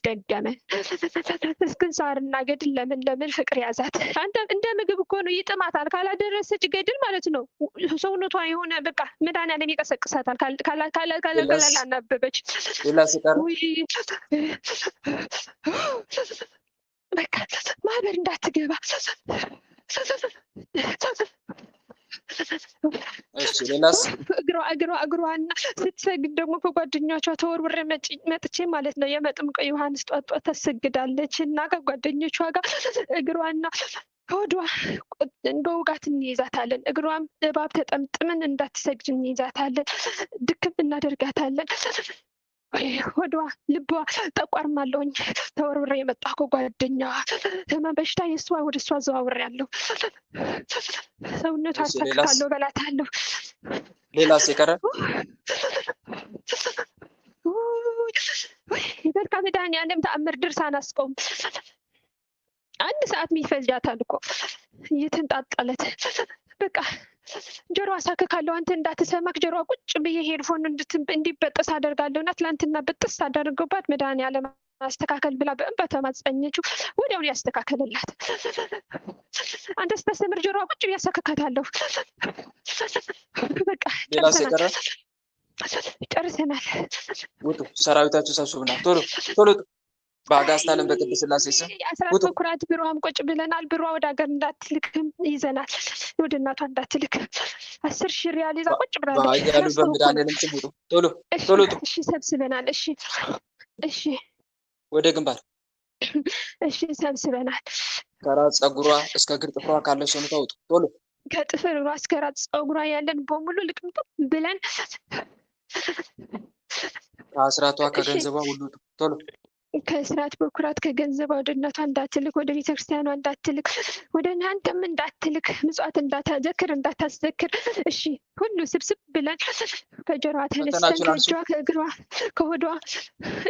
ደገመ። እስክንሳርና ገድል ለምን ፍቅር ያዛት። አንተ እንደ ምግብ እኮ ነው፣ ይጥማታል። ካላደረሰች ገድል ማለት ነው ሰውነቷ የሆነ በቃ መድኃኒዓለም ይቀሰቅሳታል። ካላናበበች በቃ ማህበር እንዳትገባ እግሯና ስትሰግድ ደግሞ ከጓደኞቿ ተወርውሬ መጥቼ ማለት ነው የመጥምቀ ዮሐንስ ጧጧ ተሰግዳለች እና ከጓደኞቿ ጋር እግሯና ሆዷ በውጋት እንይዛታለን። እግሯም እባብ ተጠምጥምን እንዳትሰግድ እንይዛታለን። ድክም እናደርጋታለን። ሆዷ ልቧ ጠቋርማለሁኝ። ተወርውሬ የመጣሁ ከጓደኛዋ ህመም በሽታ የእሷ ወደ እሷ አዘዋውሬ ያለሁ ሰውነቷ አሳክካለሁ፣ በላታለሁ። ሌላ ሲቀረ በቃ መድኃኒዓለም ተአምር ድርሳን አስቆም። 1 ሰዓት የሚፈጃታል እኮ እየተንጣጠለት በቃ ጆሮ አሳክካለሁ። አንተ እንዳትሰማክ ጆሮ ቁጭ ብዬ ሄድፎን እንዲበጠስ አደርጋለሁ እና ትላንትና በጥስ አደርገባት መድኃኒዓለም አስተካከል ብላ በእንባ ተማጸኘችው። ወዲያውኑ ያስተካከልላት። አንተ ስታስተምር ጆሮ ቁጭ ብዬ አሳክካታለሁ። በቃ ጨርሰናል። ውጡ፣ ሰራዊታችሁ ሰብስቡና ቶሎ ቶሎ በአጋዕዝተ ዓለም በቅድስት ሥላሴ ስም የአስራት በኩራት ብሯም ቁጭ ብለናል። ብሯ ወደ ሀገር እንዳትልክም ይዘናል። ወደ እናቷ እንዳትልክ 10,000 ሪያል ይዛ ቁጭ ብላለች። በኃያሉ በመድኃኒዓለም ስም ውጡ፣ ቶሎ ቶሎ ውጡ። እሺ ሰብስበናል። እሺ ወደ ግንባር። እሺ ሰብስበናል። ከራስ ፀጉሯ እስከ እግር ጥፍሯ ካለው ሰውነቷ ውጡ፣ ቶሎ ከጥፍሯ እስከ ራስ ፀጉሯ ያለን በሙሉ ልቅምጥ ብለን ከአስራቷ ከገንዘቧ ሁሉ ውጡ፣ ቶሎ ከስርዓት በኩራት ከገንዘቧ ወደ እናቷ እንዳትልክ፣ ወደ ቤተክርስቲያኗ እንዳትልክ፣ ወደ እናንተም እንዳትልክ፣ ምጽዋት እንዳታዘክር እንዳታስዘክር። እሺ ሁሉ ስብስብ ብለን ከጀርባ ተነስተን ከእጇ ከእግሯ ከሆዷ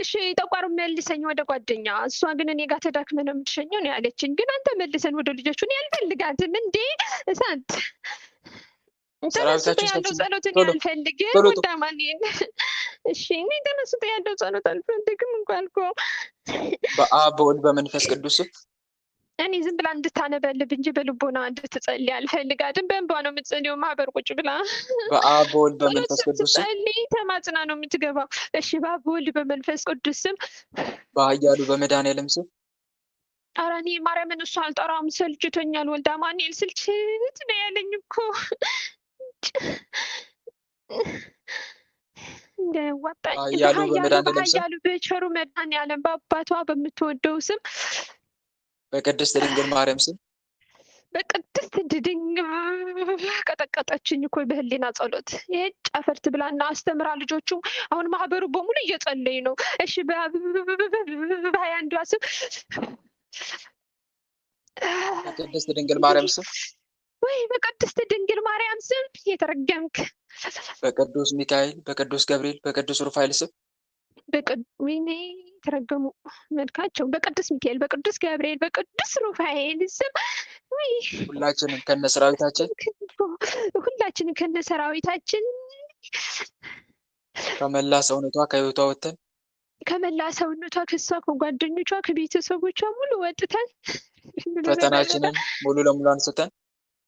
እሺ ጠቋሩ መልሰኝ ወደ ጓደኛዋ። እሷ ግን እኔ ጋር ተዳክመ ነው የምትሸኘው ነው ያለችኝ። ግን አንተ መልሰን ወደ ልጆቹ እኔ አልፈልጋትም እንዴ እሳት ተነስቶ ያለው ጸሎትን አልፈልግም። ወዳማኔን እሺ እኔ ተነስቶ ያለው ጸሎት አልፈልግም እንኳን እኮ በአብ በወልድ በመንፈስ ቅዱስ እኔ ዝም ብላ እንድታነበልብ እንጂ በልቦና እንድትጸልይ አልፈልጋትም። በእንባ ነው የምትጸልየው ማህበር ቁጭ ብላ። በአብ በወልድ በመንፈስ ቅዱስ ጸልይ ተማጽና ነው የምትገባው። እሺ በአብ በወልድ በመንፈስ ቅዱስ ስም በኃያሉ በመድኃኒዓለም ስም ኧረ እኔ ማርያምን እሱ አልጠራም፣ ሰልችቶኛል። ወልደ አማኑኤል ስልችት ነው ያለኝ እኮ እንደዋጣኝ በኃያሉ በቸሩ መድኃኒዓለም በአባቷ በምትወደው ስም በቅድስት ድንግል ማርያም ስም በቅድስት ድንግል ቀጠቀጠችኝ እኮ በህሊና ጸሎት ጨፈርት ብላና አስተምራ ልጆቹ አሁን ማህበሩ በሙሉ እየጸለይ ነው። እሺ በ21 ስም በቅድስት ድንግል ማርያም ስም ወይ በቅድስት ድንግል ማርያም ስም የተረገምክ በቅዱስ ሚካኤል በቅዱስ ገብርኤል በቅዱስ ሩፋኤል ስም ወይኔ የተረገሙ መልካቸው በቅዱስ ሚካኤል በቅዱስ ገብርኤል በቅዱስ ሩፋኤል ስም ወይ ሁላችንም ከነሰራዊታችን ከመላ ሰውነቷ ከህይወቷ ወጥተን ከመላ ሰውነቷ ከሷ ከጓደኞቿ ከቤተሰቦቿ ሙሉ ወጥተን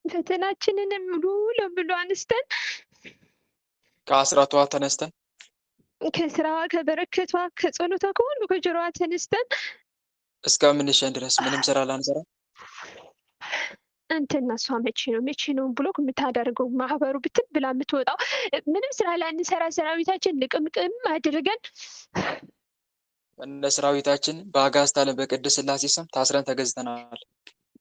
ፈተናችንን ሙሉ ለሙሉ አንስተን ከአስራቷ ተነስተን ከስራዋ ከበረከቷ ከጸሎቷ ከሁሉ ከጆሮዋ ተነስተን እስከምንሸን ድረስ ምንም ስራ ላንሰራ አንተና እሷ መቼ ነው ብሎ የምታደርገው ማህበሩ ብትን ብላ የምትወጣው ምንም ስራ ላንሰራ ሰራዊታችን ልቅምቅም አድርገን እነ ሰራዊታችን በአጋዕዝተ ዓለም በቅድስት ሥላሴ ስም ታስረን ተገዝተናል።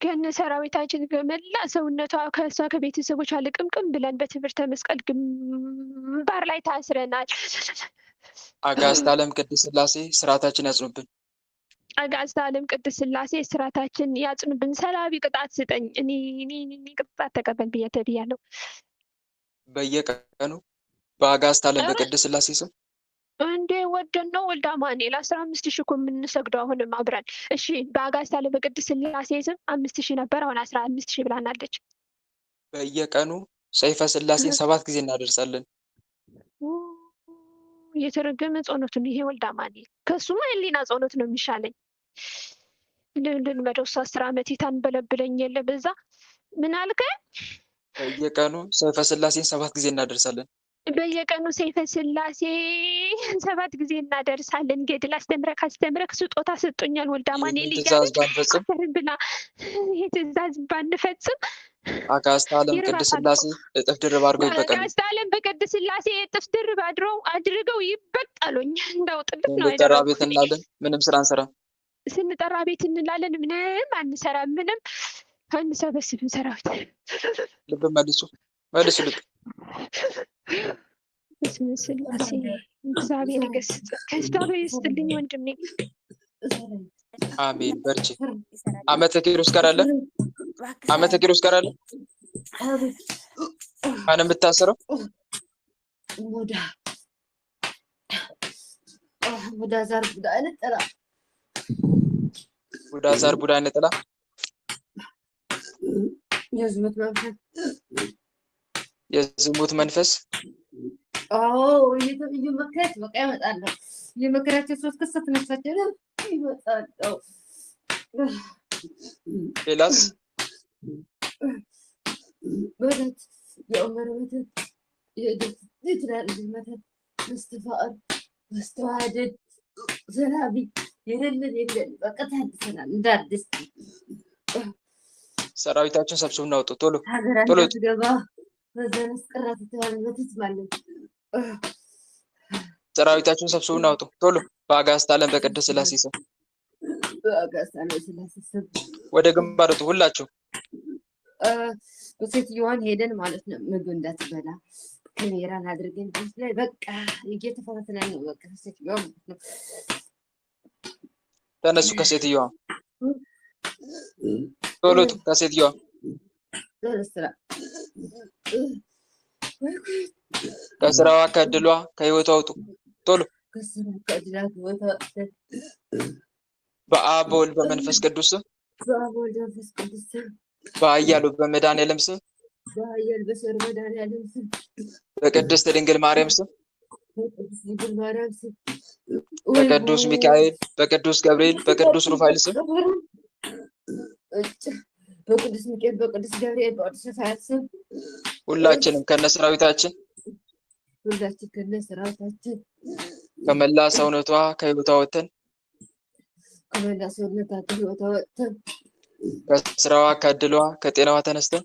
ከነ ሰራዊታችን ከመላ ሰውነቷ ከእሷ ከቤተሰቦቿ ልቅምቅም ብለን በትምህርተ መስቀል ግንባር ላይ ታስረናል። አጋዕዝተ ዓለም ቅድስት ሥላሴ ስርዓታችን ያጽኑብን። አጋዕዝተ ዓለም ቅድስት ሥላሴ ስርዓታችን ያጽኑብን። ሰላቢ ቅጣት ስጠኝ። እኔ ቅጣት ተቀበል ብያለሁ። በየቀኑ በአጋዕዝተ ዓለም በቅድስት ሥላሴ ስም እንዴ ወደን ነው ወልደ አማኑኤል 15,000 እኮ የምንሰግደው አሁንም አብረን። እሺ በአጋዕዝተ ዓለም በቅድስት ሥላሴ ስም 5,000 ነበር፣ አሁን 15,000 ብላናለች። በየቀኑ ሰይፈ ሥላሴን 7 ጊዜ እናደርሳለን። የተረገመ ጸሎቱን ይሄ ወልደ አማኑኤል ከሱማ ህሊና ጸሎት ነው የሚሻለኝ። ልንበደው 10 ዓመት ይታንበለብለኝ የለ በዛ ምን አልከኝ? በየቀኑ ሰይፈ ስላሴን 7 ጊዜ እናደርሳለን። በየቀኑ ሰይፈ ስላሴ 7 ጊዜ እናደርሳለን። ገድል አስተምረክ ስጦታ ሰጥቶኛል ወልደ አማኑኤል ትእዛዝ ባንፈጽም ብላ ይሄ ትእዛዝ ባንፈጽም አጋዕዝተ ዓለም ቅድስት ስላሴ እጥፍ ድርብ አድርገው ይበቀሉ። አጋዕዝተ ዓለም በቅድስት ስላሴ እጥፍ ድርብ አድርገው ይበቀሉኝ። እንደው ጥልቅ ነው ስንጠራ ቤት እንላለን፣ ምንም ስራ አንሰራም። ስንጠራ ቤት እንላለን፣ ምንም አንሰራም። ምንም አንሰበስብም ሰራዊት። ልብ መልሱ ልብ በስመ ስላሴ እግዚአብሔር ይገስጽ። ከስታበ ይስጥልኝ ወንድሜ። አሜን። በርቺ። ዓመተ ኪሮስ ጋር አለ ዓመተ ኪሮስ ጋር አለ ማን የምታስረው ቡዳ ዛር ቡዳ ነጠላ ቡዳ ዛር ቡዳ ነጠላ የዝሙት መንፈስ እየመከረች በቃ ይመጣለሁ። እየመከራቸው 3 ክስ ተነሳቸው ይመጣለሁ። ሌላስ መተት የዑመር መተት የትዳር መተት መስተፋቅር መስተዋደድ ዘላቢ የሌለን በቃ ታድሰናል። እንዳዲስ ሰራዊታችን ሰብስቡ እናውጡ። ቶሎ ቶሎ ትገባ በዘነስ ቅራት ተባለ መተት ማለት ሰራዊታችን ሰብስቡ እናውጡ። ቶሎ በአጋዕዝተ ዓለም በቅድስት ስላሴ ስም በአጋዕዝተ ዓለም ስላሴ ስም ወደ ግንባር ውጡ ሁላችሁ። ሴትዮዋን ሄደን ማለት ነው ምግብ እንዳትበላ ካሜራን አድርገን ላይ በቃ እየተፈታተናን ነው። በቃ ሴትዮዋ ማለት ነው። ተነሱ ከሴትዮዋ ቶሎ ከሴትዮዋ ከስራዋ ከድሏ ከህይወቷ አውጡ ቶሎ። በአብ በወልድ በመንፈስ ቅዱስ በኃያሉ በመድኃኒዓለም ስም በቅድስት ድንግል ማርያም ስም በቅዱስ ሚካኤል በቅዱስ ገብርኤል በቅዱስ ሩፋኤል ስም በቅዱስ ሚካኤል በቅዱስ ገብርኤል በቅዱስ ሩፋኤል ስም ሁላችንም ከነሰራዊታችን ከመላ ሰውነቷ ከህይወቷ ወጥተን ከስራዋ ከእድሏ ከጤናዋ ተነስተን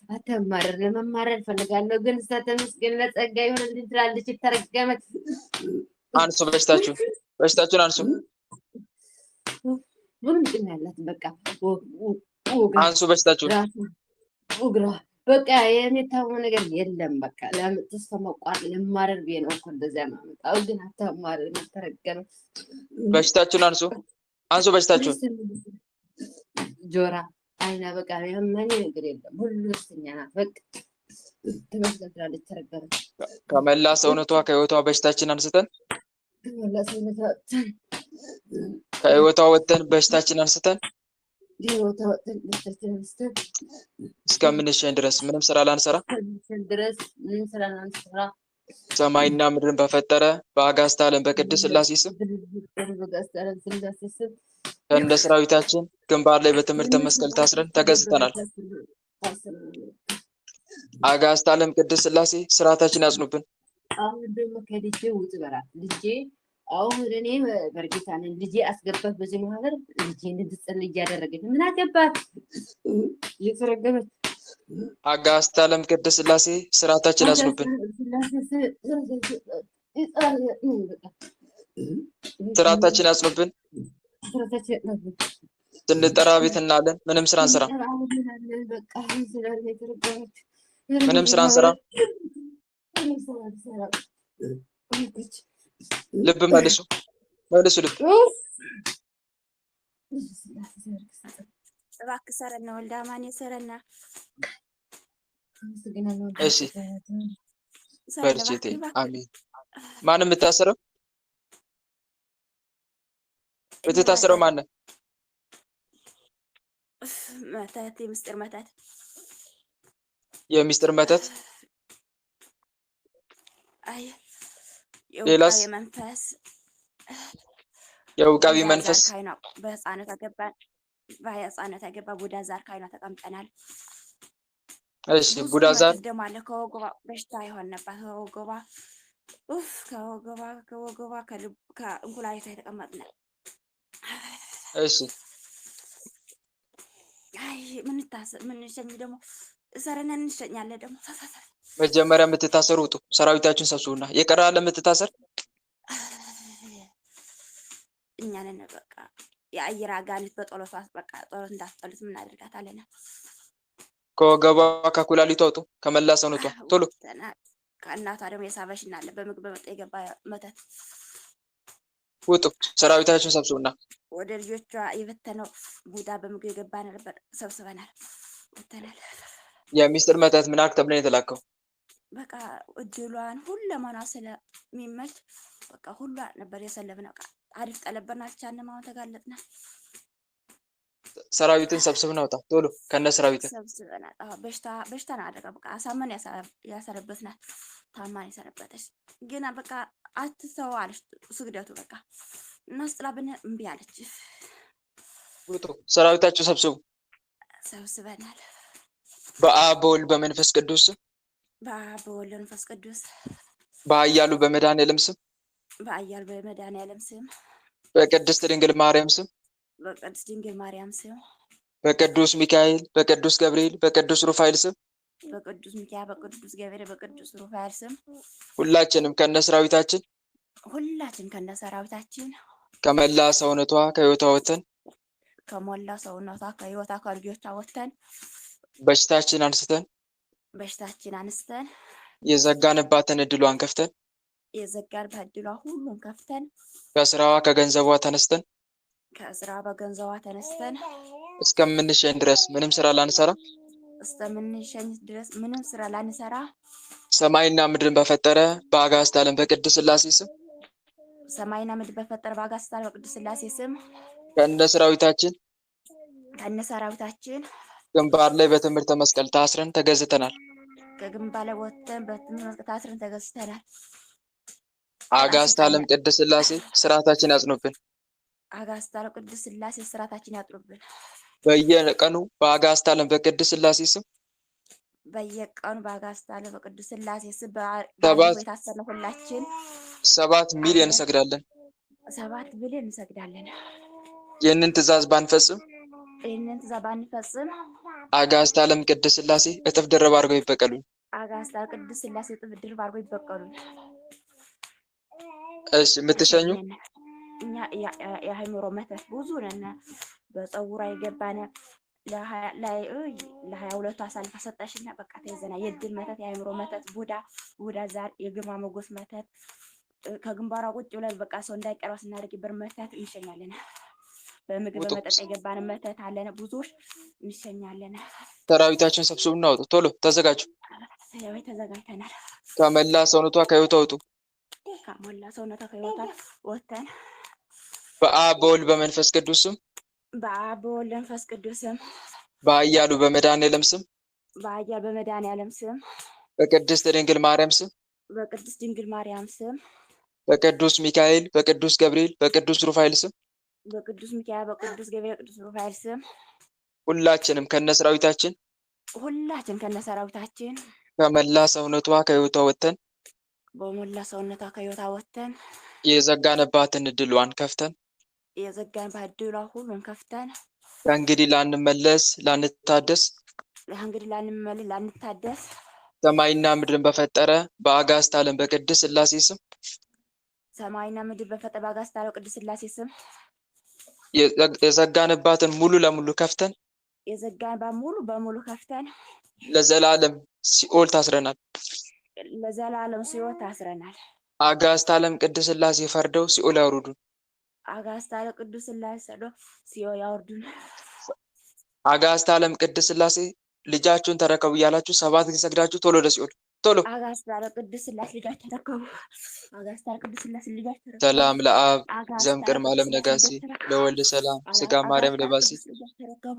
አተማረር ለመማረር ፈልጋለሁ ግን ተመስገን ለጸጋ ይሁንልኝ ትላለች። ተረገመት። አንሱ በሽታችሁን አንሱ። ምንም ጭን ያላት በቃ አንሱ በሽታችሁን ውግራ በቃ የሚታወቅ ነገር የለም። በቃ ተስፋ መቋረጥ ለማረር ብዬ ነው እኮ እንደዚያ ማመጣው ግን አተማረር ተረገመ። በሽታችሁን አንሱ በሽታችሁን ጆራ አይና በቃ የማን ነገር የለም። ሁሉ ደስተኛ ናት። በቃ ተመስገን ትላለች። ተረገመች። ከመላ ሰውነቷ ከህይወቷ በሽታችን አንስተን ከህይወቷ ወጥተን በሽታችን አንስተን እስከምንሸኝ ድረስ ምንም ስራ ላንሰራ ሰማይና ምድርን በፈጠረ በአጋዕዝተ ዓለም በቅድስት ስላሴ ስም ከእንደ ሰራዊታችን ግንባር ላይ በትምህርተ መስቀል ታስረን ተገዝተናል። አጋዕዝተ ዓለም ቅድስት ስላሴ ስርዓታችን ያጽኑብን። አሁን ደግሞ ከልጄ ውጥ በላት ልጄ አሁን እኔ በርጌታ ነኝ። ልጄ አስገባት በዚህ ማህበር ልጄ እንድትጸልይ እያደረገች ምን አገባት እየተረገመች። አጋዕዝተ ዓለም ቅድስት ስላሴ ስርዓታችን ያጽኑብን። ስርዓታችን ያጽኑብን። ስንጠራ ቤት እናለን። ምንም ስራ አንሰራ። ምንም ስራ አንሰራ። ልብ መልሱ ልብ እባክህ ሰረና ወልደ አማኑኤል ሰረና። እሺ በርቺቴ አሜን። ማንም የምታሰረው የምትታሰረው ማነው? መታት የምስጢር መታት የሚስጥር መተት አይ ሌላስ? የውቃቢ መንፈስ የውቃቢ ቡዳ መንፈስ ዛር ካይኗ በህፃነት አገባን በህፃነት አገባ ቡዳ ዛር ካይኗ ተቀምጠናል። እሺ ብዙ ቡዳ ዛር መተት ደግሞ አለ። ከወገቧ በሽታ የሆነባት ከወገቧ ከእንኩላሊቷ የተቀመጥነ እሺ አይ ምን ሸኝ ደግሞ ሰረና እንሸኛለን ደግሞ መጀመሪያ የምትታሰሩ ውጡ። ሰራዊታችሁን ሰብስቡና የቀረ አለ የምትታሰር እኛ ነን። በቃ የአየር አጋንንት በጦሎት በቃ ጦሎት እንዳትጠሉት ምን አድርጋታለን? ከወገቧ ከኩላሊቷ ውጡ። ከመላ ሰውነቷ ቶሎ ከእናቷ ደግሞ የሳበሽና አለ በምግብ በመጣ የገባ መተት ውጡ። ሰራዊታችሁን ሰብስቡና ወደ ልጆቿ የበተነው ቡዳ በምግብ የገባ ነበር። ሰብስበናል ወተናል። የሚስጥር መተት ምን አክ ተብለን የተላከው በቃ እድሏን ሁለማና ስለሚመች በቃ ሁሏ ነበር የሰለብነው። በቃ አሪፍ ጠለበና አልቻልንም። አሁን ተጋለጥና ሰራዊትን ሰብስብና ውጣ ቶሎ ከነ ሰራዊት ሰብስበናል። በሽታ ነው አደረገ። በቃ አሳመን ያሰነበትናል። ታማን የሰነበተች ግን በቃ አትተው አለች ስግደቱ በቃ እናስጥላ ብን እምቢ አለች። ውጡ። ሰራዊታችሁ ሰብስበናል። በአብ በወልድ በመንፈስ ቅዱስ በአብ በወልድ በመንፈስ ቅዱስ በኃያሉ በመድኃኔዓለም ስም በኃያሉ በመድኃኔዓለም ስም በቅድስት ድንግል ማርያም ስም በቅድስት ድንግል ማርያም ስም በቅዱስ ሚካኤል በቅዱስ ገብርኤል በቅዱስ ሩፋኤል ስም በቅዱስ ሚካኤል በቅዱስ ገብርኤል በቅዱስ ሩፋኤል ስም ሁላችንም ከነሰራዊታችን ከመላ ሰውነቷ ከህይወቷ ወተን ከሞላ ሰውነቷ ከህይወቷ ከልጆቿ ወተን በሽታችን አንስተን የዘጋንባትን እድሏን ከፍተን ሁሉን ከፍተን ከስራዋ ከገንዘቧ ተነስተን እስከምንሸኝ ድረስ ምንም ስራ ላንሰራ ሰማይና ምድርን በፈጠረ በአጋዕዝተ ዓለም በቅድስት ሥላሴ ስም ከነሰራዊታችን ግንባር ላይ በትምህርተ መስቀል ታስረን ተገዝተናል። አጋዕዝተ ዓለም ቅድስት ሥላሴ ስርዓታችን ያጽኑብን። በየቀኑ በአጋዕዝተ ዓለም በቅድስት ሥላሴ ስም ሁላችን 7 ሚሊዮን እንሰግዳለን። 7 ቢሊዮን እንሰግዳለን። ይህንን ትእዛዝ ባንፈጽም አጋዕዝተ ዓለም ቅድስት ሥላሴ እጥፍ ድርብ አድርገው ይበቀሉን። እሺ የምትሸኙ እኛ የአእምሮ መተት ብዙ ነን። በፀጉሯ የገባነ ለ22 አሳልፋ ሰጠሽና በቃ ተይዘና የድል መተት የአእምሮ መተት ቡዳ ዛር የግርማ ሞገስ መተት ከግንባሯ ቁጭ ብለን በቃ ሰው እንዳይቀርባ ስናደርግ በር መተት እንሸኛለን። በምግብ በመጠጥ የገባነ መተት አለነ ብዙዎች እንሸኛለን። ሰራዊታችን ሰብስቡና ውጡ። ቶሎ ተዘጋጁ። ተዘጋጅተናል። ከመላ ሰውነቷ ከህይወቷ ውጡ። ከሞላ ሰውነቷ ከህይወቷ ወተን በአብ በወልድ በመንፈስ ቅዱስ ስም በኃያሉ በመድኃኔዓለም ስም በቅድስት ድንግል ማርያም ስም በቅዱስ ሚካኤል በቅዱስ ገብርኤል በቅዱስ ሩፋኤል ስም ሁላችንም ከነሰራዊታችን ከመላ ሰውነቷ ከህይወቷ ወተን የዘጋንባትን እድሏን ከፍተን ሁሉን ከፍተን ከእንግዲህ ላንመለስ ላንታደስ ሰማይና ምድርን በፈጠረ በአጋዕዝተ ዓለም በቅድስት ሥላሴ ስም የዘጋንባትን ሙሉ ለሙሉ ከፍተን ለዘላለም ሲኦል ታስረናል። አጋዕዝተ ዓለም ቅድስት ሥላሴ ፈርደው ሲኦል ያውርዱን። አጋዕዝተ ዓለም ቅድስት ሥላሴ ልጃችሁን ተረከቡ እያላችሁ 7 ጊዜ ሰግዳችሁ ቶሎ ወደ ሲኦል ቶሎ። ሰላም ለአብ ዘእምቅድመ ዓለም ነጋሲ ለወልድ ሰላም ስጋ ማርያም ለባሲ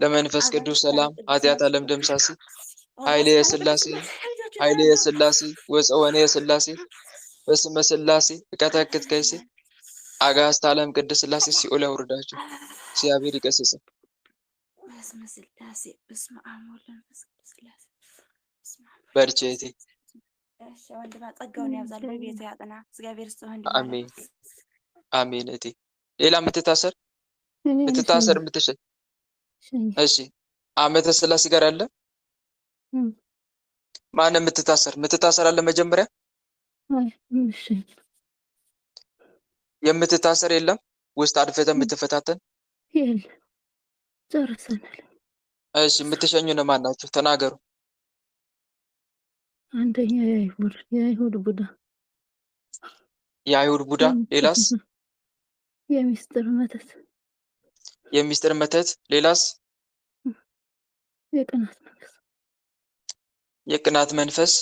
ለመንፈስ ቅዱስ ሰላም ኃጢአት ዓለም ደምሳሲ ኃይሌ የሥላሴ ኃይሌ የሥላሴ ወፀወኔ የሥላሴ በስመ ሥላሴ እቀጠቅጥ ከይሴ አጋዕዝተ ዓለም ቅድስት ሥላሴ ሲኦል ያውርዳቸው። እግዚአብሔር ይገሥጽ። በስመ ሥላሴ በስመ አብ ወወልድ ወመንፈስ ቅዱስ ሥላሴ በስመ አብ። በርቺ እህቴ። እሺ ወንድማ ጸጋውን ያብዛል፣ በቤቱ ያቅና። እግዚአብሔር ይስጥህ ወንድማ። አሜን አሜን እህቴ። ሌላ የምትታሰር እኔ የምትታሰር የምትሸኝ እሺ ዓመተ ሥላሴ ጋር አለ ማን የምትታሰር አለ መጀመሪያ የምትታሰር የለም ውስጥ አድፈተ የምትፈታተን የለም ጨርሰናል። እሺ የምትሸኙ ነው ማን ናቸው? ተናገሩ። አንደኛ የአይሁድ ቡዳ የአይሁድ ቡዳ። ሌላስ? የሚስጥር መተት የሚስጥር መተት። ሌላስ? የቅናት መንፈስ የቅናት መንፈስ።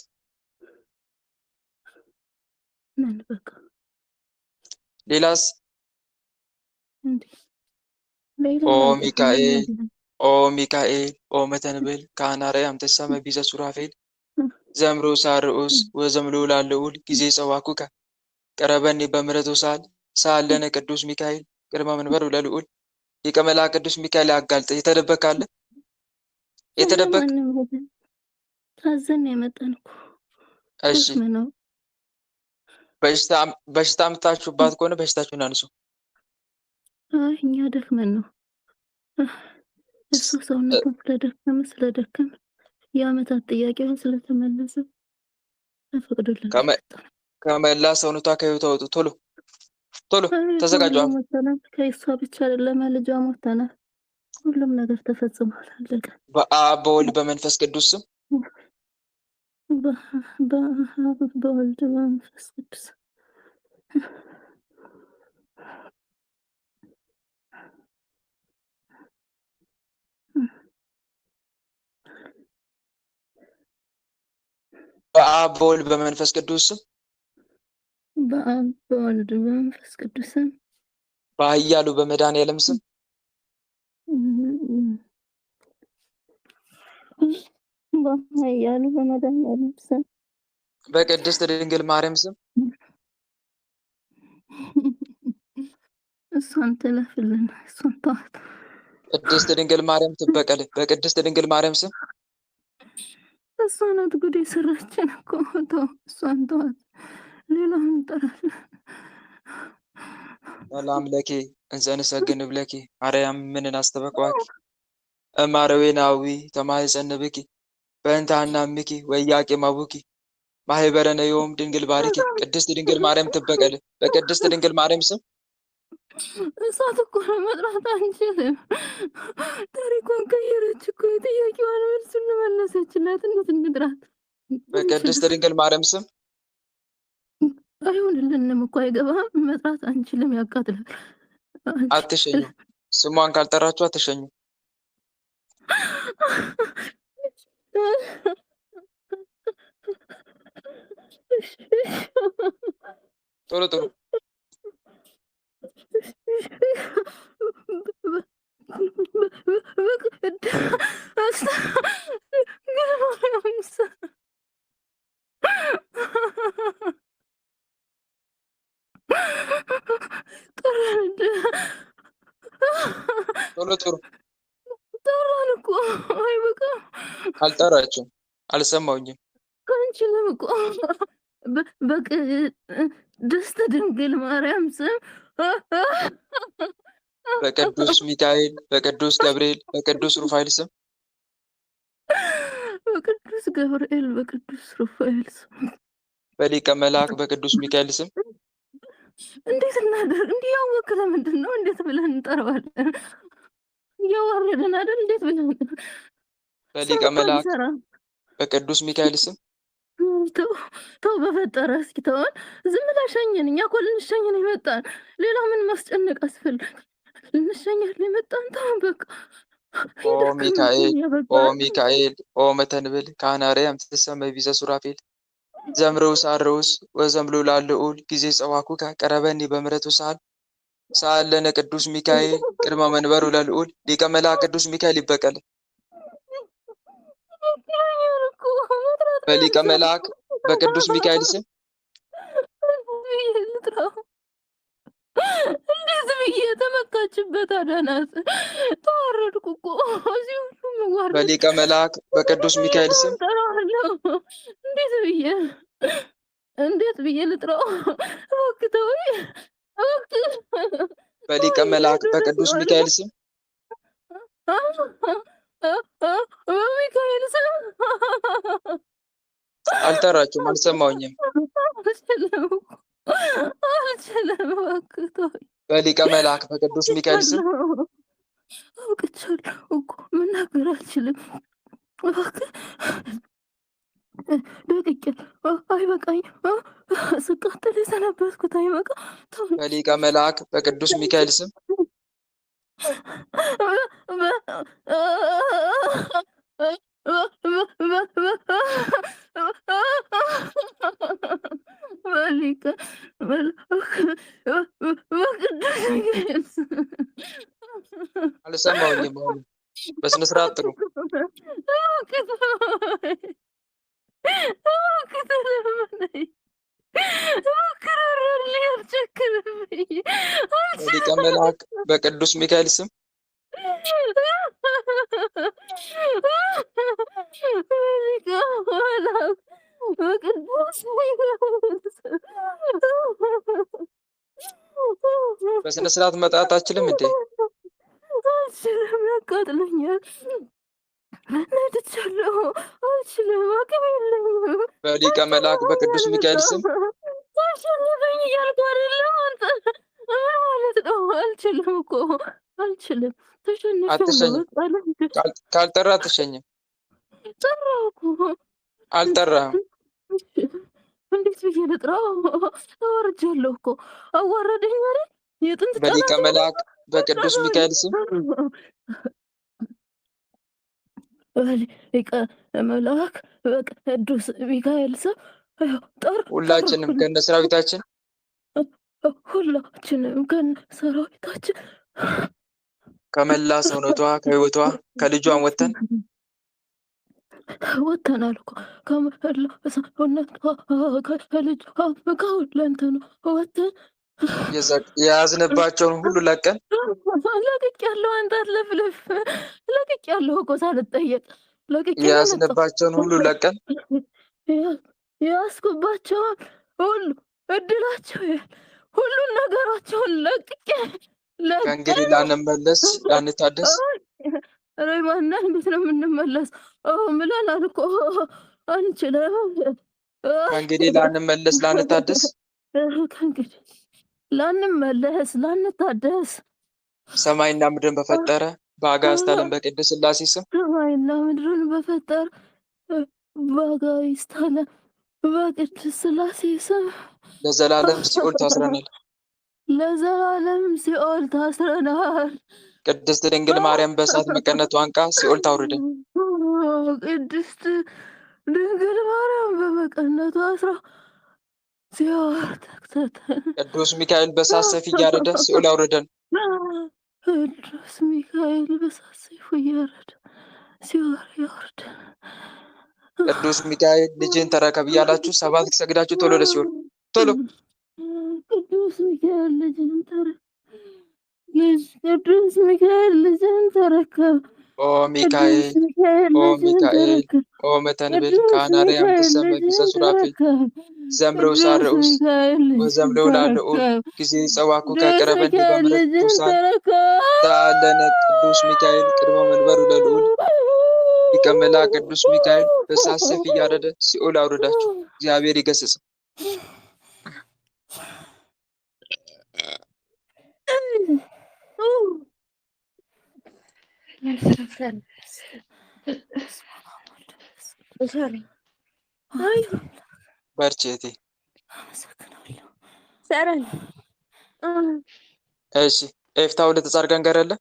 ነን በቃ። ሌላስ? እንዴ ሌላ ኦ ነገር ሚካኤል የለም። ኦ ሚካኤል ኦ መተንብል ካህናርያም አምተሰመ ቢዘ ሱራፌል ዘምሮ ሳርኡስ ወዘምሎ ላለኡል ጊዜ ጸዋኩከ ቀረበኒ በምሕረቱ ሳለነ ቅዱስ ሚካኤል ቅድመ መንበሩ ለልዑል። ሊቀ መላእክት ቅዱስ ሚካኤል ያጋልጥ። የተደበቀ አለ? የተደበቀ ታዘን የመጣን እኮ እሺ ነው። በሽታ አምጥታችሁባት ከሆነ በሽታችሁን አንሱ። እኛ ደክመን ነው። እሱ ሰውነቱን ስለደከመ የዓመታት ጥያቄውን ስለተመለሰ ተፈቅዶልን ከመላ ሰውነቷ ከህይወቷ ወጡ። ቶሎ ቶሎ ተዘጋጁ። ከእሷ ብቻ አይደለም ልጇ ሞተናል። ሁሉም ነገር ተፈጽሟል። አለቀ። በአብ በወልድ በመንፈስ ቅዱስ ስም በአብ በወልድ በመንፈስ ቅዱስ በአብ በወልድ በመንፈስ ቅዱስ ስም በአብ በወልድ በመንፈስ ቅዱስ ስም በኃያሉ በመድኃኔዓለም ስም በኃያሉ በመድኃኔዓለም ስም በቅድስት ድንግል ማርያም ስም እሷን ትለፍልን፣ እሷን ተዋት። ቅድስት ድንግል ማርያም ትበቀል። በቅድስት ድንግል ማርያም ስም እሷ ናት ጉዴ ሰራችን እኮ። ተው እሷን ተዋት። ሌላውን እንጠራለን። ሰላም ለኪ እንዘ ንሰግድ ብለኪ ማርያም ምንን አስተበቅዋኪ እማረዌናዊ ተማኅፀንብኪ በእንተ ሐናምኪ ወኢያቄም አቡኪ ማህበረነ ዮም ድንግል ባርኪ። ቅድስት ድንግል ማርያም ትበቀል። በቅድስት ድንግል ማርያም ስም እሳት እኮ መጥራት አንችልም። ታሪኳን ቀየረች እኮ። የጥያቄዋን መልስ እንመለሰችላት። እንዴት እንጥራት? በቅድስት ድንግል ማርያም ስም አይሆንልንም እኮ አይገባም። መጥራት አንችልም፣ ያቃጥላል። አትሸኙ። ስሟን ካልጠራችሁ አትሸኙ። ቶሎ ቶሎ ቶሎ ቶሎ ጠራን እኮ። አይበቃም። አልጠራችሁም። አልሰማሁኝም። አንችልም እኮ። በቅድስት ድንግል ማርያም ስም በቅዱስ ሚካኤል፣ በቅዱስ ገብርኤል፣ በቅዱስ ሩፋኤል ስም በቅዱስ ገብርኤል፣ በቅዱስ ሩፋኤል ስም በሊቀ መልአክ በቅዱስ ሚካኤል ስም እንዴት እናደርግ? እንዲህ ያወክ ለምንድን ነው? እንዴት ብለን እንጠራዋለን? እያዋረድን አይደል? እንዴት ብለን በሊቀ መልአክ በቅዱስ ሚካኤል ስም ተው በፈጠረ እስኪ ተወን። ዝም ብላ ሸኘን። እኛ እኮ ልንሸኘን የመጣን ሌላ ምን ማስጨነቅ አስፈልግ? ልንሸኘን የመጣን ተው በቃ። ኦ ሚካኤል ኦ ሚካኤል ኦ መተንብል ካህናርያም አምትሰመ ቢዘ ሱራፌል ዘምረውስ አረውስ ወዘምሎ ላለኡል ጊዜ ጸዋኩከ ቀረበኒ በምሕረቱ ሳለነ ቅዱስ ሚካኤል ቅድመ መንበሩ ለልዑል። ሊቀ መልአክ ቅዱስ ሚካኤል ይበቀል። በሊቀ መልአክ በቅዱስ ሚካኤል ስም እንዴት ብዬ ተመካችበት አዳናት። ተዋረድኩ እኮ እዚህ ሁሉ መዋረድ። በሊቀ መልአክ በቅዱስ ሚካኤል ስም ጠራዋለሁ። እንዴት ብዬ ልጥራው? እባክህ ተወኝ፣ እባክህ። በሊቀ መልአክ በቅዱስ ሚካኤል ስም በሚካኤል ስም አልጠራችሁም፣ አልሰማሁኝም። አልችልም፣ እባክህ ተወኝ። በሊቀ መልአክ በቅዱስ ሚካኤል ስም አውቅቻለሁ እኮ መናገር አልችልም። እባክህ ደቅቄ አይበቃኝ። ስቃጠል የሰነበትኩት አይበቃ። በሊቀ መልአክ በቅዱስ ሚካኤል ስም በሊቀ መልአክ በቅዱስ ሚካኤል ስም አልሰማሁኝም። አሁን በስነ ስርዓት ጥሩ። በሊቀ መልአክ በቅዱስ ሚካኤል ስም በስነ ስርዓት መጣት አችልም እንዴ? አልችልም፣ ያቃጥለኛል። ነድቻለሁ፣ አልችልም፣ አቅም የለኝም። በሊቀ መልአክ በቅዱስ ሚካኤል ስም አሸንፈኝ እያልኩ አይደለም አንተ። ምን ማለት ነው? አልችልም እኮ አልችልም። አትሸኝም። ካልጠራ አትሸኝም። ጠራሁ እኮ። አልጠራህም። እንዴት ብዬ ልጥራው? አወርጃለሁ እኮ። አዋረደኝ አይደል? የጥንት በሊቀ መልአክ በቅዱስ ሚካኤል ስም በሊቀ መልአክ በቅዱስ ሚካኤል ስም ሁላችንም ከነ ሰራዊታችን ከመላ ሰውነቷ ከህይወቷ ከልጇን ወተናል እኮ ከመላ ሰውነቷ ከልጇ ከሁለንተኗ ወተን የያዝንባቸውን ሁሉ ለቀን ለቅቄያለሁ። አንተ አትለፍልፍ። ለቅቄያለሁ እኮ ሳልጠየቅ የያዝንባቸውን ሁሉ ለቀን የያዝኩባቸውን ሁሉ እድላቸው ሁሉን ነገራቸውን ለቅቄ ከእንግዲህ ላንመለስ ላንታደስ። ኧረ ማና እንዴት ነው የምንመለስ? ምለናል እኮ አንችልም። ከእንግዲህ ላንመለስ ላንታደስ። ከእንግዲህ ላንመለስ ላንታደስ ሰማይና ምድርን በፈጠረ በአጋዕዝተ ዓለም በቅድስት ሥላሴ ስም ሰማይና ምድርን በፈጠረ በአጋዕዝተ ዓለም በቅድስት ሥላሴ ስም ለዘላለም ሲኦል ታስረናል። ለዘላለም ሲኦል ታስረናል። ቅድስት ድንግል ማርያም በእሳት መቀነቷ አንቃ ሲኦል ታውርደን። ቅድስት ድንግል ማርያም በመቀነቷ አስራ ሲኦል ተክተተን። ቅዱስ ሚካኤል በእሳት ሰይፍ እያረደ ሲኦል ያውርደን። ቅዱስ ሚካኤል በእሳት ሰይፍ እያረደ ሲኦል ያውርደን። ቅዱስ ሚካኤል ልጅን ተረከብ እያላችሁ 7 ሰግዳችሁ ቶሎ ለሲኦል ቶሎ። ቅዱስ ሚካኤል ልጅን ቅዱስ ሚካኤል ልጅን ተረከብ። ኦ ሚካኤል ኦ ሚካኤል ኦ መተንብል ካናርያም ተሰመ ቢሰ ሱራፌል ዘምረው ሳርኡስ ወዘምረው ላልኡል ጊዜ ጸዋኩ ከቅረበን በምረት ቱሳን ታለነ ቅዱስ ሚካኤል ቅድመ መንበሩ ለልዑል ይቀመላ ቅዱስ ሚካኤል በእሳት ሰይፍ እያረደ ሲኦል አውርዳችሁ እግዚአብሔር ይገስጽ። በርቺ እህቴ። እሺ ኤፍታ ሁለት ጻድቃን ጋር አለ።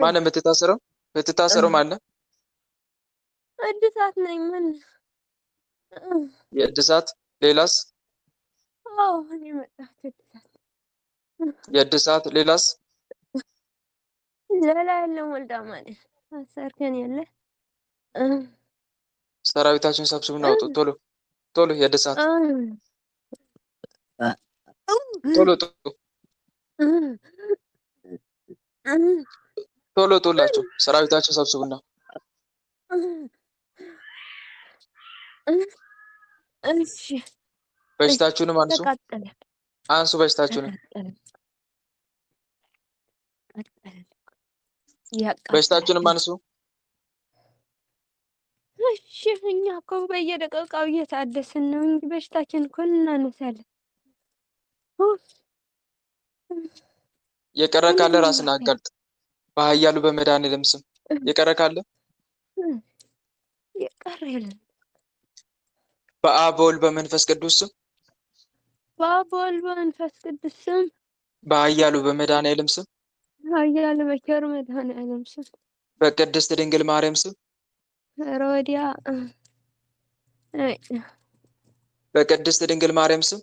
ማን የምትታሰረው? የምትታሰረው ማለት እድሳት ነኝ። ምን የእድሳት ሌላስ? አዎ እኔ መጣሁት እድሳት። የእድሳት ሌላስ? ሌላ የለም። ወልዳ ማለት አሰርከን የለ ሰራዊታችሁን ሰብስቡና አውጡ። ቶሎ ቶሎ፣ የእድሳት ቶሎ ቶሎ ቶላችሁ ሰራዊታችሁን ሰብስቡና እሺ በሽታችሁንም አንሱ ተቃጠለ አንሱ በሽታችሁንም በሽታችሁንም አንሱ። እሺ እኛ እኮ በየደቂቃው እየታደስን ነው እንጂ በሽታችን እኮ እናነሳለን። የቀረ ካለ ራስን አጋልጥ በኃያሉ በመድኃኒዓለም ስም። የቀረ ካለ የቀረ የለም። በአብ በወልድ በመንፈስ ቅዱስ ስም በአብ በወልድ በመንፈስ ቅዱስ ስም በኃያሉ በመድኃኒዓለም ስም ኃያሉ በቸር መድኃኒዓለም ስም በቅድስት ድንግል ማርያም ስም ኧረ ወዲያ በቅድስት ድንግል ማርያም ስም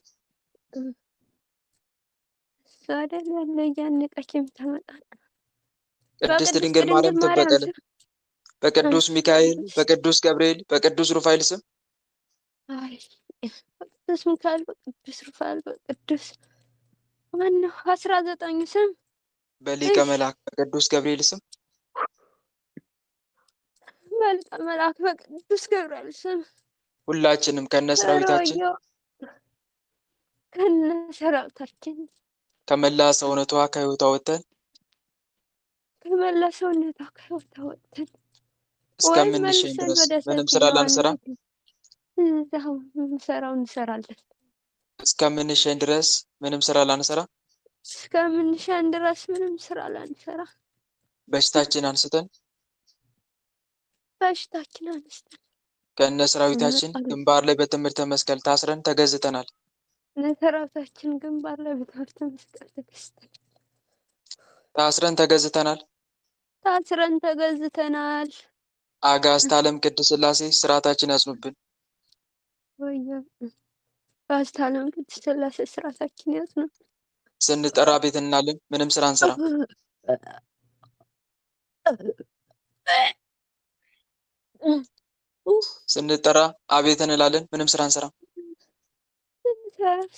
እሷ አይደል ያለ እያነቀች የምታመጣ ቅድስት ድንግል ማርያም ትበቀልን። በቅዱስ ሚካኤል በቅዱስ ገብርኤል በቅዱስ ሩፋኤል ስም በቅዱስ ሚካኤል በቅዱስ ሩፋኤል በቅዱስ ማነው 19 ስም በሊቀ መላእክት በቅዱስ ገብርኤል ስም በሊቀ መላእክት በቅዱስ ገብርኤል ስም ሁላችንም ከነሰራዊታችን ከነሰራዊታችን ከመላ ሰውነቷ ከሕይወቷ ወጥተን ከመላ ሰውነቷ ከሕይወቷ ወጥተን እስከምንሸኝ ድረስ ምንም ስራ ላንሰራ እዛው እንሰራው እንሰራለን። እስከምንሸኝ ድረስ ምንም ስራ ላንሰራ እስከምንሸኝ ድረስ ምንም ስራ ላንሰራ በሽታችን አንስተን ከነሰራዊታችን ግንባር ላይ በትምህርተ መስቀል ታስረን ተገዝተናል። ነሰራዊታችን ግንባር ላይ በትምህርተ መስቀል ተገዝተናል። ታስረን ተገዝተናል። አጋዕዝተ ዓለም ቅድስት ሥላሴ ስርዓታችን ያጽኑብን። አጋዕዝተ ዓለም ቅድስት ሥላሴ ስርዓታችን ያጽኑ። ስንጠራ ቤት እንላለን፣ ምንም ስራ አንሰራ። ስንጠራ አቤት እንላለን፣ ምንም ስራ አንሰራ።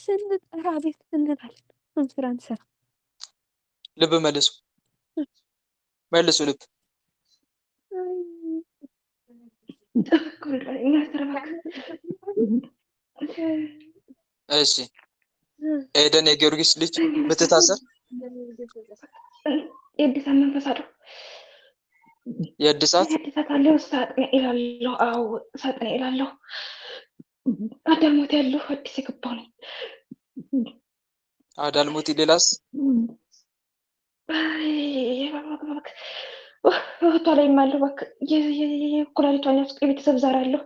ስንጠራ ቤት እንላለን፣ ምንም ስራ አንሰራ። ልብ መልሱ ልብ እሺ ኤደን የጊዮርጊስ ልጅ ብትታሰር የእድሳት መንፈስ አለው። የእድሳት አለው ሳጥን ይላለሁ። አዎ ሳጥን ይላለሁ። አዳልሞት ያለው አዲስ የገባው ነኝ። አዳልሞት ሌላስ እህቷ ላይ ማለው የኩላሊቷን ያስቀ ቤተሰብ ዛር አለሁ።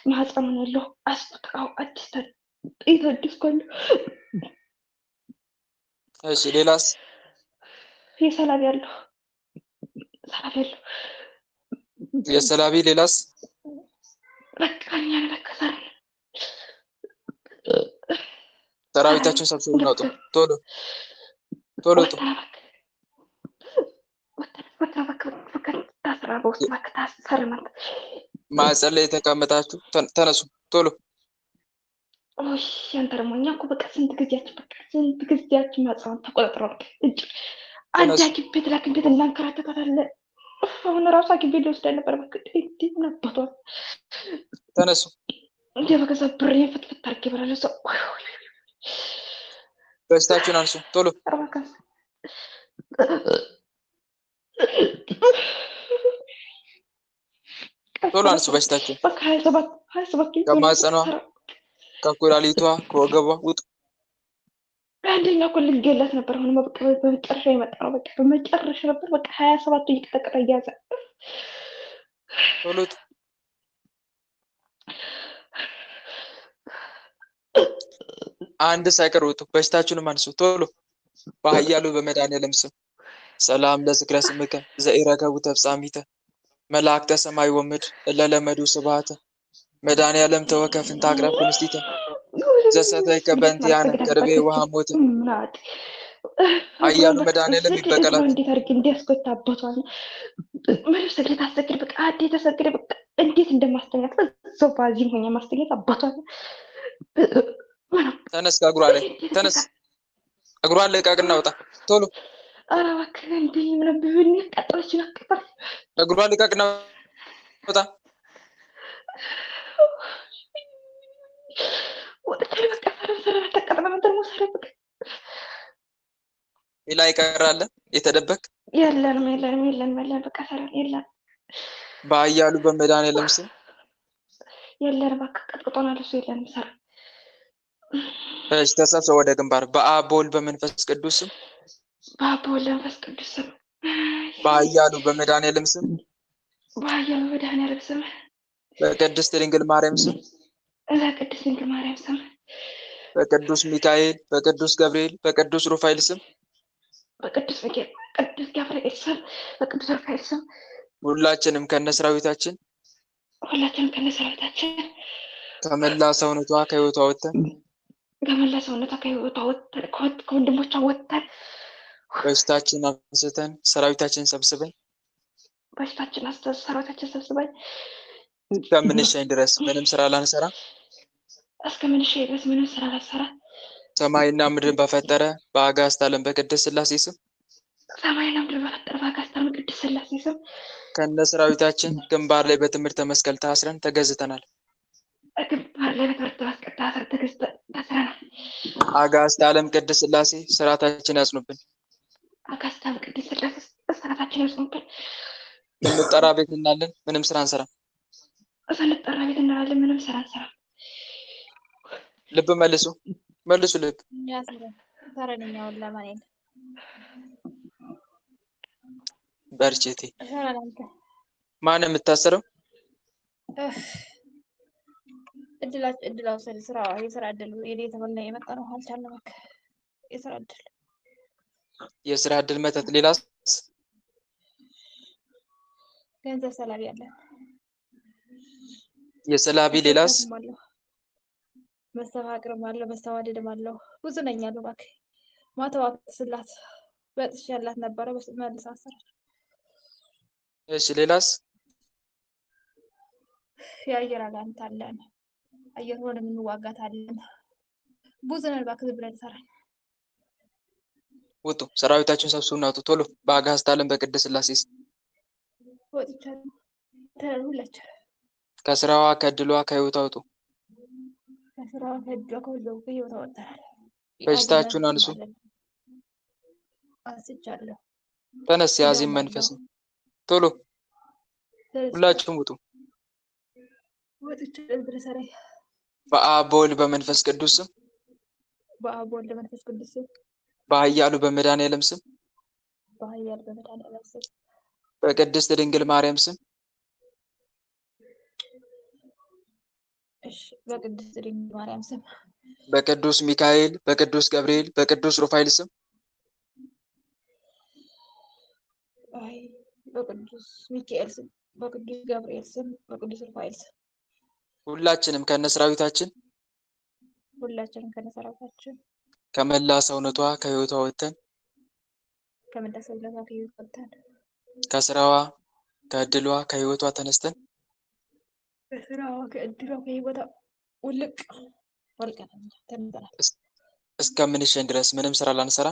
ማህፀኑን ያለሁ አስጠቃው አዲስ ይተድስኳለሁ። እሺ ሌላስ የሰላቢ ያለሁ የሰላቢ ሌላስ በቃ እኛን በከሳል ሰራዊታችን ሰብስቡ እናውጡ። ቶሎ ቶሎ ማህፀን ላይ የተቀመጣችሁ ተነሱ ቶሎ። አንተ ደግሞ እኛ እኮ በቃ ስንት ጊዜያችን ማህፀን ተቆጣጥረው እጅ አንድ ሐኪም ቤት ላኪም ቤት እናንከራተታለን። አሁን ራሱ ሐኪም ቤት ሊወስደን ነበር። እንዴት ነበቷል። ተነሱ እንዴ በገዛ ብሬ ፍትፍት አድርጌ እበላለሁ። ሰው በሽታችሁን አንሱ ቶሎ ቶሎ አንሱ በሽታችሁን። በቃ 27 ከማህፀኗ ከኩላሊቷ ከወገቧ ውጡ። አንደኛ እኮ ልትገላት ነበር። አሁን በቃ በመጨረሻ የመጣ ነው። በቃ በመጨረሻ ነበር። በቃ 27 እየቀጠቀጠ እያዘ ቶሎ አንድ ሳይቀር ውጡ። በሽታችሁንም አንሱ ቶሎ በኃያሉ በመድኃኒዓለም ስም። ሰላም ለዝክረ ስምከ ዘኢረከቡ ተፍጻሚተ መላእክተ ሰማይ ወምድር እለለመዱ ስብሐተ መድኃኒዓለም ተወከፍ እንተ አቅረብ ኩንስቲተ ዘሰተይከ በእንቲአነ ቅርቤ ወሐሞተ ኃያሉ መድኃኒዓለም ይበቀላል። እንዴት አድርጌ እንዲያስቆጣ አባቷል። ምንም ሰግድ ታሰግድ በቃ አዴ ተሰግድ በቃ እንዴት እንደማስተኛት በዛው ባዚም ሆኜ ማስተኛት አባቷ ተነስ፣ ከእግሯ ላይ ተነስ፣ እግሯን ልቀቅና ውጣ ቶሎ። ኧረ እባክህ እንዴ ምንም ብብኝ ቀጥለች ቀጥለች። እግሯን ልቀቅና ውጣ። ወጥቼ በቃ ሰረሰረ ተቀጥለ መንተር ወሰረ። ሌላ ይቀራል የተደበቅ የለንም የለንም የለንም በቃ ሰራ የለም። በአያሉ በመድኃኒዓለም ስም የለንም በቃ ቀጥቅጦናል። እሱ የለንም ሰራ። እሺ ተሰብሰብ ወደ ግንባር። በአብ በወልድ በመንፈስ ቅዱስ ስም በአብ በወልድ በመንፈስ ቅዱስ ስም በአያሉ በመድኃኒዓለም ስም በአያሉ በመድኃኒዓለም ስም በቅድስት ድንግል ማርያም ስም በቅድስት ድንግል ማርያም ስም በቅዱስ ሚካኤል በቅዱስ ገብርኤል በቅዱስ ሩፋኤል ስም በቅዱስ ሚካኤል ቅዱስ ገብርኤል ስም በቅዱስ ሩፋኤል ስም ሁላችንም ከነሰራዊታችን ከመላ ሰውነቷ ከሕይወቷ ወጥተን ከወንድሞቿ ወጥተን በሽታችን አንስተን ሰራዊታችን ሰብስበን እስከምንሸኝ ድረስ ምንም ስራ ላንሰራ ሰማይና ምድርን በፈጠረ በአጋዕዝተ ዓለም በቅድስት ሥላሴ ስም ከነ ሰራዊታችን ግንባር ላይ በትምህርተ መስቀል ታስረን ተገዝተናል። አጋዕዝተ ዓለም ቅድስት ሥላሴ ስርዓታችን ያጽኑብን። ስንጠራ ቤት እናለን፣ ምንም ስራ አንሰራም። ልብ መልሱ ልብ በርቼቴ ማን የምታስረው? እድላው ስራ የስራ እድል የተበላ የመጣ ነው። አልቻልንም። የስራ እድል መተት። ሌላስ? ገንዘብ ሰላቢ አለ። የሰላቢ ሌላስ? መስተፋቅርም አለው፣ መስተዋደድም አለው። ብዙ ነኝ ያለው እባክህ። ማተዋት ስላት በጥሽ ያላት ነበረ መልስ አሰረች። እሺ ሌላስ? የአየር አጋንንት አለን። አየር ሆነ የምንዋጋት አለን። ብዙ ነን እባክህ። ዝም ብለን ሰራኝ። ውጡ፣ ሰራዊታችሁን ሰብስቡና ውጡ ቶሎ። በአጋዕዝተ ዓለም በቅድስት ሥላሴ ወጥቻለሁ። ሁላችን ከስራዋ ከእድሏ ከሕይወቷ ውጡ። ከስራዋ ከእድሏ ከሕይወቷ ወጥተናል። በሽታችሁን አንሱ። አንስቻለሁ። ተነስ፣ የአዜብ መንፈስ ነው። ቶሎ ሁላችሁም ውጡ። በአብ በወልድ በመንፈስ ቅዱስ ስም በኃያሉ በመድኃኒዓለም ስም በቅድስት ድንግል ማርያም ስም በቅድስት ድንግል ማርያም ስም በቅዱስ ሚካኤል በቅዱስ ገብርኤል በቅዱስ ሩፋኤል ስም በቅዱስ ሚካኤል ስም በቅዱስ ገብርኤል ስም በቅዱስ ሩፋኤል ስም ሁላችንም ከነሰራዊታችን ከመላ ሰውነቷ ከሕይወቷ ወጥተን ከስራዋ ከእድሏ ከሕይወቷ ተነስተን ውልቅ ወልቀናል ተነስተናል። እስከምንሸኝ ድረስ ምንም ስራ ላንሰራ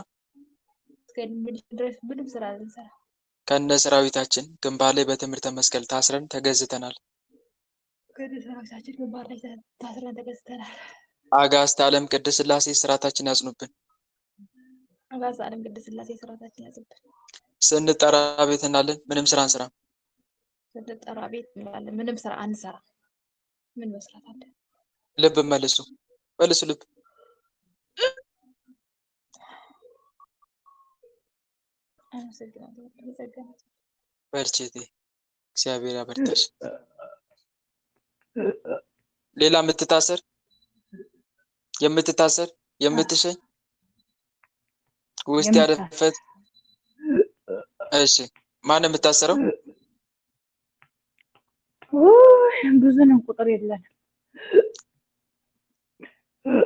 ከነ ሰራዊታችን ግንባር ላይ በትምህርተ መስቀል ታስረን ተገዝተናል። አጋዕዝተ ዓለም ቅድስት ሥላሴ ስርዓታችን ያጽኑብን። ስንጠራ ቤት እናለን፣ ምንም ስራ አንሰራም። ምንም ስራ አንሰራ። ምን መስራት አለ? ልብ መልሱ ልብ። በርቼቴ እግዚአብሔር ያበርታሽ። ሌላ የምትታሰር የምትሸኝ ውስጥ ያለፈት። እሺ ማን የምታሰረው? ብዙ ነው፣ ቁጥር የለንም።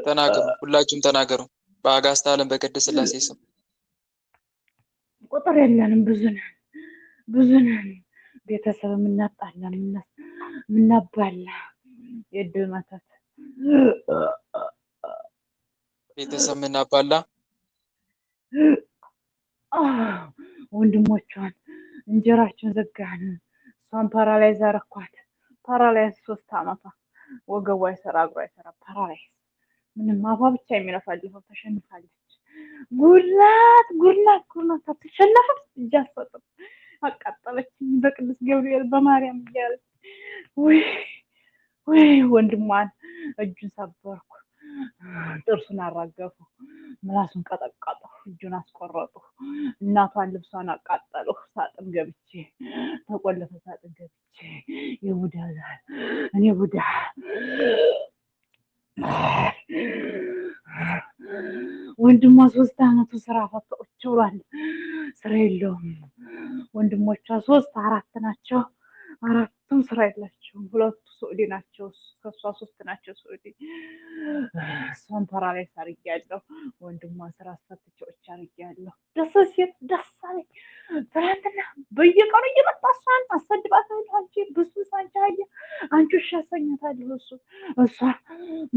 ተናገሩ፣ ሁላችሁም ተናገሩ። በአጋዕዝተ ዓለም በቅድስት ሥላሴ ስም ቁጥር የለንም። ብዙ ነን። ቤተሰብ እናጣለን። ምናባላ የእድል መተት ቤተሰብ ምናባላ ወንድሞቿን እንጀራችን ዘጋን። እሷን ፓራላይዝ አረኳት። ፓራላይዝ 3 ዓመቷ ወገቧ አይሰራ እግሯ አይሰራ ፓራላይዝ ምንም አፏ ብቻ የሚለፈልፈው ተሸንፋለች። ጉድናት ጉድናት ጉድናት አትሸነፍም። እጅ አትሰጥም። አቃጠለችኝ በቅዱስ ገብርኤል በማርያም እያለች ወይ ወንድሟን እጁን ሰበርኩ። ጥርሱን አራገፉ። ምላሱን ቀጠቀጡ። እጁን አስቆረጡ። እናቷን ልብሷን አቃጠሉ። ሳጥን ገብቼ ተቆለፈ ሳጥን ገብቼ የቡዳ ዛር እኔ ቡዳ ወንድሟ 3 ዓመቱ ስራ ፈቶ ብሏል። ስራ የለውም። ወንድሞቿ 3 4 ናቸው። 4ቱም ስራ የላቸውም። 2 ሱዑዲ ናቸው። ከሷ 3 ናቸው ሱዑዲ። እሷን ፓራላይዝ አድርጌያለሁ። ወንድሟ ስራ አስፈትቼዎች አድርጌያለሁ። ደስ ሲል ደስ አለኝ። ትናንትና በየቀኑ እየመጣ እሷን አሰድባታለሁ። አንቺ ብሱስ አንቺ አየ አንቺ እሺ አሰኛታለሁ። እሷ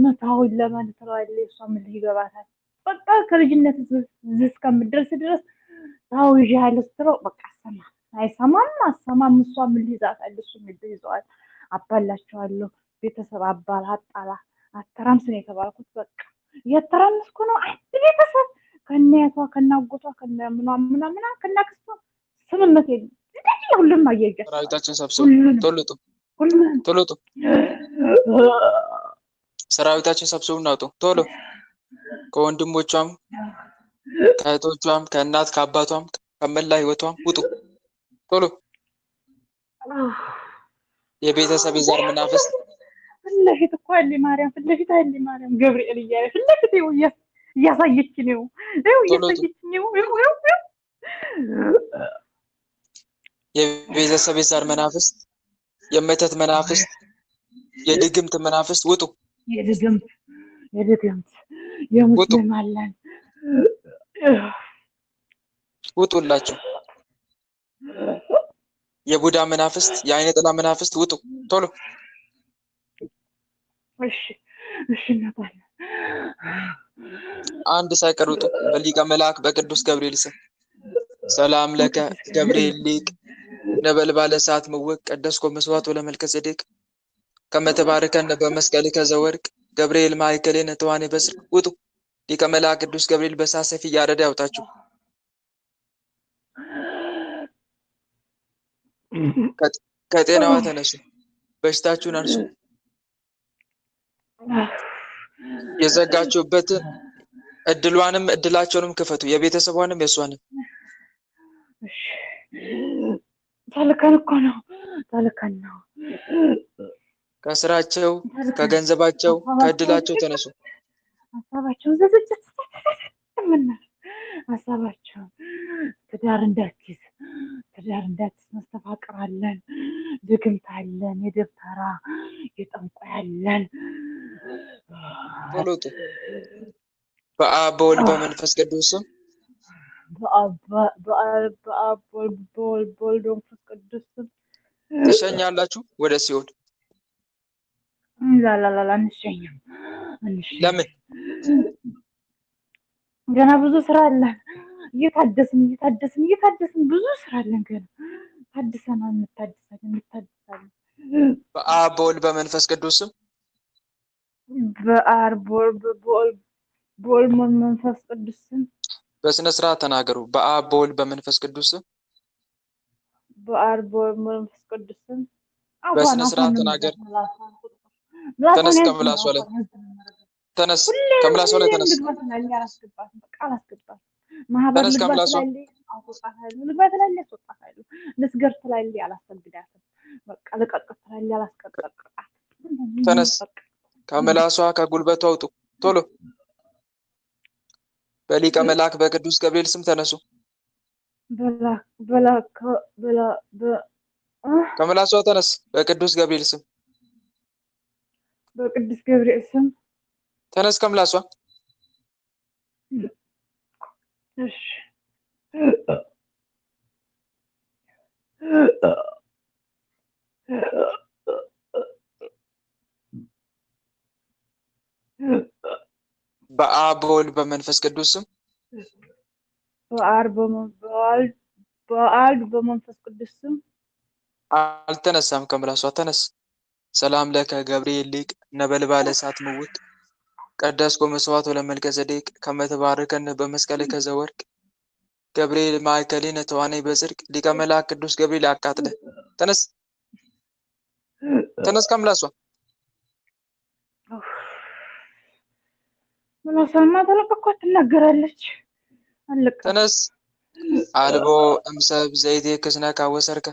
መታውን ለማን ትለዋለች። እሷ ምን ይገባታል? በቃ ከልጅነት እስከምትደርስ ድረስ ታው ይዣለሁ ስትለው በቃ አይሰማም አሰማም። እሷ ምን ይዛታል? እሱ ምን ይዘዋል? አባላቸዋለሁ። ቤተሰብ አባል አጣላ አተራምስ ነው የተባልኩት። በቃ እየተራመስኩ ነው። አንድ ቤተሰብ ከነያቷ ከናጎቷ ከነምናምናምና ከናክስቷ ስምምነት የለም። እንደዚህ ሁሉም አየጀ ሰራዊታችን ሰብስቡ። ቶሎጡ ቶሎጡ ሰራዊታችን ሰብስቡ እናውጡ ቶሎ። ከወንድሞቿም ከእህቶቿም ከእናት ከአባቷም ከመላ ህይወቷም ውጡ ቶሎ። የቤተሰብ የዘር መናፍስት ፍለፊት እኮ አለ ማርያም ፍለፊት አለ ማርያም ገብርኤል እያለ ፍለፊት እያሳየች ነው እያሳየች ነው። የቤተሰብ የዘር መናፍስት የመተት መናፍስት የድግምት መናፍስት ውጡ። የድግምት የሙስሊም አለን ውጡላችሁ። የቡዳ መናፍስት የአይነ ጥላ መናፍስት ውጡ ቶሎ። እሺ እናታለን። አንድ ሳይቀር ውጡ። በሊቀ መልአክ በቅዱስ ገብርኤል ስም ሰላም ለከ ገብርኤል ሊቅ ነበልባለ እሳት ምውቅ ቀደስኮ መስዋዕት ወለመልከ ጼዴቅ ከመተባርከን በመስቀልከ ዘወርቅ ገብርኤል ማእከሌነ ተዋኔ በስርቅ ውጡ። ሊቀ መልአክ ቅዱስ ገብርኤል በእሳት ሰይፍ እያረደ ያውጣችሁ። ከጤናዋ ተነሱ። በሽታችሁን አንሱ። የዘጋችሁበትን እድሏንም እድላቸውንም ክፈቱ። የቤተሰቧንም የእሷንም። ተልከን እኮ ነው ተልከን ነው። ከስራቸው ከገንዘባቸው ከእድላቸው ተነሱ። ሀሳባቸው ትዳር እንዳትይዝ መስተፋቅር አለን፣ ድግምት አለን፣ የደብተራ የጠንቋይ አለን። ቶሎ ውጡ። በአብ በወልድ በመንፈስ ቅዱስ ስም በአብ በወልድ መንፈስ ቅዱስ ስም ትሸኛላችሁ ወደ ሲኦል። ላላላ አንሸኝም። ለምን? ገና ብዙ ስራ አለን። እየታደስን ብዙ ስራ አለን። ገና ታድሰናል፣ እንታድሳለን። በአብ በወልድ በመንፈስ ቅዱስ ስም በአብ በወልድ መንፈስ ቅዱስ ስም በስነ ስርዓት ተናገሩ። በአብ በወልድ በመንፈስ ቅዱስ ስም በአብ በወልድ መንፈስ ቅዱስ ስም በስነ ስርዓት ተናገር። ተነስ ከምላሷ ላይ ተነስ፣ ከምላሷ ላይ ተነስ። ተነስ ከምላሷ ተነስ፣ ከምላሷ ከጉልበቷ አውጡ ቶሎ። በሊቀ መልአክ በቅዱስ ገብርኤል ስም ተነሱ። ከምላሷ ተነስ። በቅዱስ ገብርኤል ስም ተነስ ከምላሷ። እሺ በአብ በወልድ በመንፈስ ቅዱስ ስም በአብ በመንፈስ ቅዱስ ስም አልተነሳም ከምላሷ ተነስ። ሰላም ለከ ገብርኤል ሊቅ ነበልባለ እሳት ምውት ቀደስኮ መስዋዕት ወለመልከ ጼዴቅ ከመ ትባርከነ በመስቀልከ ዘወርቅ ገብርኤል ማእከሌነ ተዋነይ በጽድቅ ሊቀ መላእክት ቅዱስ ገብርኤል አቃጥለ ተነስ ተነስ ከምላሷ ምላሷማ ተለቀኳት ትናገራለች። አለቀ ተነስ አልቦ እምሰብ ዘይቴ ክስነካ ወሰርከ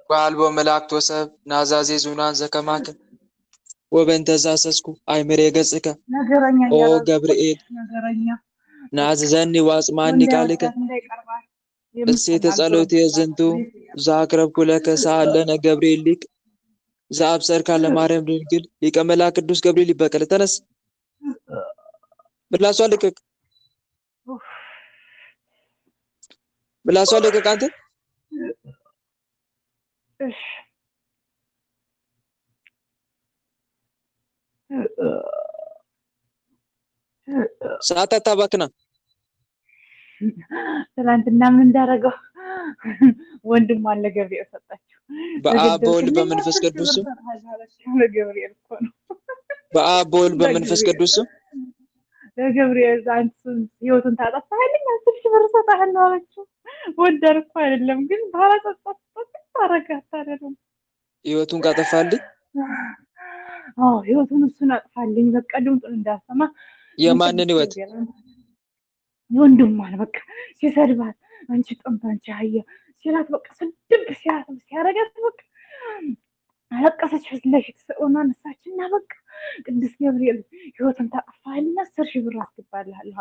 ወአልቦ መላእክት ወሰብ ናዛዜ ዙናን ዘከማከ ወበእንተ ዘአሰስኩ አይምሬ ገጽከ ነገረኛ ኦ እያደረገች ገብርኤል ነገረኛ ናዝዘኒ ዋጽማኒ ቃልከ እንዳይወዳት እንዳይቀርባት እሴተ ጸሎቴ ዝንቱ ዘአቅረብኩ ለከ ሰአለነ ገብርኤል ሊቅ ዘአብሰርካ ለማርያም ድንግል ሊቀ መላእክት ቅዱስ ገብርኤል ይበቀል። ተነስ ምላሷ ልቀቅ፣ ምላሷ ልቀቅ አንተ። እሺ ሰዓት አታባክና። ትናንትና ምን እንዳደረገው ወንድም አለ ገብርኤል ሰጣቸው። በአብ በወልድ በመንፈስ ቅዱስ ስም ለገብርኤል እኮ ነው። በአብ በወልድ በመንፈስ ቅዱስ ስም ለገብርኤል አንተ ህይወቱን ታጠፋለኝ 10 ሺህ ብር ሰጣለሁ አለችው። ወደር እኮ አይደለም ግን ባላጠጣት ታረጋት አይደለም ህይወቱን ካጠፋልኝ ህይወቱን እሱን አጥፋልኝ። በቃ ድምፁን እንዳሰማ የማንን ህይወት? ወንድሟን በቃ ሲሰድባት አንቺ ጥንት አንቺ አህያ ሲላት በቃ ስድብ ሲያረጋት በቃ አለቀሰች። ፊት ለፊት ስሆና ነሳችና በቃ ቅዱስ ገብርኤል ህይወቱን ታጠፋልኝ 10 ሺህ ብር አስገባልሃለሁ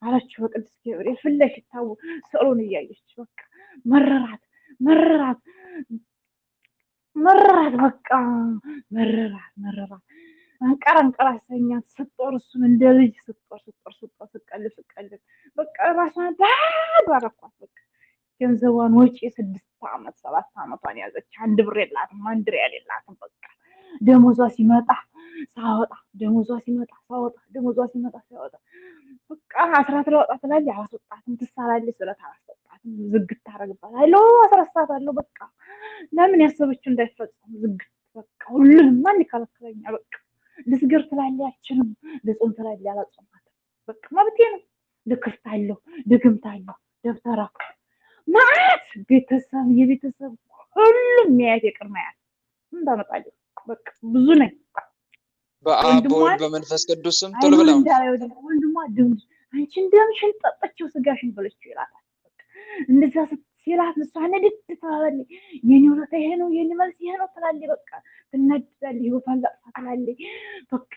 አለችው። በቅዱስ ገብርኤል ፊት ለፊት ታው ስዕሉን እያየች በቃ መረራት በቃ መረራት አንቀራ ሰኛት ስትጦር እሱን እንደ ልጅ ስትጦር ስቀልብ በቃ ራሷን ባዶ አረኳት። በቃ ገንዘቧን ወጪ 6 ዓመት 7 ዓመቷን ያዘች። 1 ብር የላትም፣ 1 ሪያል የላትም። በቃ ደሞዟ ሲመጣ ሳወጣ በቃ አስራት ለወጣ ትላለች፣ አላስወጣትም። ትሳላለች፣ ስለት አላስወጣትም። ዝግት ታደርግባታለሁ፣ አስረሳታለሁ። በቃ ለምን ያሰበችው እንዳይፈጸም ዝግት በቃ ሁሉንም ማን ይከለክለኛል? በቃ ልስገር ትላለች፣ አችንም ልጾም ትላለች፣ አላጾማትም። በቃ መብቴ ነው። ልክፍታለሁ፣ ድግምታለሁ፣ ደብተራ ማለት የቤተሰብ ሁሉም የሚያያት የቅድመ አያት እንዳመጣለሁ። በቃ ብዙ ነኝ። በአብ በወልድ በመንፈስ ቅዱስ ስም ቶሎ ብለው ወንድሟ ድምፅ አንቺ እንደምሽን ጠጣችው ስጋሽን በለችው ይላታል። እንደዛ ሲላት እሷ ንድድ ትላለች። የኔ እውነታ ይሄ ነው፣ የኔ መልስ ይሄ ነው ትላለች። በቃ ትናድዳለች፣ ህይወቷን ላጥፋ ትላለች። በቃ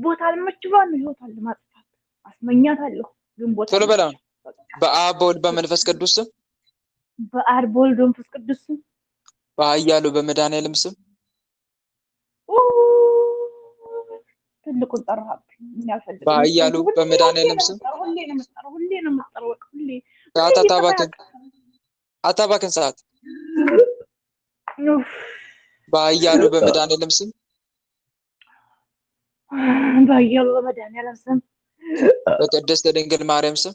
ቦታ አልመች ብሏል ነው ህይወቷን ለማጥፋት አስመኛታለሁ። ግን ቦታ ቶሎ ብለው በአብ በወልድ በመንፈስ ቅዱስ ስም በአብ በወልድ በመንፈስ ቅዱስ ስም በኃያሉ በመድኃኒዓለም ስም ትልቁን ጠራብኝ። ምን ያልፈልግ በኃያሉ በመድኃኒዓለም ስም ሁሌ ነው የምጠራው። በቃ ሁሌ ሰዓት አታባክን ሰዓት በኃያሉ በመድኃኒዓለም ስም በኃያሉ በመድኃኒዓለም ስም በቅድስት ድንግል ማርያም ስም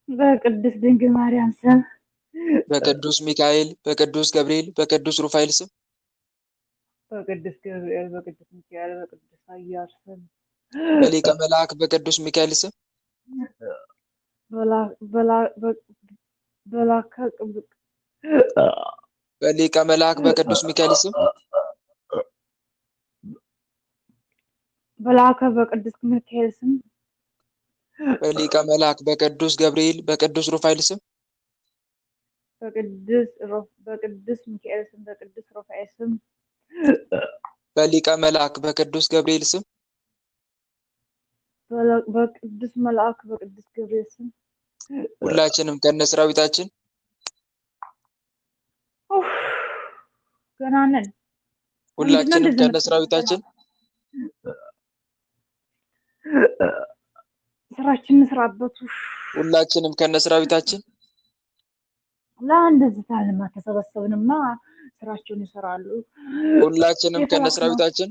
በቅድስት ድንግል ማርያም ስም በቅዱስ ሚካኤል በቅዱስ ገብርኤል በቅዱስ ሩፋኤል ስም በቅዱስ ገብርኤል በቅዱስ ሚካኤል በቅዱስ ኃያል ስም በሊቀ መልአክ በቅዱስ ሚካኤል ስም በሊቀ መልአክ በቅዱስ ሚካኤል ስም በላከ በቅዱስ ሚካኤል ስም በሊቀ መልአክ በቅዱስ ገብርኤል በቅዱስ ሩፋኤል ስም በቅዱስ ሚካኤል ስም በቅዱስ ሩፋኤል ስም በሊቀ መልአክ በቅዱስ ገብርኤል ስም በቅዱስ መልአክ በቅዱስ ገብርኤል ስም ሁላችንም ከነሰራዊታችን ገና ነን። ሁላችንም ከነሰራዊታችን ስራችን እንስራበት። ሁላችንም ከነሰራዊታችን ለአንደዚህ ታልማ ተሰበሰብንማ ስራቸውን ይሰራሉ። ሁላችንም ከነሰራዊታችን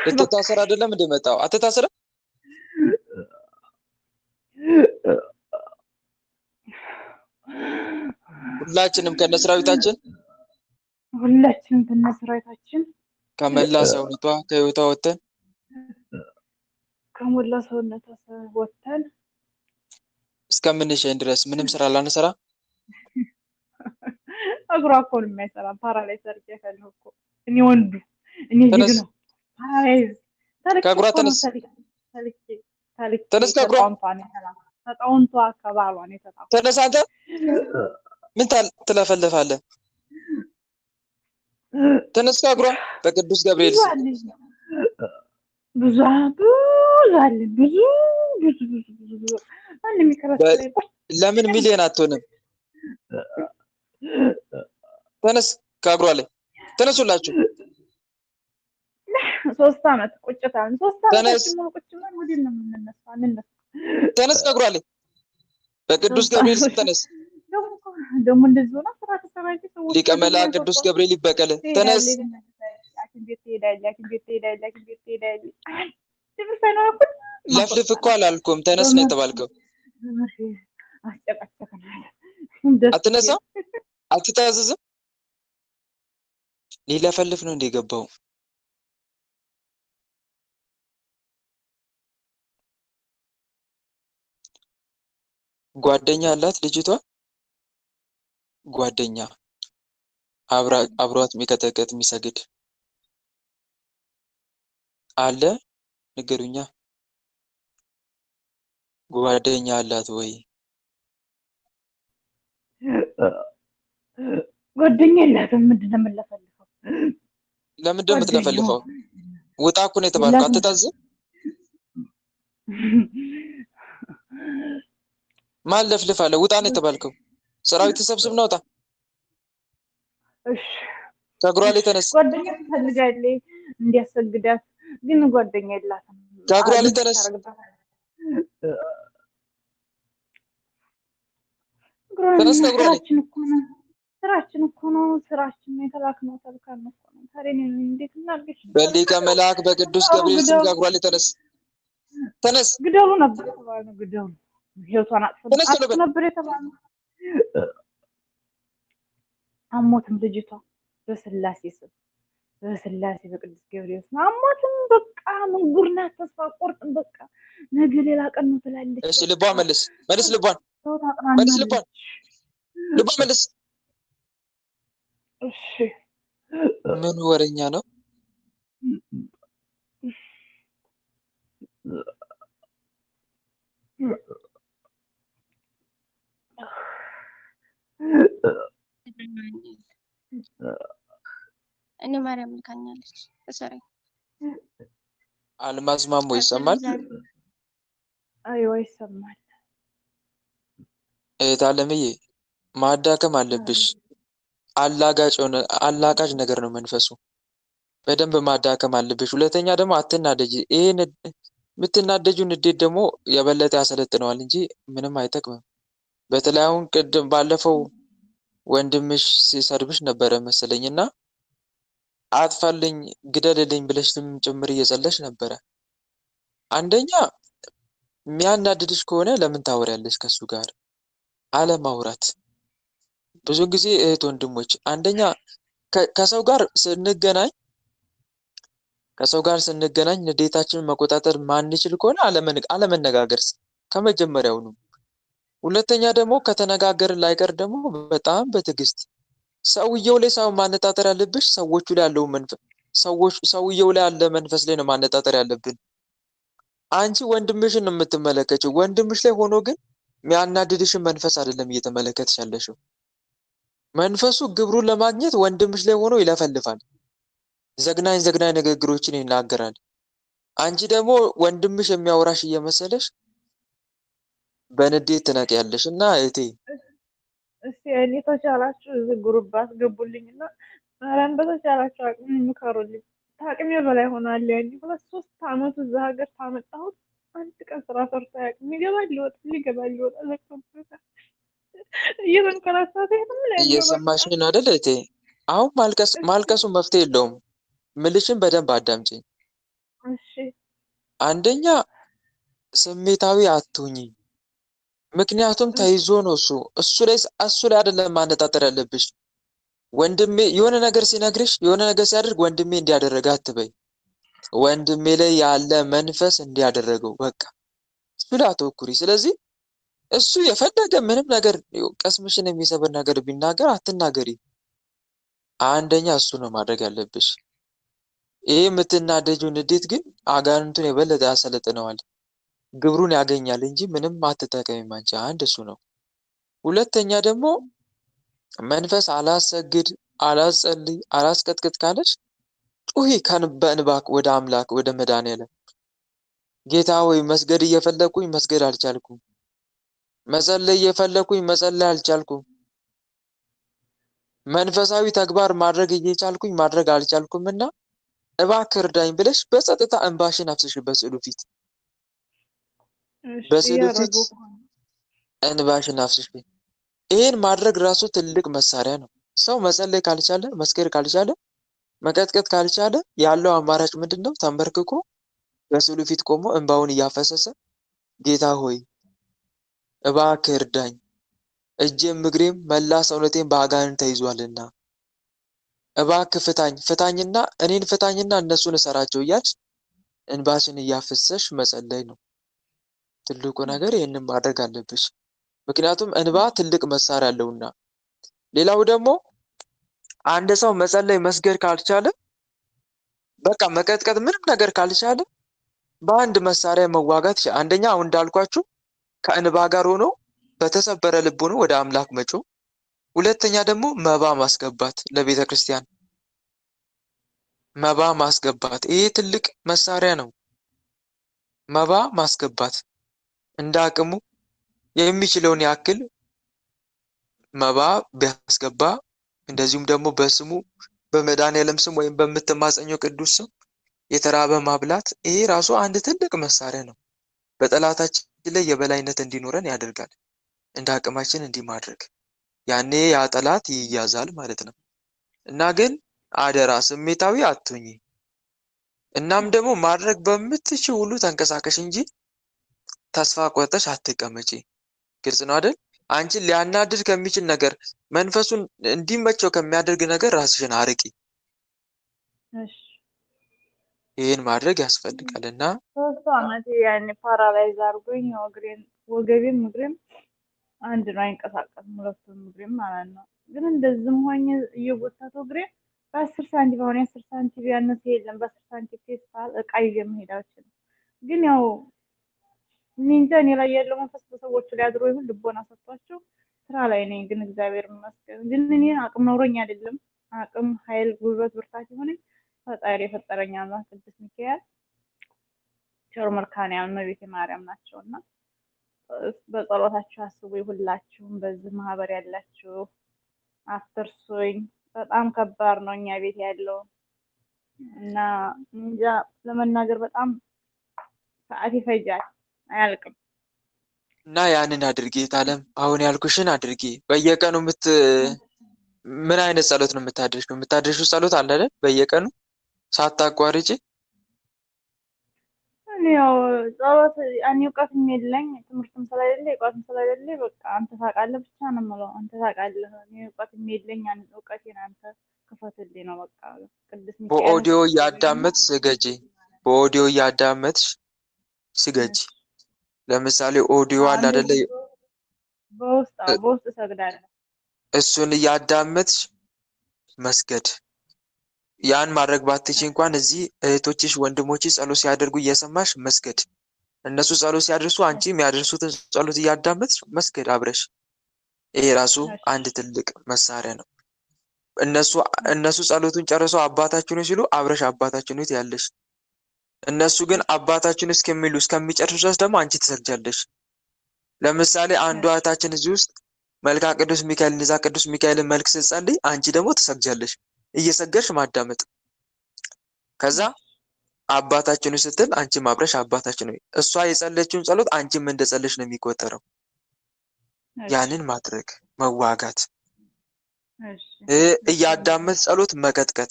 ልትታሰር አይደለም እንደ መጣው አትታሰር። ሁላችንም ከነስራዊታችን ከመላ ሰውነቷ ከህይወቷ ወጥተን ከሞላ ሰውነቷ ወጥተን እስከምንሸኝ ድረስ ምንም ስራ ላንሰራ። እግሯ እኮ ነው የማይሰራ ፓራላይዝ አድርጌ ያለው እኮ እኔ ወንዱ እኔ ልጅ ነው ፓራላይዝ ከእግሯ ተነስ ተነስ ከእግሯ ተጣውንቷ ከባሏ ነው የተጣው። ተነስ አንተ ምን ትለፈልፋለህ? ተነስ ከእግሯ በቅዱስ ገብርኤል ብዙ ለምን ሚሊዮን አትሆንም? ተነስ ከእግሯ ላይ ተነሱላችሁ። 3 ዓመት ቁጭታን 3 ዓመት ተነስ ቁጭታን ወዲህ ነው የምንነሳው። ተነስ ከእግሯ ላይ በቅዱስ ገብርኤል ስም ተነስ። ደግሞ እንደዚህ ሆነ ስራ ተሰራጭ ሰው ሊቀ መላእክት ቅዱስ ገብርኤል ይበቀል። ተነስ ለፍልፍ እኮ አላልኩም፣ ተነስ ነው የተባልከው። አትነሳም? አትታዘዝም? ሊለፈልፍ ነው እንደገባው። ጓደኛ አላት ልጅቷ። ጓደኛ አብሯት የሚቀጠቀጥ የሚሰግድ አለ? ንገሩኛ። ጓደኛ አላት ወይ? ጓደኛ የላትም። ምንድን ነው የምትለፈልፈው? ለምንድን ነው የምትለፈልፈው? ውጣ እኮ ነው የተባልከው። አትታዘብ? ማን ለፍልፋለ? ውጣ ነው የተባልከው። ሰራዊት ተሰብስብ ነው ውጣ። እሺ ከእግሯ ላይ ተነስ። ጓደኛ ትፈልጋለች እንዲያሰግዳት፣ ግን ጓደኛ የላትም። ከእግሯ ላይ ተነስ። ተነስ ከእግሯ ላይ። ስራችን እኮ ነው የተላክነው ተልካን እኮ ነው። ታዲያ እንዴት እናድርግሽ? በሊቀ መልአክ በቅዱስ ገብርኤል ስም ከእግሯ ላይ ተነስ። ተነስ። ግደሉ ነበር የተባለው። ግደሉ ህይወቷን አጥፍቶ ነበር የተባለው። አሞትም ልጅቷ በስላሴ ስም በስላሴ በቅዱስ ገብርኤል ስም አሞትም። በቃ መንጉር ናት። ተስፋ ቆርጥም። በቃ ነገ ሌላ ቀን ነው ትላለች። እሺ ልቧን መልስ ልቧን መልስ ልቧን መልስ። እሺ ምን ወረኛ ነው? እኔ ማርያም ልካኛለች። ተሰሪ አልማዝ ማሞ ይሰማል? አይዋ ይሰማል። እህት አለምዬ ማዳከም አለብሽ። አላጋጭ ነገር ነው መንፈሱ። በደንብ ማዳከም አለብሽ። ሁለተኛ ደግሞ አትናደጂ። ይሄን የምትናደጂው ንዴት ደግሞ የበለጠ ያሰለጥነዋል እንጂ ምንም አይጠቅምም። በተለይ አሁን ቅድም ባለፈው ወንድምሽ ሲሰድብሽ ነበረ መሰለኝና አጥፋልኝ ግደልልኝ ብለሽ ጭምር እየጸለሽ ነበረ። አንደኛ የሚያናድድሽ ከሆነ ለምን ታወሪያለሽ ከሱ ጋር? አለማውራት። ብዙ ጊዜ እህት ወንድሞች፣ አንደኛ ከሰው ጋር ስንገናኝ ንዴታችንን መቆጣጠር ማንችል ከሆነ አለመነጋገር ከመጀመሪያው ነው። ሁለተኛ ደግሞ ከተነጋገርን ላይቀር ደግሞ በጣም በትዕግስት ሰውየው ላይ ሳይሆን ማነጣጠር ያለብሽ ሰውየው ላይ ያለ መንፈስ ላይ ነው ማነጣጠር ያለብን። አንቺ ወንድምሽን ነው የምትመለከችው። ወንድምሽ ላይ ሆኖ ግን የሚያናድድሽን መንፈስ አይደለም እየተመለከትሽ ያለሽው። መንፈሱ ግብሩን ለማግኘት ወንድምሽ ላይ ሆኖ ይለፈልፋል። ዘግናኝ ንግግሮችን ይናገራል። አንቺ ደግሞ ወንድምሽ የሚያወራሽ እየመሰለሽ በንዴት ትነቂያለሽ። እና እህቴ እስቲ እኔ ተቻላችሁ ግሩፕ አስገቡልኝና ማርያም በተቻላችሁ አቅም ምከሩልኝ። ታቅሜ በላይ ሆኗል። ያኔ 2-3 ዓመት እዛ ሀገር ታመጣሁት አንድ ቀን ስራ ሰርቶ አያውቅም። ይገባል ይወጣ ለቅሶ እየተንከራተተ እየሰማሽኝ ነው አይደል እህቴ? አሁን ማልቀሱ መፍትሄ የለውም። ምልሽን በደንብ አዳምጪኝ። እሺ አንደኛ ስሜታዊ አትሁኚ። ምክንያቱም ተይዞ ነው እሱ ላይ አይደለም ማነጣጠር ያለብሽ። ወንድሜ የሆነ ነገር ሲነግርሽ የሆነ ነገር ሲያደርግ ወንድሜ እንዲያደረገ አትበይ። ወንድሜ ላይ ያለ መንፈስ እንዲያደረገው በቃ እሱ ላይ አተኩሪ። ስለዚህ እሱ የፈለገ ምንም ነገር ቀስምሽን የሚሰብር ነገር ቢናገር አትናገሪ። አንደኛ እሱ ነው ማድረግ ያለብሽ። ይሄ የምትናደጂው ንዴት ግን አጋንንቱን የበለጠ ያሰለጥነዋል፣ ግብሩን ያገኛል እንጂ ምንም አትጠቀሚም አንቺ። አንድ እሱ ነው። ሁለተኛ ደግሞ መንፈስ አላሰግድ፣ አላጸልይ፣ አላስቀጥቅጥ ካለሽ ጩሂ በእንባ ወደ አምላክ ወደ መድኃኒዓለም። ጌታ ሆይ መስገድ እየፈለኩኝ መስገድ አልቻልኩም፣ መጸለይ እየፈለኩኝ መጸለይ አልቻልኩም፣ መንፈሳዊ ተግባር ማድረግ እየቻልኩኝ ማድረግ አልቻልኩምና እባክህ እርዳኝ ብለሽ በጸጥታ እንባሽን አፍስሽ በስዕሉ ፊት በስዕሉ ፊት እንባሽን አፍስሽ። ይሄን ማድረግ ራሱ ትልቅ መሳሪያ ነው። ሰው መጸለይ ካልቻለ መስገድ ካልቻለ መቀጥቀጥ ካልቻለ ያለው አማራጭ ምንድነው? ተንበርክኮ በስዕሉ ፊት ቆሞ እንባውን እያፈሰሰ ጌታ ሆይ እባክህ እርዳኝ፣ እጄም እግሬም መላ ሰውነቴም በአጋንንት ተይዟልና እባክህ ፍታኝና እኔን ፍታኝና እነሱን እሰራቸው እያልሽ እንባሽን እያፈሰሽ መጸለይ ነው ትልቁ ነገር። ይህንን ማድረግ አለብሽ፣ ምክንያቱም እንባ ትልቅ መሳሪያ አለውና። ሌላው ደግሞ አንድ ሰው መጸለይ መስገድ ካልቻለ በቃ መቀጥቀጥ ምንም ነገር ካልቻለ በአንድ መሳሪያ መዋጋት። አንደኛ አሁን እንዳልኳችሁ ከእንባ ጋር ሆኖ በተሰበረ ልብ ሆኖ ወደ አምላክ መጮህ። ሁለተኛ ደግሞ መባ ማስገባት፣ ለቤተ ክርስቲያን መባ ማስገባት። ይሄ ትልቅ መሳሪያ ነው። መባ ማስገባት እንደ አቅሙ የሚችለውን ያክል መባ ቢያስገባ፣ እንደዚሁም ደግሞ በስሙ በመድኃኒዓለም ስም ወይም በምትማጸኘው ቅዱስ ስም የተራበ ማብላት። ይሄ ራሱ አንድ ትልቅ መሳሪያ ነው። በጠላታችን ላይ የበላይነት እንዲኖረን ያደርጋል። እንደ አቅማችን እንዲህ ማድረግ፣ ያኔ ያ ጠላት ይያዛል ማለት ነው። እና ግን አደራ ስሜታዊ አትሁኚ። እናም ደግሞ ማድረግ በምትችል ሁሉ ተንቀሳቀሽ እንጂ ተስፋ ቆርጠሽ አትቀመጪ። ግልጽ ነው አይደል? አንቺን ሊያናድድ ከሚችል ነገር፣ መንፈሱን እንዲመቸው ከሚያደርግ ነገር ራስሽን አርቂ። ይህን ማድረግ ያስፈልጋል። እና 3 ዓመት ያኔ ፓራላይዝ አድርጎኝ ወገቤም እግሬም አንድ ነው፣ አይንቀሳቀስም፣ ሁለቱም እግሬም ማለት ነው። ግን እንደዚህም ሆኜ እየጎተቱ እግሬ በ10 ሳንቲም አሁን 10 ሳንቲም ያነሰ የለም። በ10 ሳንቲም ፌስታል እቃ ይዤ መሄድ አልችልም። ግን ያው እንጃ እኔ ላይ ያለው መንፈስ በሰዎቹ ላይ አድሮ ይሁን ልቦና ሰጥቷቸው ስራ ላይ ነኝ። ግን እግዚአብሔር ይመስገን። ግን እኔ አቅም ኖሮኝ አይደለም። አቅም፣ ኃይል፣ ጉልበት፣ ብርታት የሆነኝ ፈጣሪ የፈጠረኝ አምላክ ቅዱስ ሚካኤል ቸር መድኃኔዓለም እመቤቴ ማርያም ናቸውና በጸሎታችሁ አስቡኝ። ሁላችሁም በዚህ ማህበር ያላችሁ አትርሱኝ። በጣም ከባድ ነው እኛ ቤት ያለው እና እንጃ ለመናገር በጣም ሰዓት ይፈጃል፣ አያልቅም። እና ያንን አድርጌ ታለም አሁን ያልኩሽን አድርጌ በየቀኑ ምን አይነት ጸሎት ነው የምታደርሺው? የምታደርሺው ጸሎት አለ አይደል? በየቀኑ ሳታቋርጪ። ያው ጸሎት እኔ እውቀትም የለኝ ትምህርትም ስለሌለ እውቀትም ስለሌለ በቃ አንተ ታውቃለህ ብቻ ነው የምለው። አንተ ታውቃለህ፣ እኔ እውቀትም የለኝ፣ እውቀቴን አንተ ክፈትልኝ ነው በቃ። ቅዱስ ሚካኤል በኦዲዮ እያዳመጥሽ ስገጂ፣ በኦዲዮ እያዳመጥሽ ስገጂ። ለምሳሌ ኦዲዮ አለ አይደለ? በውስጥ እሰግዳለሁ። እሱን እያዳመጥሽ መስገድ። ያን ማድረግ ባትቺ እንኳን እዚህ እህቶችሽ ወንድሞችሽ ጸሎት ሲያደርጉ እየሰማሽ መስገድ። እነሱ ጸሎት ሲያደርሱ አንቺ የሚያደርሱትን ጸሎት እያዳመጥሽ መስገድ አብረሽ። ይሄ ራሱ አንድ ትልቅ መሳሪያ ነው። እነሱ ጸሎቱን ጨርሰው አባታችን ሆይ ሲሉ አብረሽ አባታችን ሆይ ያለሽ። እነሱ ግን አባታችን እስከሚሉ እስከሚጨርሱ ድረስ ደግሞ አንቺ ትሰግጃለሽ። ለምሳሌ አንዷ እህታችን እዚህ ውስጥ መልካ ቅዱስ ሚካኤል እዛ ቅዱስ ሚካኤልን መልክ ስትጸልይ አንቺ ደግሞ ትሰግጃለሽ። እየሰገድሽ ማዳመጥ። ከዛ አባታችን ስትል አንቺ ማብረሽ አባታችን ሆይ፣ እሷ የጸለየችውን ጸሎት አንቺም እንደጸለሽ ነው የሚቆጠረው። ያንን ማድረግ መዋጋት። እሺ እያዳመጥ ጸሎት መቀጥቀጥ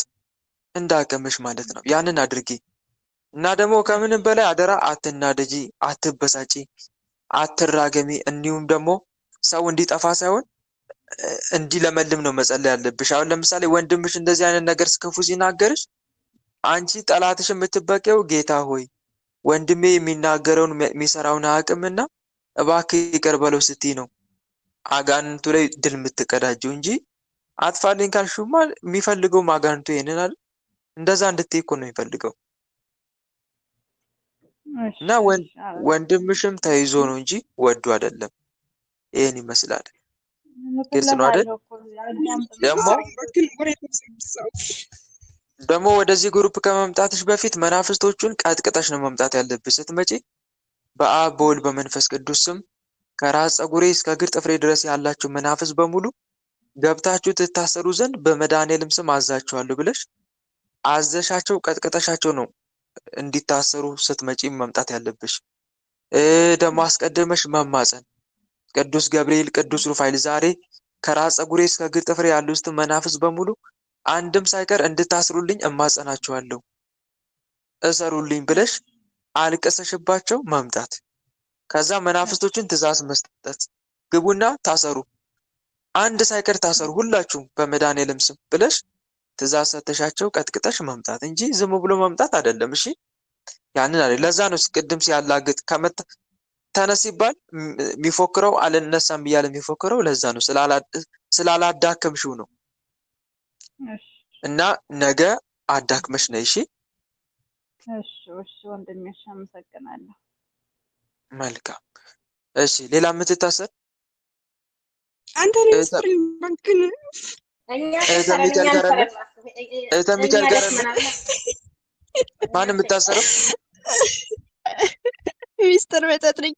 እንዳቅምሽ ማለት ነው። ያንን አድርጊ እና ደግሞ ከምንም በላይ አደራ አትናደጂ፣ አትበሳጪ፣ አትራገሚ። እንዲሁም ደግሞ ሰው እንዲጠፋ ሳይሆን እንዲለመልም ነው መጸለይ ያለብሽ። አሁን ለምሳሌ ወንድምሽ እንደዚህ አይነት ነገር ክፉ ሲናገርሽ አንቺ ጠላትሽ የምትበቀው ጌታ ሆይ ወንድሜ የሚናገረውን የሚሰራውን አቅምና እባክህ ይቅር በለው ስትይ ነው አጋንንቱ ላይ ድል የምትቀዳጀው እንጂ አጥፋልኝ ካልሽማ የሚፈልገው አጋንንቱ ይሄንን አይደል? እንደዛ እንድትይ እኮ ነው የሚፈልገው። እሺ እና እሺ ወንድምሽም ተይዞ ነው እንጂ ወዶ አይደለም። ይሄን ይመስላል። ግልጽ ነው አይደል? እልክለታለሁ እኮ አዳምጥ ደግሞ ወደዚህ ግሩፕ ከመምጣትሽ በፊት መናፍስቶቹን ቀጥቅጠሽ ነው መምጣት ያለብሽ። ስትመጪ በአብ በወልድ በመንፈስ ቅዱስ ስም ከራስ ፀጉሬ እስከ እግር ጥፍሬ ድረስ ያላችሁ መናፍስ በሙሉ ገብታችሁ ትታሰሩ ዘንድ በመድኃኔዓለም ስም አዛችኋለሁ ብለሽ አዘሻቸው ቀጥቅጠሻቸው ነው እንዲታሰሩ ስትመጪ መምጣት ያለብሽ። ደግሞ አስቀድመሽ መማፀን ቅዱስ ገብርኤል፣ ቅዱስ ሩፋኤል ዛሬ ከራስ ፀጉሬ እስከ እግር ጥፍሬ ያሉትን መናፍስ በሙሉ አንድም ሳይቀር እንድታስሩልኝ እማጸናችኋለሁ እሰሩልኝ ብለሽ አልቀሰሽባቸው መምጣት። ከዛ መናፍስቶችን ትእዛዝ መስጠት፣ ግቡና ታሰሩ፣ አንድ ሳይቀር ታሰሩ ሁላችሁም በመድኃኔዓለም ስም ብለሽ ትእዛዝ ሰተሻቸው ቀጥቅጠሽ መምጣት እንጂ ዝም ብሎ መምጣት አይደለም። እሺ ያንን አይደል? ለዛ ነው ቅድም ሲያላግጥ ተነስ ሲባል የሚፎክረው አልነሳም እያለ የሚፎክረው ለዛ ነው፣ ስላላዳከምሽው ነው። እሺ እና ነገ አዳክመሽ ነይ። እሺ እሺ እሺ ወንድሜ እሺ አመሰግናለሁ። መልካም። እሺ ሌላ የምትታሰር አንተ ነው ስሪም ባንክን ሚካኤል ጋር አለ። ሚካኤል ጋር አለ። ማን የምታሰረው? ሚስተር መተት ነኝ።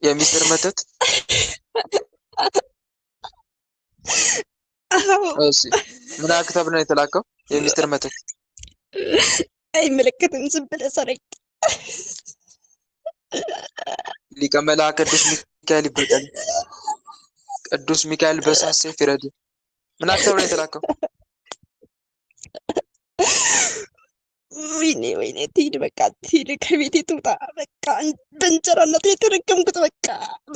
የሚስጥር መተት? እሺ ምን አክተብ ነው የተላከው? የሚስጥር መተት አይመለከትም። ዝም ብለህ ሰረቅ። ሊቀ መላእክት ቅዱስ ሚካኤል ይበቀል። ቅዱስ ሚካኤል በእሳት ሰይፍ ይረድ። ምን አክተብ ነው የተላከው? ወይኔ ትሂድ፣ በቃ ትሂድ፣ ከቤቴ ትውጣ። በቃ በእንጀራነት የተረገምኩት በቃ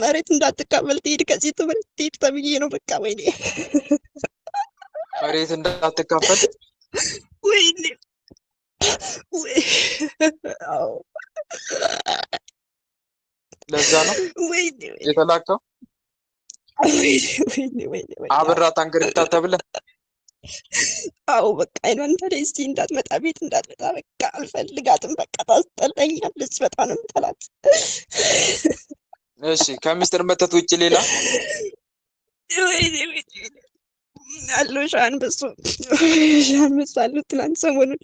መሬት እንዳትካፈል ትሂድ፣ ከዚህ ትምህርት ትሂድ ተብዬ ነው። በቃ ወይኔ መሬት እንዳትካፈል። ወይኔ ለዛ ነው ወይኔ የተላከው። ወይኔ አብራ ታንገርታ ተብለ። አዎ በቃ አይኗን ታዲያ እስቲ እንዳትመጣ ቤት እንዳትመጣ በቃ አልፈልጋትም። በቃ ታስጠላኛለች። በጣም ነው የምጠላት። እሺ ከሚስጥር መተት ውጭ ሌላ ወይኔ አለው ሻንበሶ አለው። ትናንት ሰሞኑን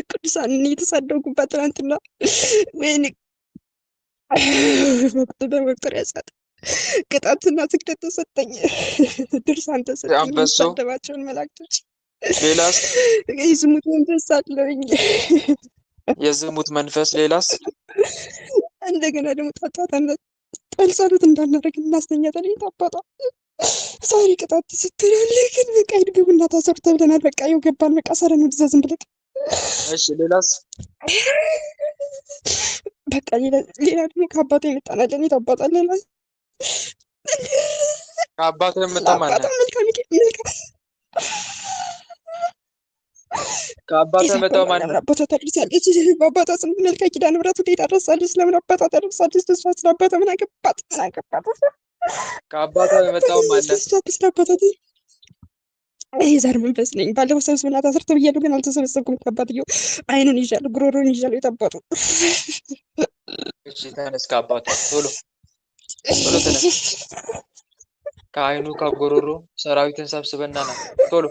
ቅዱሳንን እየተሳደጉባት ትናንትና ወይኔ በወቅቱ ያሳት ቅጣትና ስግደት ተሰጠኝ። ድርሳን ተሰጠኝ። የሚሳደባቸውን መላእክቶች። ሌላስ? የዝሙት መንፈስ አለኝ። የዝሙት መንፈስ። ሌላስ? እንደገና ደግሞ ጣጣታነት ጠልጸሉት እንዳናደርግ እናስተኛታለን። የታባጧ ዛሬ ቅጣት ስትላለ ግን በቃ ይድግቡና ታሰሩ ተብለናል። በቃ ይኸው ገባን። በቃ ሰረን ወደዛ ዝም ብለህ። እሺ ሌላስ? በቃ ሌላ ደግሞ ከአባቷ የመጣናለን። የታባጧ ሌላ ከአባቷ የመጣ ማለት ነው። ከአባቷ የመጣው ማለት ነው። አባቷ ታደርሳለች። በአባቷ ስም መልካ ኪዳነ ምሕረት ወዴት ታደርሳለች? ለምን አባቷ ታደርሳለች? ተስፋ ስለ አባቷ ምን አገባት? ከአባቷ የመጣው ማለት ነው። ስለ አባቷ የዛር መንፈስ ነኝ። ባለፈው ሰብስብና ታሰርተ ብያለሁ፣ ግን አልተሰበሰብኩም። ከአባትየው አይኑን ይዣለሁ፣ ጉሮሮን ይዣለሁ። የታባቱ። እሺ ተነስ፣ ከአባቷ ቶሎ ተነስ። ከአይኑ ከጉሮሮ ሰራዊትን ሰብስበና ና ቶሎ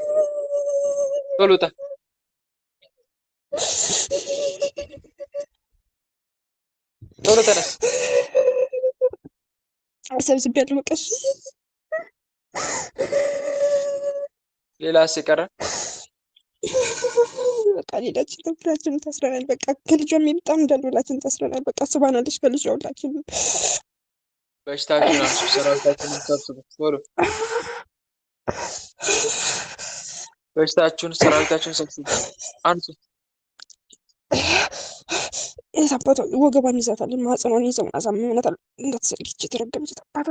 ተነስ። ሰብስቤያለሁ። በቃ ሌላ ሲቀረ በቃ ሌላችን ሁላችንም ታስረናል። በቃ ከልጇም የመጣም እንዳለ ሁላችን ታስረናል። በቃ ስባናለች ከልጇ ሁላችን። በሽታችን አንሱ፣ ሰራዊታችንን ሰብስቡ ቶሎ በሽታችሁን ሰራዊታችሁን ሰብስቡ፣ አንሱ። የታባቷ ወገቧን ይዛታል፣ ማህፀኗን ይዘው አሳምመናታል። እንዳትሰልች የተረገመች ታባቷ።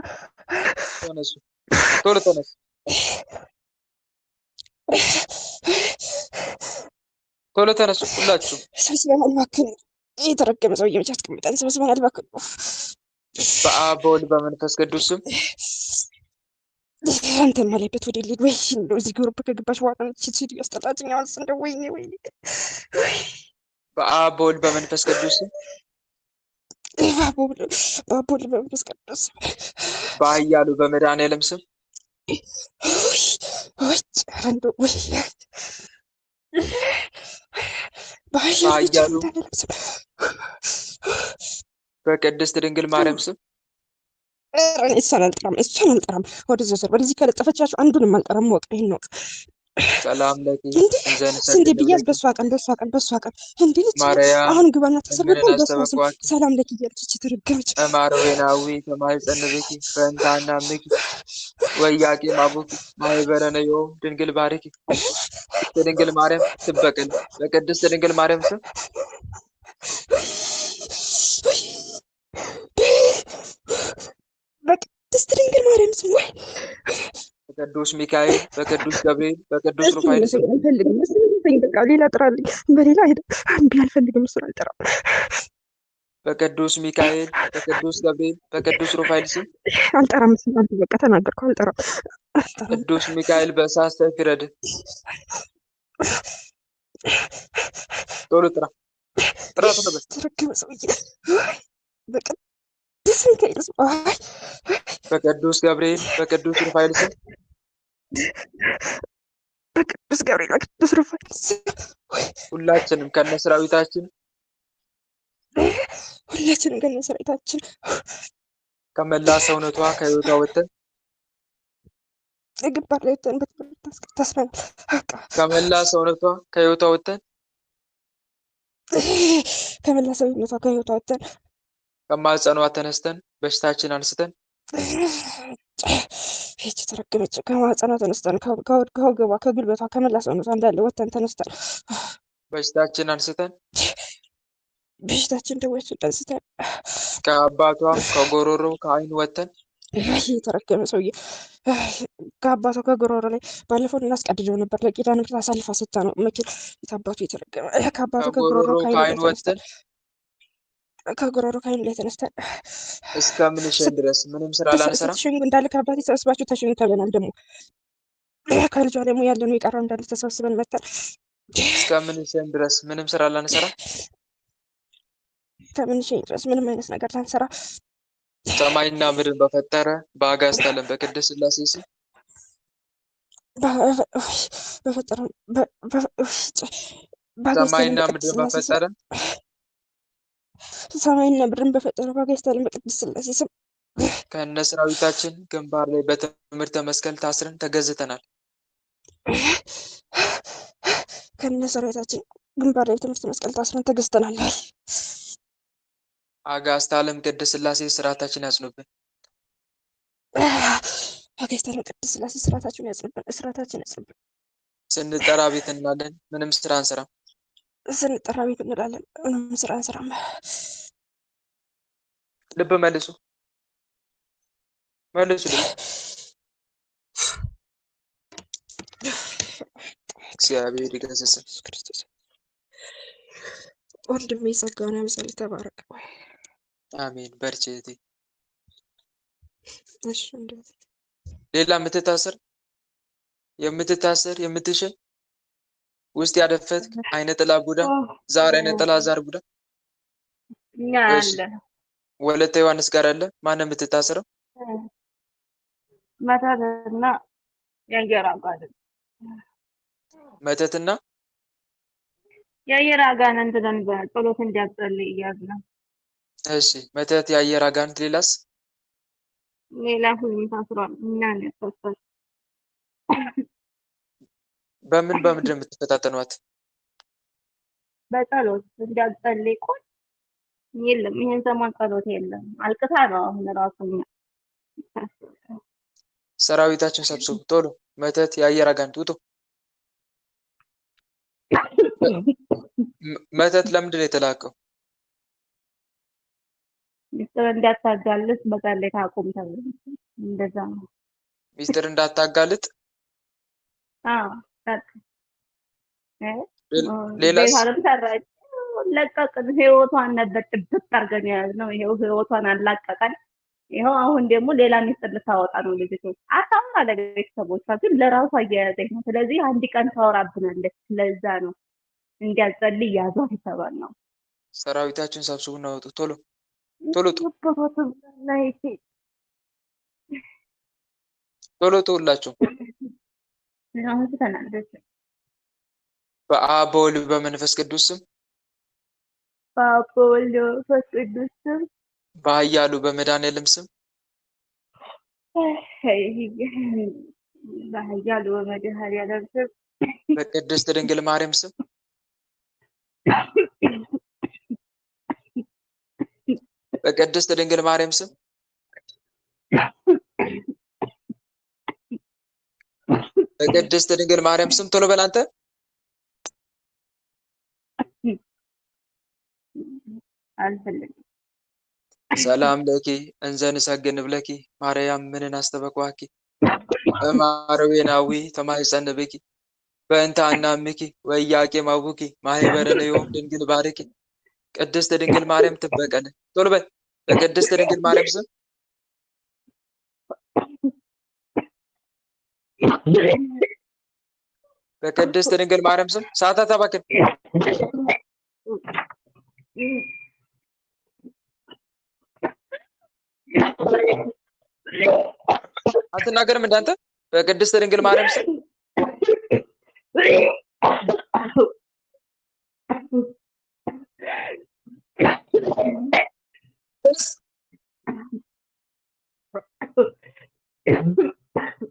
ተነሱ፣ ቶሎ ተነሱ። ቶሎ ተነሱ ሁላችሁ። ሰብስበናል እባክህን። የተረገመ ሰውዬ ብቻ አስቀምጠን ሰብስበናል እባክህን። በአብ በወልድ በመንፈስ ቅዱስ ስም አንተ ማለበት ወደ ሌድ ወይ እንደው እዚህ ግሩፕ ከገባሽ በኋላ ሴትዮ ያስጠላችኝ። አሁንስ እንደው ወይኔ ወይኔ። በአብ በወልድ በመንፈስ ቅዱስ ስም በአብ በወልድ በመንፈስ ቅዱስ በኃያሉ በመድኃኔዓለም ስም ወይ እንደው ወይ በኃያሉ በቅድስት ድንግል ማርያም ስም እሷን አልጠራም። ወደዚህ ከለጠፈቻችሁ አንዱንም አልጠራም። ወቅ ይህን ወቅ ሰላም ለኪ ስንዴ ብያዝ በሷ ቀን እንዴ ልጅ አሁን ግባና ተሰርበን በሷ ስም ሰላም ለኪ እያለች ተረገመች። ማርዌናዊ ተማይጸንብኪ ፈንታና ምኪ ወያቄ ማቡኪ ማይበረነዮ ድንግል ባሪኪ ድንግል ማርያም ትበቅል በቅድስት ድንግል ማርያም ስም በቅድስት ድንግል ማርያም ስም ወይ በቅዱስ ሚካኤል በቅዱስ ገብርኤል በቅዱስ ሩፋኤል ስም አልፈልግም። በቃ ሌላ ጥራልኝ። በሌላ ሄደ እምቢ አልፈልግም። እሱን አልጠራም። በቅዱስ ሚካኤል በቅዱስ ገብርኤል በቅዱስ ሩፋኤል ስም አልጠራም። አንተ በቃ ተናገርኩ። አልጠራም። ቅዱስ ሚካኤል በእሳት ሰይፍ ይረድ። ቶሎ ጥራ ቶሎ በል። ተረገመ ሰውዬ። በቅዱስ ሚካኤል ስም በቅዱስ ገብርኤል በቅዱስ ሩፋኤል ስም በቅዱስ ገብርኤል በቅዱስ ሩፋኤል ስም ሁላችንም ከነሰራዊታችን ከመላ ሰውነቷ ከህይወቷ ወጥተን ግንባር ላይ ወጥተን ታስረናል። ከመላ ሰውነቷ ከህይወቷ ወጥተን ከማህፀኗ ተነስተን በሽታችን አንስተን ይህች ተረገመች። ከማህፀኗ ተነስተን ከወገቧ ከጉልበቷ ከመላ ሰውነቷ እንዳለ ወጥተን ተነስተን በሽታችን አንስተን ደዌያችን አንስተን ከአባቷ ከጎሮሮ ከአይኑ ወጥተን የተረገመ ሰውዬ ከአባቷ ከጎሮሮ ላይ ባለፈው እናስቀድደው ነበር። ለቂዳነ ምሕረት አሳልፋ ሰጥታ ነው መኪና የታባቱ የተረገመ ከአባቱ ከጎሮሮ ከአይኑ ወጥተን ከጎሮሮ ከአይኑ ላይ ተነስተን እስከምንሸን ድረስ ምንም ስራ ላንሰራ ተሸንጉ እንዳለ ከአባቴ ተሰብስባችሁ ተሸንጉ ተብለናል። ደግሞ ከልጇ ደግሞ ያለነው የቀረው እንዳለ ተሰብስበን መተን እስከምንሸን ድረስ ምንም ስራ ላንሰራ ከምንሸኝ ድረስ ምንም አይነት ነገር ላንሰራ ሰማይና ምድርን በፈጠረ በአጋዕዝተ ዓለም በቅድስት ሥላሴ ስም ሰማይና ምድርን በፈጠረ በአጋዕዝተ ዓለም በቅድስት ሥላሴ ስም ከነ ሰራዊታችን ግንባር ላይ በትምህርተ መስቀል ታስረን ተገዝተናል። ከነ ሰራዊታችን ግንባር ላይ በትምህርተ መስቀል ታስረን ተገዝተናል። አጋዕዝተ ዓለም ቅድስት ሥላሴ ስርዓታችን ያጽኑብን። አጋዕዝተ ዓለም ቅድስት ሥላሴ ስርዓታችን ያጽኑብን። ስንጠራ ቤት እንላለን፣ ምንም ስራ አንሰራም። ስንጠራ ቤት እንላለን፣ ምንም ስራ አንሰራም። ልብ መልሱ። እግዚአብሔር ይገስጽ። ክርስቶስ ወንድሜ ጸጋውን ያብዛል። ተባረክ። አሜን። በርቺ እህቴ። እሺ እንደዚህ ሌላ የምትሽል ውስጥ ያደፈት አይነ ጥላ ቡዳ ዛር አይነ ጥላ ዛር ቡዳ እኛ አለ ወለተ ዮሐንስ ጋር አለ። ማነው የምትታሰረው? መተትና የአየር አጋንንት መተትና የአየር አጋንንት ነን በጸሎት እንዲያጸልይ እያዝነው። እሺ መተት የአየር አጋንንት ሌላስ? ሌላ ሁሉም ታስሯል። እኛ ነው ታስሯል። በምን በምንድን ነው የምትፈታተኗት? በጸሎት እንዲያጸልይ ቆይ የለም። ይሄን ሰሞን ጸሎት የለም። አልቅሳ ነው አሁን ራሱ። ሰራዊታችን ሰብስቡ ቶሎ መተት የአየር አጋንንት ውጡ። መተት ለምንድን ነው የተላከው? ሚስጥር እንዳታጋልጥ በቃል ላይ ታቆም ተብሎ እንደዛ ነው። ሚስጥር እንዳታጋልጥ። አዎ ሌላስ? ቤታንም ሰራች ለቀቅን። ህይወቷን ነበር ጥብቅ አድርገን የያዝነው። ይኸው ህይወቷን አላቀቀን። ይኸው አሁን ደግሞ ሌላ ሚስጥር ልታወጣ ነው ልጅቱ። አታወራ ለቤተሰቦቿ፣ ግን ለራሷ እየያዘች ነው። ስለዚህ አንድ ቀን ታወራብናለች። ለዛ ነው እንዲያጸልይ ያዟት የተባልነው። ሰራዊታችን ሰብስቡና ወጡ። ቶሎ ቶሎ ቶሎ ተውላቸው። በአብ በወልድ በመንፈስ ቅዱስ ስም፣ በአብ በወልድ በመንፈስ ቅዱስ ስም፣ በኃያሉ በመድኃኒዓለም ስም፣ በኃያሉ በመድኃኒዓለም ስም፣ በቅድስት ድንግል ማርያም ስም፣ በቅድስት ድንግል ማርያም ስም፣ በቅድስት ድንግል ማርያም ስም ቶሎ በል አንተ። ሰላም ለኪ እንዘ ንሰግድ ብለኪ ማርያም ምንን አስተበቋኪ እማረዌናዊ ተማይጸን ብኪ በእንተ አናምኪ ወኢያቄም አቡኪ ማህበረ ለዮም ድንግል ባርኪ። ቅድስት ድንግል ማርያም ትበቀል። ቶሎ በል። በቅድስት ድንግል ማርያም ስም፣ በቅድስት ድንግል ማርያም ስም ሰዓታት አባክን። አትናገርም እንዳንተ። በቅድስት ድንግል ማርያም ስም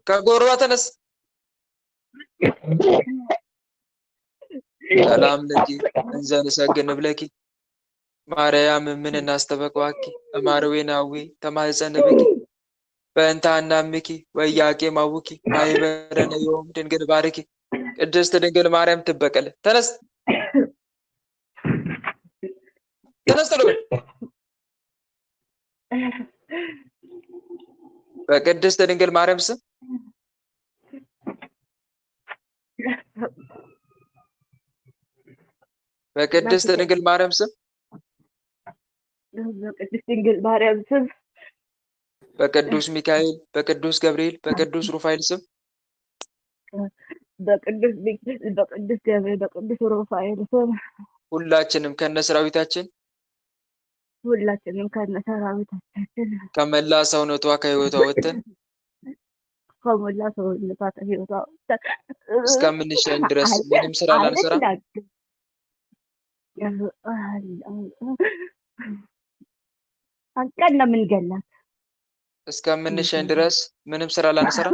ከጎሯ ተነስ። ሰላም ለኪ እንዘ ንሰግድ ብለኪ ማርያም ምን እናስተበቋኪ እማርዌናዊ ተማህፀን ብኪ በእንተ አናምኪ ወኢያቄም አቡኪ ማህበረ ለዮም ድንግል ባርኪ። ቅድስት ድንግል ማርያም ትበቀል። ተነስ ተነስ ቶሎ በል። በቅድስት ድንግል ማርያም ስም፣ በቅድስት ድንግል ማርያም ስም፣ በቅድስት ድንግል ማርያም ስም፣ በቅዱስ ሚካኤል፣ በቅዱስ ገብርኤል፣ በቅዱስ ሩፋኤል ስም፣ በቅዱስ ሚካኤል፣ በቅዱስ ገብርኤል፣ በቅዱስ ሩፋኤል ስም ሁላችንም ከነሰራዊታችን ከመላ ሰውነቷ ከህይወቷ ወጥተን ከሞላ ሰውነቷ ከህይወቷ ወጥተን እስከምንሸኝ ድረስ ምንም ስራ ላንሰራ አንቀን ነው የምንገላት። እስከምንሸኝ ድረስ ምንም ስራ ላንሰራ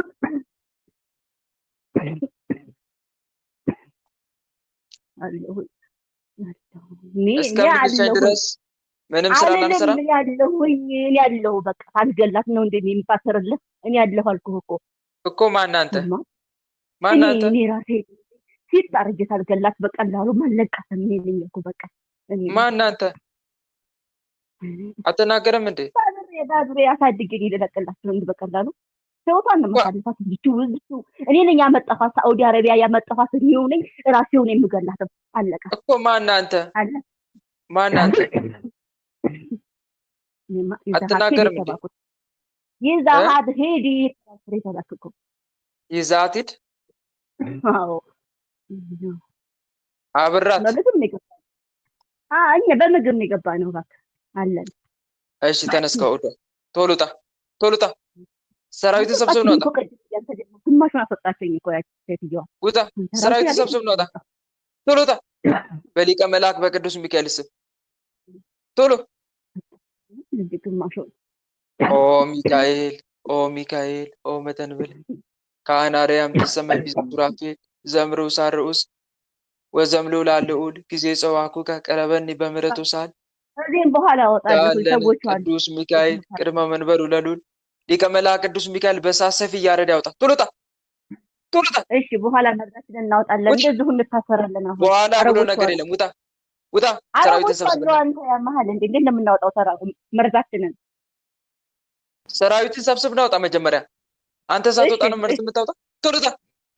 እስከምንሸኝ ድረስ ምንም ስራ ላንሰራ ያለሁ በቃ አልገላት ነው እንዴ የሚታሰርልህ? እኔ ያለሁ አልኩህ እኮ ማን አንተ? ማን አንተ? እኔ ራሴ ፊት አርጀት አልገላት በቀላሉ ማለቃተም ነኝ እኮ በቃ። ማን አንተ? አትናገርም እንዴ? ባድሬ አሳድገኝ ልለቅላት ነው እንዴ በቀላሉ? ህይወቷን ነው ማሳልፋት እንጂ እኔ ነኝ ያመጣኋት ሳዑዲ አረቢያ ያመጣኋት እኔው ነኝ ራሴው ነኝ የምገላት። አለቃ እኮ ማን አንተ? ማን አንተ? አትናገርም እንዴ? ይዛሃት ሄዲ ተባክኩ ይዛት ሂድ። አዎ አብራት በምግብ ነው የገባነው። እኛ በምግብ ነው የገባነው። እባክህ አለን። እሺ ተነስ ከወደ ቶሎ ውጣ፣ ቶሎ ውጣ። ሰራዊት ተሰብስብ ነው። ግማሹን አስወጣችኝ እኮ ያቺ ሴትዮዋ። ውጣ፣ ሰራዊት ተሰብስብ ነው። ቶሎ ውጣ። በሊቀ መልአክ በቅዱስ ሚካኤል ስም ቶሎ። ግማሹን ኦ ሚካኤል፣ ኦ ሚካኤል፣ ኦ መተንብል ከአናርያም ተሰማይ ቢዙራፌል ዘምሩ ሳርኡስ ወዘምሉ ላልኡል ጊዜ ጸዋኩከ ቀረበኒ በምሕረቱ ሳል ከዚህም በኋላ ወጣለሁ። ሰዎች አሉ። ቅዱስ ሚካኤል ቅድመ መንበሩ ለሉል ሊቀ መልአክ ቅዱስ ሚካኤል በእሳት ሰይፍ እያረደ ያውጣ። ቶሎ ውጣ። ቶሎ እሺ በኋላ መርዳችን እናወጣለን። ውጭ። እንደዚሁ እንታሰራለን። አሁን በኋላ ብሎ አረቦቹ ነገር አሉ። የለም። ውጣ ውጣ። ሰራዊትን አረቦቹ አሉ። ሰብስብና አንተ ያመሃል እንዴ? እንዴት ነው የምናወጣው መርዛችንን? ሰራዊትን ሰብስብና ውጣ መጀመሪያ። አንተ ሳትወጣ ነው መርዝ የምታወጣ? ቶሎ ውጣ።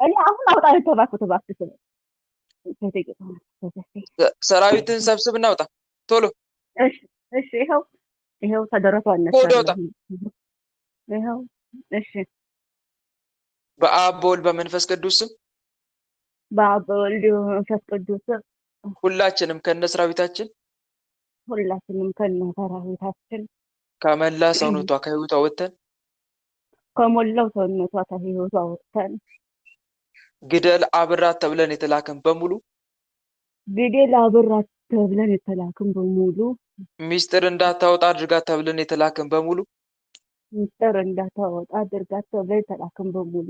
እኔ አሁን አውጣ የተባልኩት እባክህ። ሰራዊትን ሰብስብና ውጣ ቶሎ። እሺ እሺ። ይኸው ተደረቷ ሆዶ አነሳለሁ። ውጣ። ይኸው እሺ። በአብ በወልድ በመንፈስ ቅዱስ ስም በአብ በወልድ በመንፈስ ቅዱስ ስም ሁላችንም ከነሰራዊታችን ከመላ ሰውነቷ ከህይወቷ ወጥተን ከሞላው ሰውነቷ ከህይወቷ ወጥተን ግደል አብራት ተብለን የተላከን በሙሉ ሚስጥር እንዳታወጣ አድርጋት ተብለን የተላከን በሙሉ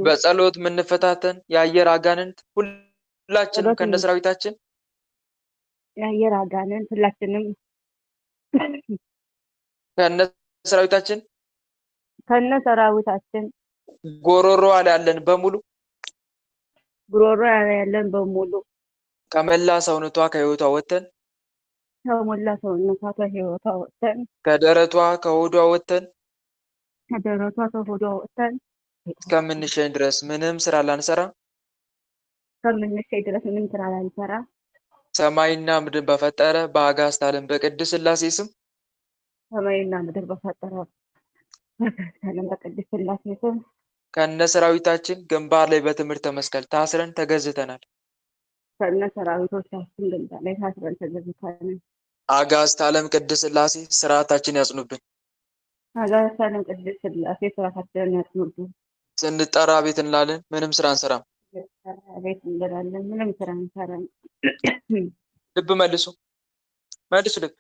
በጸሎት የምንፈታተን የአየር አጋንንት ሁላችንም ከነሰራዊታችን ከነሰራዊታችን ጎሮሮ ላይ ያለን በሙሉ ከመላ ሰውነቷ ከህይወቷ ወጥተን ከደረቷ ከሆዷ ወጥተን እስከምንሸኝ ድረስ ምንም ስራ ላንሰራ ሰማይና ምድር በፈጠረ በአጋዕዝተ ዓለም በቅድስት ሥላሴ ስም ከነሰራዊታችን ግንባር ላይ በትምህርተ መስቀል ታስረን ተገዝተናል። አጋዕዝተ ዓለም ቅድስት ሥላሴ ስርዓታችን ያጽኑብን። ስንጠራ ቤት እንላለን፣ ምንም ስራ አንሰራም። ልብ መልሱ ልብ።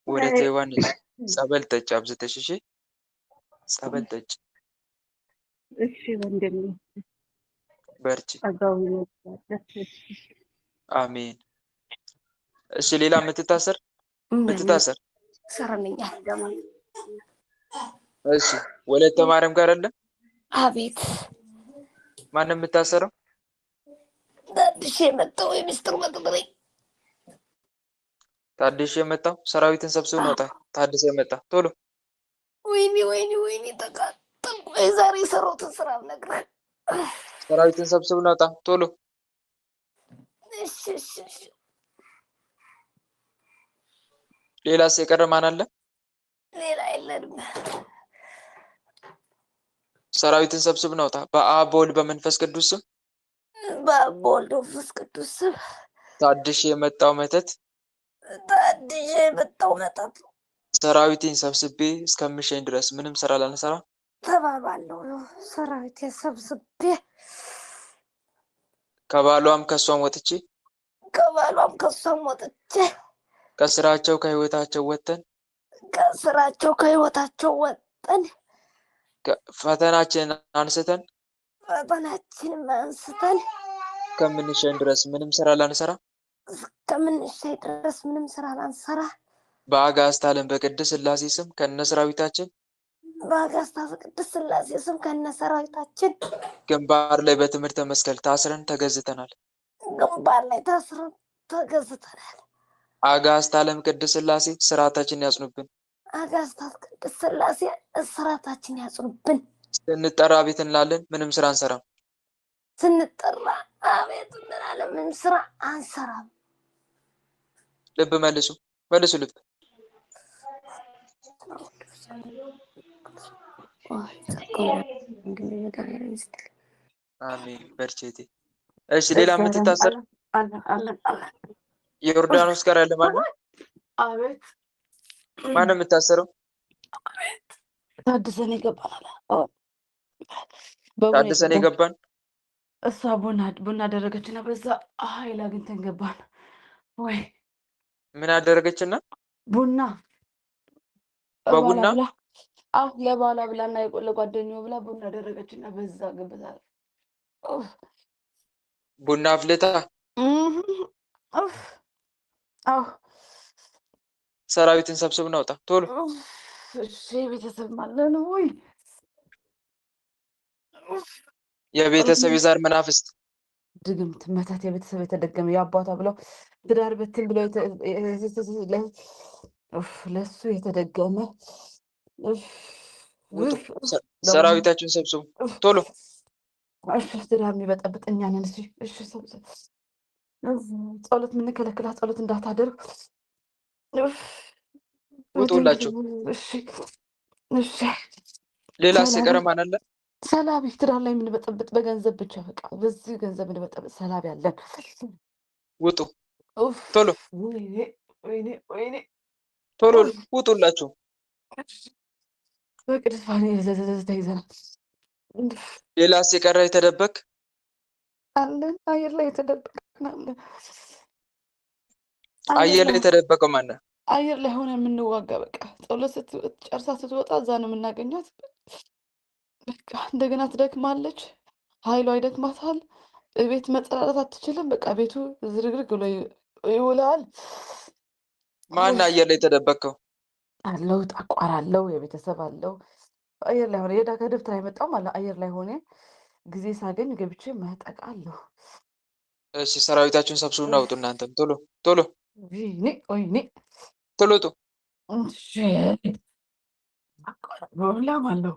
ወለተ ዮሐንስ ጸበል ጠጭ አብዝተሽ። እሺ ጸበል ጠጭ። እሺ ወንድሜ በርቺ። አሜን። እሺ ሌላ የምትታሰር ሰረነኛል ደግሞ እሺ ወለተ ማርያም ጋር አለ። አቤት ማንም የምታሰረው ታድሼ መጣው የሚስጥር መጥብረኝ ታድሼ መጣው። ሰራዊትን ሰብስቦ ነው ታድሼ መጣ። ቶሎ ወይኔ ተቃጠልኩ። የዛሬ የሰራሁትን ስራ ነግረህ ሰራዊትን ሰብስቦ ነው ቶሎ። እሺ ሌላስ የቀረ ማን አለ? ሌላ የለንም። ሰራዊትን ሰብስብ ነው በአብ በወልድ በመንፈስ ቅዱስ ስም ታድሼ የመጣው መተት ሰራዊቴን ሰብስቤ እስከምሸኝ ድረስ ምንም ስራ ላልሰራ ተባባለው ነው። ሰራዊቴን ሰብስቤ ከባሏም ከሷም ወጥቼ ከስራቸው ከህይወታቸው ወጥተን ፈተናችንን አንስተን ከምንሸኝ ድረስ ምንም ስራ ላንሰራ በአጋዕዝተ ዓለም በቅድስት ሥላሴ ስም ከነሰራዊታችን ግንባር ላይ በትምህርተ መስቀል ታስረን ተገዝተናል። አጋዕዝተ ዓለም ቅድስት ሥላሴ ስርዓታችን ያጽኑብን። ስንጠራ ቤት እንላለን፣ ምንም ስራ አንሰራም። ልብ መልሱ ልብ። አሜን። በርቼቴ። እሺ ሌላ የምትታሰር የዮርዳኖስ ጋር ያለ ማን ነው? አቤት ማን ነው የምታሰረው? ታድሰን የገባን እሷ ቡና አደረገችና በዛ ኃይል አግኝተን ገባን። ወይ ምን አደረገችና? ቡና በቡና ለባላ ብላና ለጓደኛው ብላ ቡና አደረገችና በዛ ገበታ ቡና አፍልታ ሰራዊትን ሰብስብ ነው ቶሎ እሺ ቤተሰብ ማለት ነው ወይ? የቤተሰብ የዛር መናፍስት ድግምት መተት የቤተሰብ የተደገመ የአባቷ ብለው ትዳር ብትን ብለው ለሱ የተደገመ ውጡ። ሰራዊታችሁን ሰብስቡ ቶሎ። እሺ ትዳር የሚበጠብጥ እኛ ነን። እሺ ጸሎት የምንከለክላት ጸሎት እንዳታደርግ ውጡላችሁ። እሺ እሺ። ሌላስ የቀረ ማን አለ? ሰላቢ ትዳር ላይ የምንበጠብጥ በገንዘብ ብቻ በቃ በዚህ ገንዘብ የምንበጠብጥ ሰላቢ አለን። ውጡ ቶሎ ወይኔ ቶሎ ውጡላችሁ። በቅዱስ ተይዘናል። ሌላስ የቀረ የተደበቅ አለን። አየር ላይ የተደበቀ አለን። አየር ላይ የተደበቀው ማን ነው? አየር ላይ ሆነ የምንዋጋ በቃ ጸሎት ጨርሳ ስትወጣ እዛ ነው የምናገኛት። በቃ እንደገና ትደክማለች፣ ኃይሏ ይደክማታል። ቤት መጸዳዳት አትችልም። በቃ ቤቱ ዝርግርግ ብሎ ይውላል። ማን አየር ላይ የተደበቀው? አለው ጠቋር አለው፣ የቤተሰብ አለው። አየር ላይ ሆነ የዳ ከደብተራ የመጣው ማለት አየር ላይ ሆነ ጊዜ ሳገኝ ገብቼ ማጠቃለሁ። እሺ ሰራዊታችሁን ሰብስቡና ውጡ። እናንተም ቶሎ ቶሎ ወይኔ ቶሎ ውጡ። እሺ ላም አለው።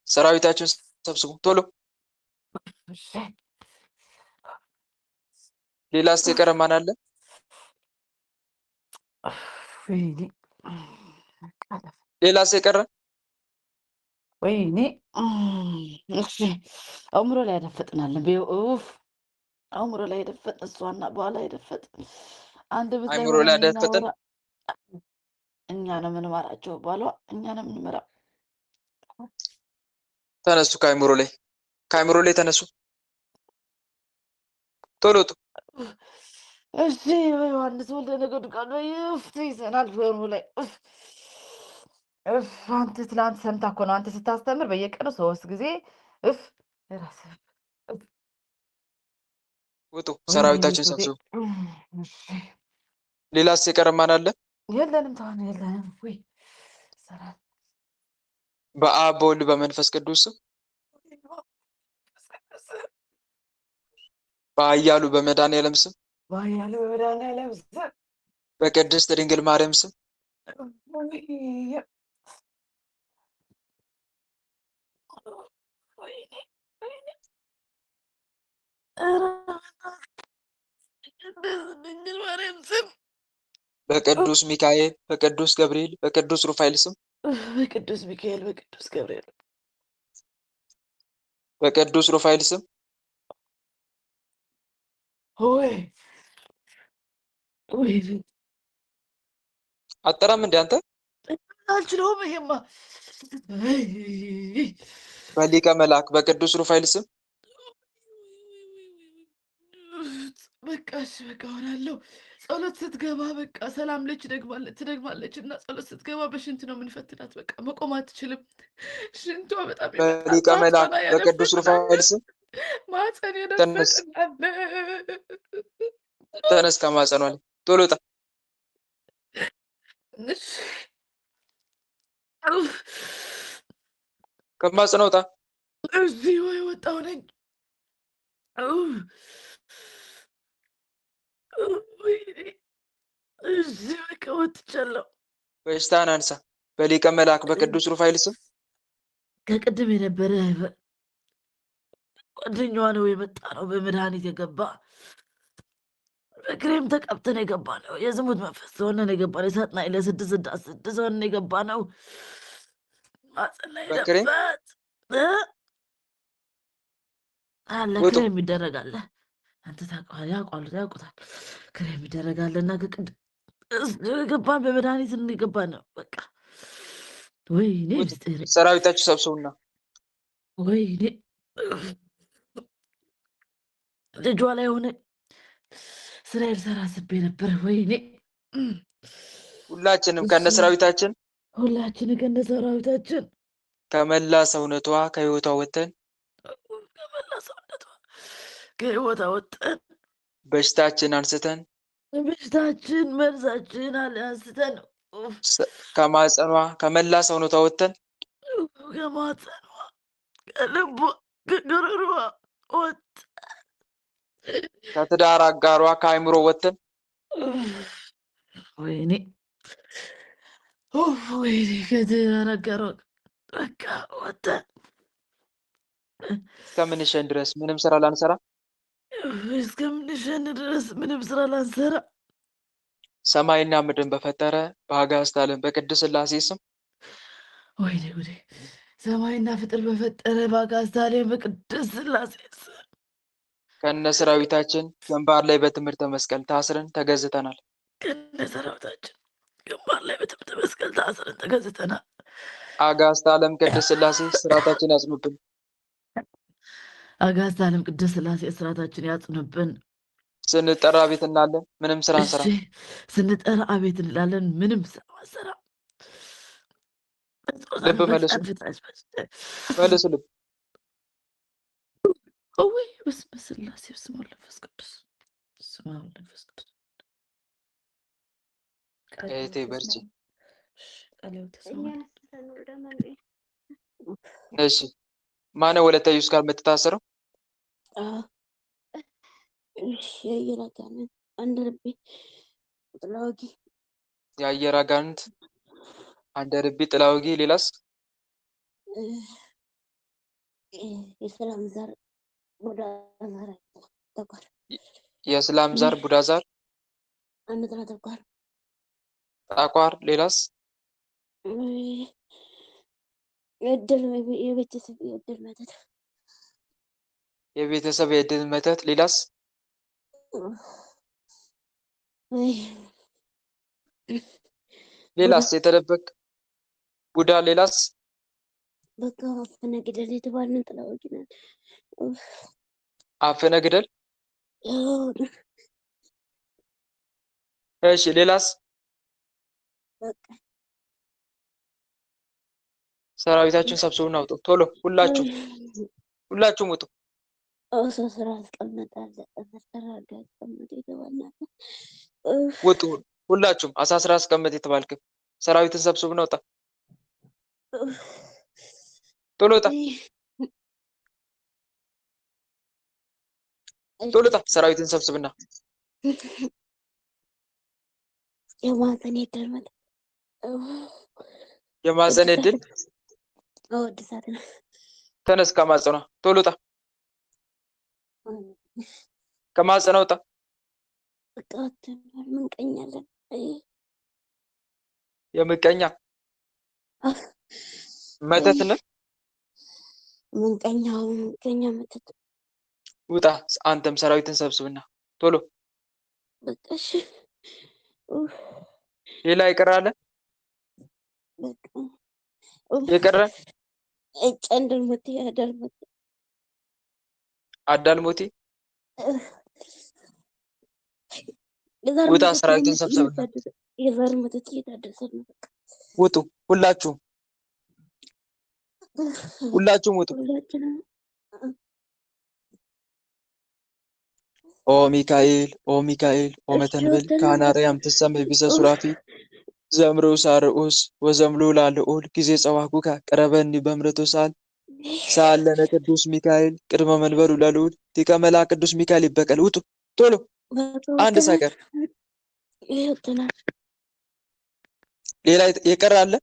ሰራዊታችሁን ሰብስቡ ቶሎ። ሌላስ የቀረ ማን አለ? ሌላስ የቀረ? ወይኔ እሺ አእምሮ ላይ ያደፈጥናለን። አእምሮ ላይ ያደፈጥ እሷና በኋላ ያደፈጥ አንድ ብት ላይ አእምሮ ላይ ያደፈጥን እኛ ነው የምንመራቸው። ባሏ እኛ ነው የምንመራው። ተነሱ ከአእምሮ ላይ ተነሱ ቶሎ ውጡ። እሺ ዮሐንስ ወልደ ነጎድጓድ ይዘናል ፎርሙ ላይ አንተ ትላንት ሰምታ እኮ ነው አንተ ስታስተምር በየቀኑ 3 ጊዜ ውጡ። ሰራዊታችን ሰብስቡ። ሌላስ የቀረ ማን አለ? የለንም ተዋን የለንም። ወይ በአብ በወልድ በመንፈስ ቅዱስ በኃያሉ በመድኃኒዓለም ስም በቅድስት ድንግል ማርያም ስም በቅዱስ ሚካኤል በቅዱስ ገብርኤል በቅዱስ ሩፋኤል ስም በቅዱስ ሚካኤል በቅዱስ ገብርኤል በቅዱስ ሩፋኤል ስም ወይ አጠራም እንደ አንተ አልችለውም። ይሄማ በሊቀ መልአክ በቅዱስ ሩፋኤል ስም በቃ እሺ በቃ ሆናለሁ። ጸሎት ስትገባ በቃ ሰላም ልጅ ትደግማለች እና ጸሎት ስትገባ በሽንት ነው የምንፈትናት። በቃ መቆም አትችልም። ሽንቷ በጣም በሊቀ መልአክ በቅዱስ ሩፋኤል ስም ማፀን የደፈጥናል። ተነስ ከማፀኗ ላይ ቶሎ ውጣ። ከማፀኗ ውጣ። እዚህ ወይ ወጣሁ ነኝ። እዚህ በቃ ወጥቻለሁ። በሽታን አንሳ። በሊቀ መልአክ በቅዱስ ሩፋኤል ስም ከቅድም የነበረ ጓደኛዋ ነው የመጣ ነው። በመድኃኒት የገባ በክሬም ተቀብተን የገባ ነው። የዝሙት መንፈስ ሆነን የገባ ነው። የሳጥናኤል ለ666 ሆነን የገባ ነው። ማፀን ላይ ደፈት አለ። ክሬም ይደረጋል። አንተ ያውቁታል። ክሬም ይደረጋል እና ገባን። በመድኃኒት እንገባ ነው። በቃ ወይኔ ሰራዊታችሁ ሰብስቡና ወይኔ ልጇ ላይ ሆነ ስራ ልሰራ አስቤ ነበር። ወይኔ ሁላችንም ከነ ሰራዊታችን ከመላ ሰውነቷ ከህይወቷ ወጥተን በሽታችን አንስተን መርዛችን አንስተን ከማህፀኗ ከመላ ሰውነቷ ወጥተን ከማህፀኗ ከልቧ ከጉሮሮዋ ወጥ ከትዳር አጋሯ ከአይምሮ ወጥተን ወይኔ ወይኔ ከትዳር አጋሯ በቃ ወጥተን እስከምንሸን ድረስ ምንም ስራ ላንሰራ እስከምንሸን ድረስ ምንም ስራ ላንሰራ ሰማይና ምድርን በፈጠረ በአጋዕዝተ ዓለም በቅድስት ሥላሴ ስም ወይኔ ጉዴ ሰማይና ፍጥር በፈጠረ በአጋዕዝተ ዓለም በቅድስት ሥላሴ ስም ከነ ሰራዊታችን ግንባር ላይ በትምህርተ መስቀል ታስረን ተገዝተናል። ከነ ሰራዊታችን ግንባር ላይ በትምህርተ መስቀል ታስረን ተገዝተናል። አጋዕዝተ ዓለም ቅድስት ሥላሴ ስርዓታችን ያጽኑብን። አጋዕዝተ ዓለም ቅድስት ሥላሴ ስርዓታችን ያጽኑብን። ስንጠራ ቤት እናለን፣ ምንም ስራ አንሰራ። ስንጠራ አቤት እንላለን፣ ምንም ስራ አንሰራ። ልብ መልሱ፣ መልሱ ልብ። ወይ በስመ ሥላሴ በስመ ወልድ ወመንፈስ ቅዱስ በስመ አብ ወወልድ ወመንፈስ ቅዱስ። እህቴ በርቺ። እሺ ማነው ወለተ ኢየሱስ ጋር የምትታሰረው? የአየር አጋንንት አንድ ልቤ ጥላ ወጊ። የአየር አጋንንት አንድ ልቤ ጥላ ወጊ። ሌላስ? የሰላም ዛር ቡዳ ዛር ተቋር። የሰላም ዛር ቡዳ ዛር አንድ ጥላ ተቋር ጠቋር። ሌላስ? የእድል የቤተሰብ የእድል መተት የቤተሰብ የእድል መተት። ሌላስ? ሌላስ? የተደበቅ ቡዳ። ሌላስ? በቃ አፈነ ግደል የተባልን ጥላ ወጊ ነን። አፈነ ግደል። እሺ ሌላስ? በቃ ሰራዊታችን ሰብስቡና ውጡ ቶሎ። ሁላችሁም ውጡ። ሰው ስራ አስቀምጣለ ስራ አስቀምጥ የተባልናለ ውጡ ሁላችሁም። አሳስራ አስቀምጥ የተባልክ ሰራዊትን ሰብስቡና ውጣ። ቶሎ ውጣ፣ ቶሎ ውጣ። ሰራዊትን ሰብስብና የማህፀን የእድል መተት የማህፀን የእድል እድሳት ነው። ተነስ ከማህፀኗ ቶሎ ውጣ። ከማህፀኗ ውጣ። ምንቀኛለን የምቀኛ መተት ነው። ምንቀኛ መተት ውጣ። አንተም ሰራዊትን ሰብስብና ቶሎ። በቃ እሺ። ሌላ ይቀራል? የቀረ ጨንደልሞቴ አዳልሞቴ ውጣ። ሰራዊትን ሰብስብና የዛር መተት እየታደሰ ነው። ውጡ ሁላችሁም ውጡ። ኦ ሚካኤል ኦ ሚካኤል ኦ መተንብል ካናርያም ትሰምዕ ቢሰ ሱራፊ ዘምሩ ሳርኡስ ወዘምሉ ላልኡል ጊዜ ጸዋኩካ ቀረበኒ በምረቶ ሳል ለነ ቅዱስ ሚካኤል ቅድመ መንበሩ ለልዑል ሊቀ መላእክት ቅዱስ ሚካኤል ይበቀል። ውጡ ቶሎ፣ አንድ ሳይቀር። ሌላ የቀረ አለ?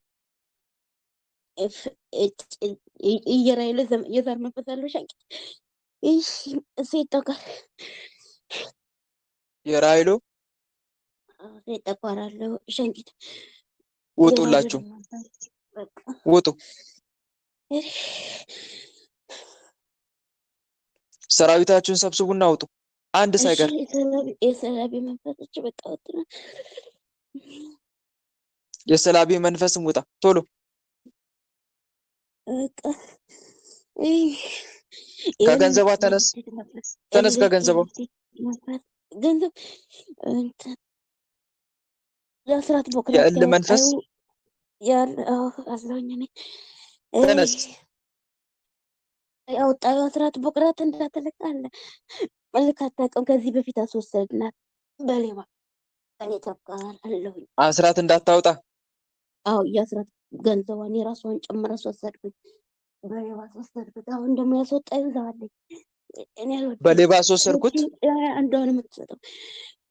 እየራይለ የዛር መንፈስ አለው ሻንቂ እሱ ይጠቃል። የራይሎ ይጠቋራለሁ ሸንቂት። ውጡላችሁ፣ ውጡ። ሰራዊታችሁን ሰብስቡና ውጡ፣ አንድ ሳይቀር። የሰላቢ መንፈሶች በቃ ወጥ ነው። የሰላቢ መንፈስም ውጣ ቶሎ። ከገንዘቧ ተነስ፣ ተነስ ከገንዘቧ። ገንዘብ የአስራት ቦክራት የእል መንፈስ አዝለውኝ ነኝ። ተነስ። ያወጣው አስራት ቦክራት እንዳትልካለ መልክ አታውቅም። ከዚህ በፊት አስወሰድናት በሌባ እኔ ተቃላለሁኝ። አስራት እንዳታወጣ አዎ የአስራት ገንዘቧን የራሷን ጨምራ አስወሰድኩኝ። በሌባ አስወሰድኩት። አሁን ደግሞ ያስወጣ ይዛለኝ። እኔ አልወድም። በሌባ አስወሰድኩት። አንዷን የምትሰጠው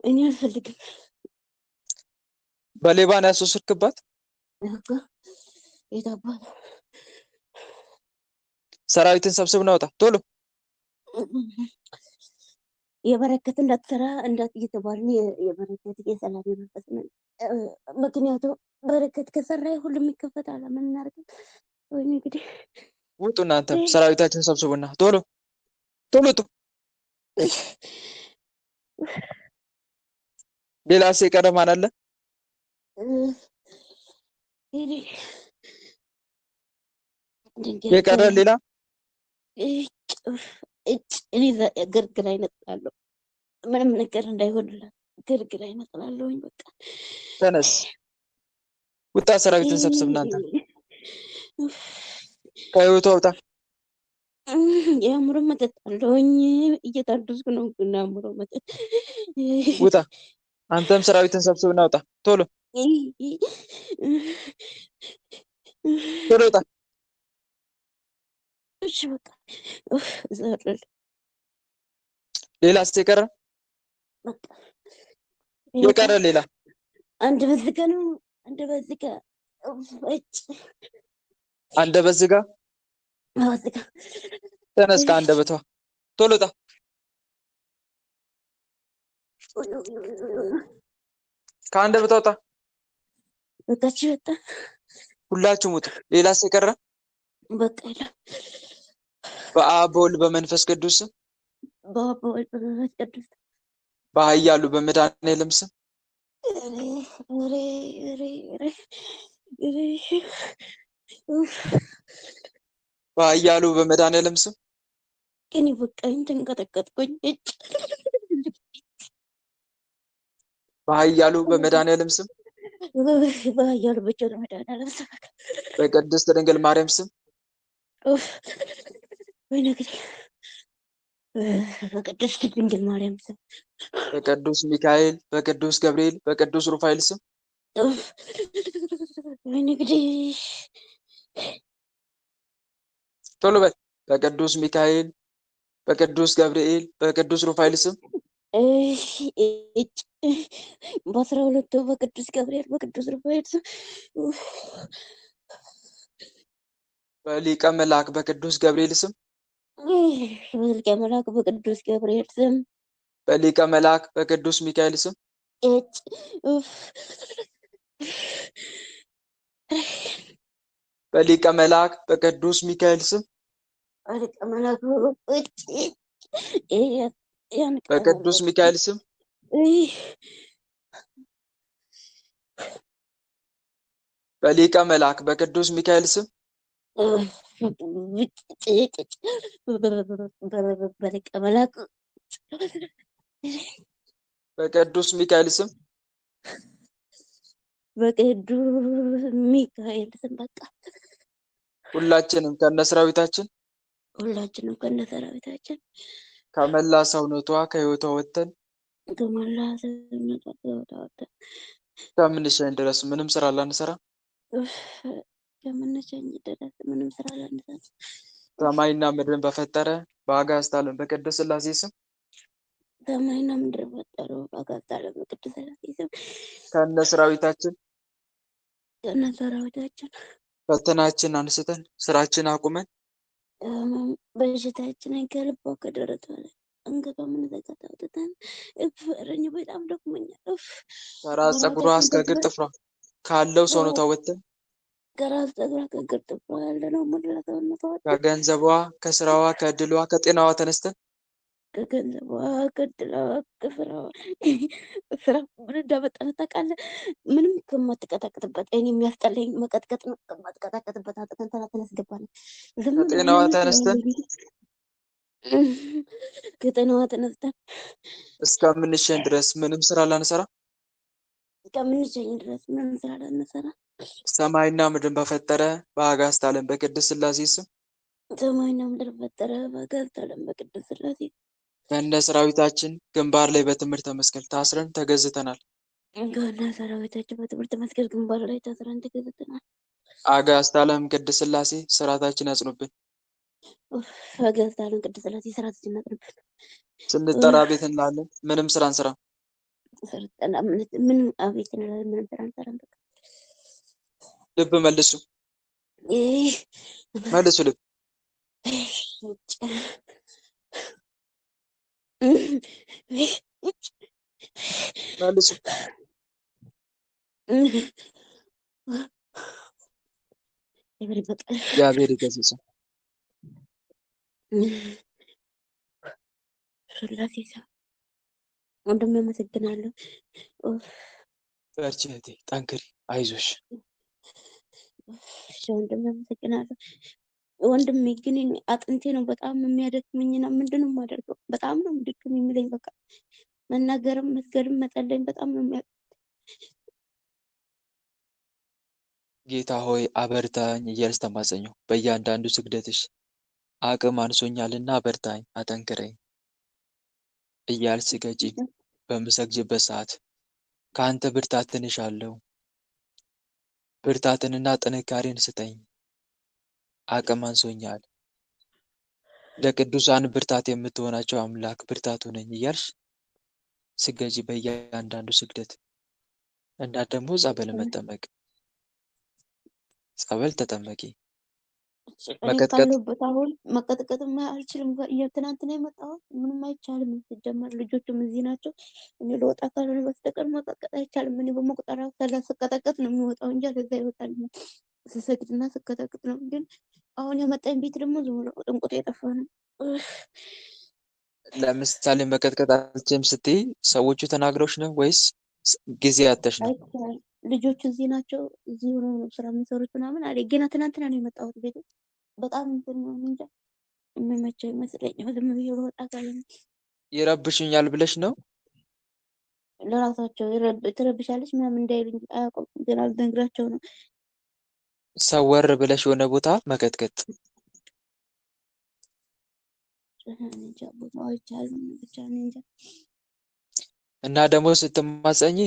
እኔ አልፈልግም። በሌባ ነው ያስወሰድክባት? እኮ የት አባቱ ሰራዊትን ሰብስብ ነው፣ ውጣ ቶሎ። የበረከት እንዳትሰራ እንዳት እየተባልን የበረከት የሰላም መንፈስ ነው። ምክንያቱም በረከት ከሰራ ሁሉም ይከፈታል። ምን እናድርግ? ወይ እንግዲህ ውጡ እናንተም ሰራዊታችን ሰብስቡና ቶሎ ቶሎ ውጡ። ሌላስ የቀረ ማን አለ? የቀረ ሌላ እኔ ግርግር አይነጥላለሁ። ምንም ነገር እንዳይሆንላት ግርግር አይነጥላለሁኝ። በቃ ተነስ፣ ውጣ። ሰራዊትን ሰብስብ እናንተ ከህይወቷ ውጣ። የአእምሮ መጠጥ አለሁኝ። እየታደስኩ ነው ግን አእምሮ መጠጥ ውጣ። አንተም ሰራዊትን ሰብስብና ውጣ ቶሎ ቶሎ ውጣ። እሺ በቃ ዘረል ሌላስ የቀረ በቃ የቀረ ሌላ አንድ በዝጋ ነው። አንድ በዝጋ አንደበት ዝጋ። ዝጋ። ተነስ ከአንደበቷ ቶሎ ውጣ። ከአንደበቷ ውጣ። በቃች ወጣ። ሁላችሁም ውጡ። ሌላስ የቀረ በቃ የለም። በአብ በወልድ በመንፈስ ቅዱስ ስም በአብ በወልድ በመንፈስ ቅዱስ በኃያሉ በመድኃኔዓለም ስም በኃያሉ በመድኃኔዓለም ስም እኔ በቃኝ፣ ተንቀጠቀጥኩኝ። በኃያሉ በመድኃኔዓለም ስም በኃያሉ በመድኃኔዓለም ስም በቅድስት ድንግል ማርያም ስም በቅድስት ድንግል ማርያም ስም በቅዱስ ሚካኤል በቅዱስ ገብርኤል በቅዱስ ሩፋኤል ስም ቶሎ በል። በቅዱስ ሚካኤል በቅዱስ ገብርኤል በቅዱስ ሩፋኤል ስም በአስራ ሁለቱ በቅዱስ ገብርኤል በቅዱስ ሩፋኤል ስም በሊቀ መልአክ በቅዱስ ገብርኤል ስም በሊቀ መልአክ በቅዱስ ገብርኤል ስም በሊቀ መልአክ በቅዱስ ሚካኤል ስም በሊቀ መልአክ በቅዱስ ሚካኤል ስም በሊቀ መልአክ በቅዱስ ሚካኤል ስም በሊቀ መልአክ በቅዱስ ሚካኤል ስም በሊቀ መልአክ በቅዱስ ሚካኤል ስም በቅዱስ ሚካኤል ስም በቃ ሁላችንም ከነሰራዊታችን ከመላ ሰውነቷ ከህይወቷ ወጥተን ከምንሸኝ ድረስ ምንም ስራ ላንሰራ ሰማይና ምድርን በፈጠረ በአጋዕዝተ ዓለም በቅድስት ሥላሴ ስም ሰማይና ምድር ፈጠረው በአጋዕዝተ ዓለም በቅድስት ሥላሴ ስም ከነሰራዊታችን ፈተናችን አንስተን ስራችን አቁመን በሽታችንን ከልቧ ከደረቷ ላይ አንገቷ ምንዘጋት አውጥተን እረኝ በጣም ደክሞኛል። ከራስ ፀጉሯ እስከ እግር ጥፍሯ ካለው ሰውነቷ ወጥተን ከራስ ፀጉሯ ከእግር ጥፍሯ ያለነው ሙላ ሰውነቷ ከገንዘቧ ከስራዋ ከእድሏ ከጤናዋ ተነስተን ከገንዘቧ ከእድሏ ከስራዋ ስራ ምን እንዳመጣን ታውቃለህ? ምንም ከማትቀጠቅጥበት እኔ የሚያስጠላኝ መቀጥቀጥ ነው። ከማትቀጠቅጥበት አጥተን ተናተን ያስገባለን። ከጤናዋ ተነስተን ከጤናዋ ተነስተን እስከምንሸኝ ድረስ ምንም ስራ ላንሰራ ሰማይና ምድርን በፈጠረ በአጋዕዝተ ዓለም በቅድስት ሥላሴ ስም ሰማይና ምድር ፈጠረ በአጋዕዝተ ዓለም በቅድስት ሥላሴ ከነ ሰራዊታችን ግንባር ላይ በትምህርተ መስቀል ታስረን ተገዝተናል። ከዋና ሰራዊታችን በትምህርት መስቀል ግንባር ላይ ታስረን ተገዝተናል። አጋዕዝተ ዓለም ቅድስት ሥላሴ ስርዓታችን ያጽኑብን። አጋዕዝተ ዓለም ቅድስት ሥላሴ ስርዓታችን ያጽኑብን። ስንጠራ ቤት እንላለን፣ ምንም ስራ አንሰራም። ሰርተና ምንም አቤት እንላለን፣ ምንም ስራ አንሰራም። በቃ ልብ መልሱ፣ መልሱ ልብ። መልሱ። እግዚአብሔር ይገስጽ። ሥላሴ ወንድሜ አመሰግናለሁ። በርቺ እህቴ፣ ጠንክሪ፣ አይዞሽ። ወንድሜ አመሰግናለሁ። ወንድሜ ግን አጥንቴ ነው በጣም የሚያደክመኝና ምንድን ነው የማደርገው? በጣም ነው ድክም የሚለኝ። በቃ መናገርም መስገድም መጸለይም በጣም ነው የሚያ ጌታ ሆይ አበርታኝ እያልሽ ተማጸኘው። በእያንዳንዱ ስግደትሽ አቅም አንሶኛልና አበርታኝ፣ አጠንክረኝ እያልሽ ስገጂ። በምሰግጅበት ሰዓት ከአንተ ብርታትን እሻለሁ፣ ብርታትንና ጥንካሬን ስጠኝ፣ አቅም አንሶኛል፣ ለቅዱሳን ብርታት የምትሆናቸው አምላክ ብርታቱ ነኝ እያልሽ ስገጂ በእያንዳንዱ ስግደት። እና ደግሞ ጸበል መጠመቅ፣ ጸበል ተጠመቂ። መቀጥቀጥ ካለሁበት አሁን መቀጥቀጥም አልችልም። ትናንትና የመጣሁት ምንም አይቻልም። ሲጀመር ልጆቹም እዚህ ናቸው። እኔ ለወጣ ካልሆነ በስተቀር መቀጥቀጥ አይቻልም። እኔ በመቁጠራ ስቀጠቅጥ ነው የሚወጣው እንጂ ለዛ ይወጣል። ስሰግድና ስቀጠቅጥ ነው። ግን አሁን ያመጣኝ ቤት ደግሞ ዝም ብሎ ጥንቁጥ የጠፋ ነው። ለምሳሌ መቀጥቀጥ አልችልም ስትይ ሰዎቹ ተናግረውሽ ነው ወይስ ጊዜ አጥተሽ ነው? አይቻልም። ልጆቹ እዚህ ናቸው። እዚህ ሆነው ነው ስራ የሚሰሩት ምናምን አለ። ገና ትናንትና ነው የመጣሁት ቤት በጣም እንትን ነው እንጃ የሚመቸው ይመስለኛል። ዝም ብዬ በወጣ ካለ ይረብሽኛል ብለሽ ነው? ለራሳቸው ትረብሻለች ምናምን እንዳይሉኝ አያውቁም። ግን አልነግራቸው ነው። ሰወር ብለሽ የሆነ ቦታ መቀጥቀጥ እንጃ ቦታው አይቻልም። ብቻ እኔ እንጃ። እና ደግሞ ስትማጸኝ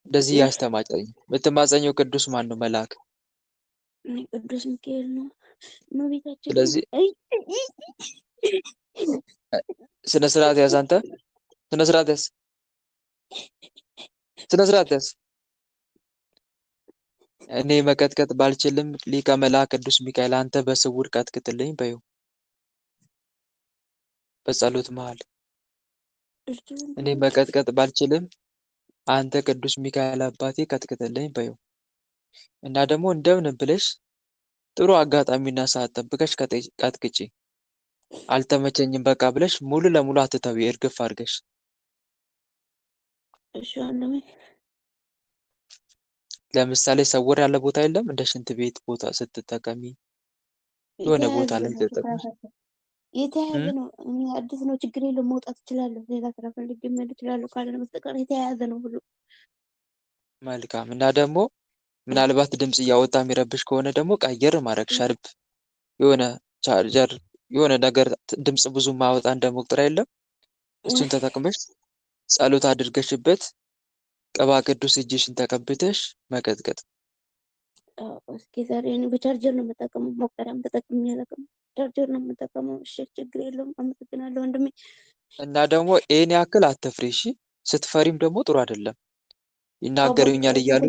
እንደዚህ ያስተማጸኝ። የምትማጸኘው ቅዱስ ማን ነው? መልአክ ቅዱስ ሚካኤል ነው። እመቤታችን ስለዚህ ስነ ስርዓት ያዝ። አንተ ስነ ስርዓት ያዝ፣ ስነ ስርዓት ያዝ። እኔ መቀጥቀጥ ባልችልም ሊቀ መልአክ ቅዱስ ሚካኤል አንተ በስውር ቀጥቅጥልኝ በይው። በጸሎት መሃል እኔ መቀጥቀጥ ባልችልም አንተ ቅዱስ ሚካኤል አባቴ ቀጥቅጥልኝ በይው። እና ደግሞ እንደምን ብለሽ ጥሩ አጋጣሚና ሰዓት ጠብቀሽ ቀጥቅጪ። አልተመቸኝም በቃ ብለሽ ሙሉ ለሙሉ አትተዊ፣ እርግፍ አድርገሽ። ለምሳሌ ሰውር ያለ ቦታ የለም እንደ ሽንት ቤት ቦታ ስትጠቀሚ የሆነ ቦታ ላይ ተጠቅሚ። የተያያዘ ነው። እኔ አዲስ ነው፣ ችግር የለም፣ መውጣት እችላለሁ። ሌላ ስራ ፈልጌ መሄድ እችላለሁ። ካልሆነ በስተቀር የተያያዘ ነው ሁሉ። መልካም። እና ደግሞ ምናልባት ድምፅ እያወጣ የሚረብሽ ከሆነ ደግሞ ቀየር ማድረግ ሸርብ፣ የሆነ ቻርጀር፣ የሆነ ነገር ድምፅ ብዙ ማወጣ እንደ መቁጠሪያ የለም እሱን ተጠቅመሽ ጸሎት አድርገሽበት ቅባ ቅዱስ እጅሽን ተቀብተሽ መቀጥቀጥ። እስኪ ዛሬ እኔ በቻርጀር ነው የምጠቀመው፣ መቁጠሪያም ተጠቅሜ አላውቅም። ቻርጀር ነው የምጠቀመው። እሺ ችግር የለውም። አመሰግናለሁ ወንድሜ። እና ደግሞ ይሄን ያክል አትፍሪ እሺ። ስትፈሪም ደግሞ ጥሩ አይደለም። ይናገሩኛል እያሉ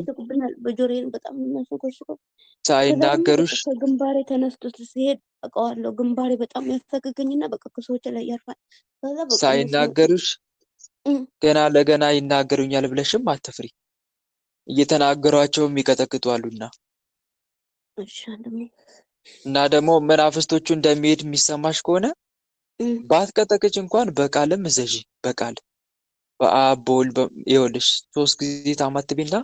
በጆሮዬን በጣም የሚያስቆሽቀው ሳይናገሩሽ ከግንባሬ ተነስቶ ሲሄድ አውቀዋለሁ። ግንባሬ በጣም ያፈገገኝና በቃ ከሰዎች ላይ ያርፋል። ከዛ በቃ ሳይናገሩሽ ገና ለገና ይናገሩኛል ብለሽም አትፍሪ። እየተናገሯቸውም ይቀጠቅጡ አሉና እና ደግሞ መናፍስቶቹ እንደሚሄድ የሚሰማሽ ከሆነ ባትቀጠቅጭ እንኳን በቃልም እዘዢ። በቃል በአብ በወልድ ይኸውልሽ 3 ጊዜ ታማትቢና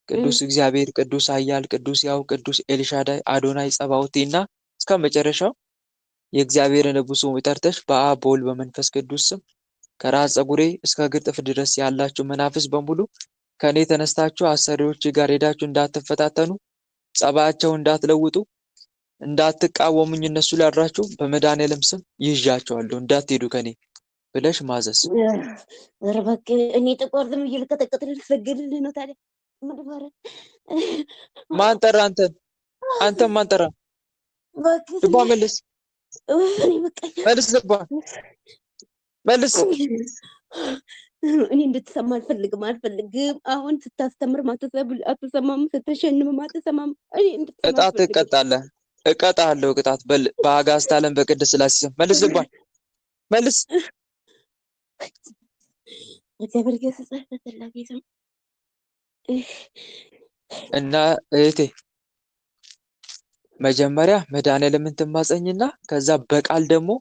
ቅዱስ እግዚአብሔር፣ ቅዱስ ኃያል፣ ቅዱስ ያው፣ ቅዱስ ኤልሻዳይ፣ አዶናይ ጸባኦቴና እስከ መጨረሻው የእግዚአብሔርን ንጉሱ ጠርተሽ በአብ በወልድ በመንፈስ ቅዱስ ስም ከራስ ፀጉሬ እስከ እግር ጥፍር ድረስ ያላችሁ መናፍስ በሙሉ ከኔ ተነስታችሁ አሰሪዎች ጋር ሄዳችሁ እንዳትፈታተኑ፣ ጸባያቸው እንዳትለውጡ፣ እንዳትቃወሙኝ እነሱ ላይ አድራችሁ በመድኃኔዓለም ስም ይዣቸዋለሁ። እንዳትሄዱ ከኔ ብለሽ ማዘዝ። ኧረ እባክህ እኔ ጥቁር ዝም ብዬ ልቀጠቅጥልህ ልሰግድልህ ነው ታዲያ? ምን ልበረ ማን ጠራ አንተን? አንተን ማን ጠራ? እባክህ ልቧ መልስ፣ እኔ በቃኝ። መልስ፣ ልቧ መልስ። እኔ እንድትሰማ አልፈልግም። አሁን ስታስተምር አትሰማም፣ ስትሸልምም አትሰማም። እኔ እንድትሰማ ቅጣት አልፈልግም። ትቀጣለህ። እቀጣለሁ ቅጣት በአጋዕዝተ ዓለም በቅድስት ሥላሴ ስም መልስ፣ ልቧን መልስ። እግዚአብሔር ገሰጸህ በተላጊ ሰው እና እህቴ መጀመሪያ መድኃኒዓለምን ትማጸኝና ከዛ በቃል ደግሞ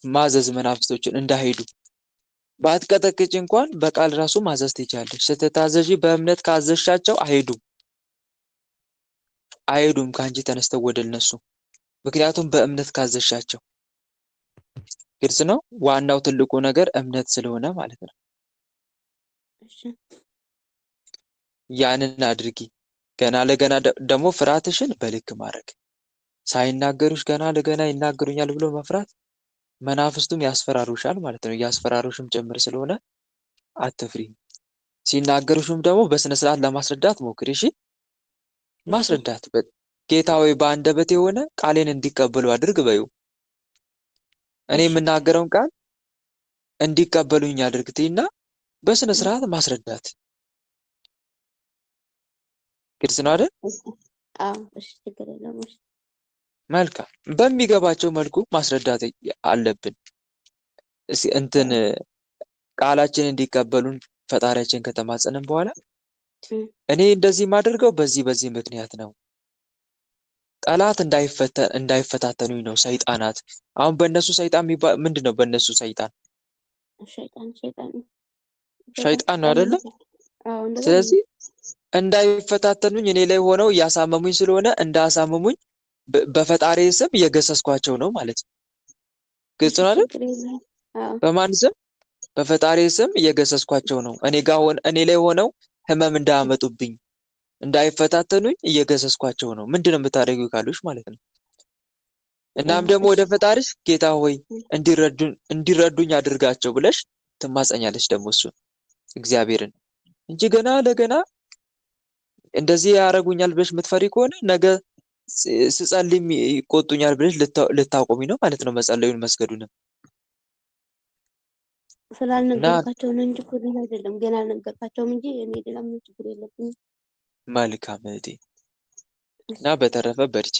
ማዘዝ መናፍስቶችን እንዳይሄዱ። ባትቀጠቅጭ እንኳን በቃል ራሱ ማዘዝ ትችያለሽ። ስትታዘዢ በእምነት ካዘዝሻቸው አይሄዱም ከአንቺ ተነስተው ወደ እነሱ። ምክንያቱም በእምነት ካዘዝሻቸው። ግልጽ ነው። ዋናው ትልቁ ነገር እምነት ስለሆነ ማለት ነው። ያንን አድርጊ። ገና ለገና ደግሞ ፍርሃትሽን በልክ ማድረግ። ሳይናገሩሽ ገና ለገና ይናገሩኛል ብሎ መፍራት፣ መናፍስቱም ያስፈራሩሻል ማለት ነው። ያስፈራሩሽም ጭምር ስለሆነ አትፍሪ። ሲናገሩሽም ደግሞ በስነ ስርዓት ለማስረዳት ሞክሪ። እሺ፣ ማስረዳት ጌታ ሆይ በአንደበት የሆነ ቃሌን እንዲቀበሉ አድርግ በዩ። እኔ የምናገረውን ቃል እንዲቀበሉኝ አድርግትና በስነ ስርዓት ማስረዳት። ግልጽ ነው አይደል? አዎ፣ እሺ፣ ችግር የለውም። እሺ፣ መልካም። በሚገባቸው መልኩ ማስረዳት አለብን። እንትን ቃላችን እንዲቀበሉን ፈጣሪያችን ከተማጸንን በኋላ እኔ እንደዚህ የማደርገው በዚህ ምክንያት ነው። ጠላት እንዳይፈታተኑኝ ነው። ሰይጣናት አሁን በእነሱ ሰይጣን ምንድን ነው? በእነሱ ሰይጣን ሸይጣን ነው አይደለም? ስለዚህ እንዳይፈታተኑኝ እኔ ላይ ሆነው እያሳመሙኝ ስለሆነ እንዳያሳመሙኝ በፈጣሪ ስም እየገሰስኳቸው ነው ማለት ነው። ግልጽ ነው አይደል? በማን ስም? በፈጣሪ ስም እየገሰስኳቸው ነው። እኔ ላይ ሆነው ህመም እንዳያመጡብኝ እንዳይፈታተኑኝ እየገሰስኳቸው ነው። ምንድነው የምታደርጊው ካሉሽ ማለት ነው። እናም ደግሞ ወደ ፈጣሪሽ ጌታ ሆይ እንዲረዱኝ አድርጋቸው ብለሽ ትማጸኛለሽ። ደግሞ እሱ እግዚአብሔርን እንጂ ገና ለገና እንደዚህ ያደርጉኛል ብለሽ የምትፈሪ ከሆነ ነገ ስጸልይም ይቆጡኛል ብለሽ ልታቆሚ ነው ማለት ነው። መጸለዩን መስገዱንም ስላልነገርካቸው ነው እንጂ እኮ ሌላ አይደለም። ገና አልነገርካቸውም እንጂ እኔ ሌላ ምን ችግር የለብኝም። መልካም እህቴ እና በተረፈ በርቺ።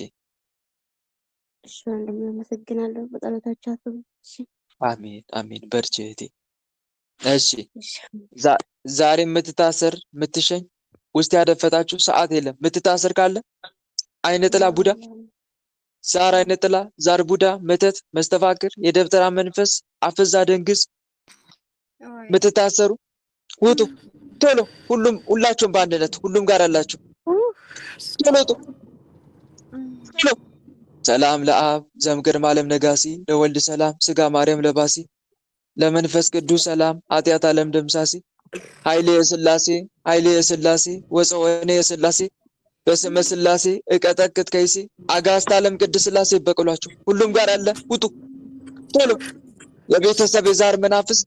እሺ ወንድሜ አመሰግናለሁ። በጸሎታችሁ አስቡ። እሺ አሜን አሜን። በርቺ እህቴ። እሺ ዛሬ የምትታሰር የምትሸኝ ውስጥ ያደፈጣችሁ ሰዓት የለም። የምትታሰር ካለ አይነ ጥላ ቡዳ፣ ዛር አይነ ጥላ፣ ዛር ቡዳ፣ መተት፣ መስተፋቅር፣ የደብተራ መንፈስ፣ አፍዛ ደንግዝ የምትታሰሩ ውጡ ቶሎ። ሁላችሁም በአንድነት ሁሉም ጋር አላችሁ ቶሎ ውጡ ቶሎ። ሰላም ለአብ ዘእምቅድመ ዓለም ነጋሲ ለወልድ ሰላም ስጋ ማርያም ለባሲ ለመንፈስ ቅዱስ ሰላም ኃጢአት ዓለም ደምሳሲ ኃይሌ የሥላሴ ኃይሌ የሥላሴ ወፀወኔ የሥላሴ በስመ ሥላሴ እቀጠቅጥ ከይሴ አጋዕዝተ ዓለም ቅድስት ሥላሴ በቅሏችሁ ሁሉም ጋር አለ ውጡ ቶሎ። የቤተሰብ የዛር መናፍስት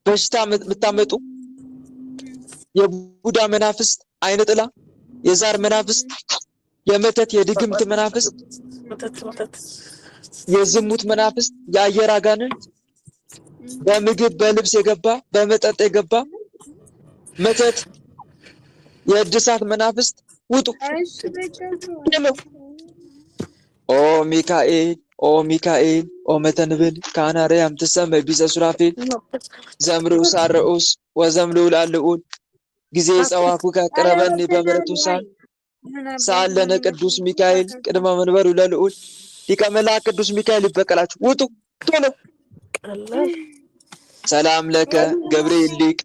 በሽታ የምታመጡ የቡዳ መናፍስት፣ አይነ ጥላ፣ የዛር መናፍስት፣ የመተት የድግምት መናፍስት፣ የዝሙት መናፍስት፣ የአየር አጋንንት፣ በምግብ በልብስ የገባ በመጠጥ የገባ መተት፣ የእድሳት መናፍስት ውጡ። ኦ ሚካኤል ኦ ሚካኤል ኦ መተንብል ካናርያም ትሰመይ ቢዘ ሱራፌል ዘምርኡስ አርዑስ ወዘምልዑል አልዑል ጊዜ ጸዋኩከ ቅረበኒ በምሕረቱ ሳለነ ቅዱስ ሚካኤል ቅድመ መንበሩ ለልዑል ሊቀ መላእክት ቅዱስ ሚካኤል ይበቀላችሁ ውጡ ቶሎ። ሰላም ለከ ገብርኤል ሊቅ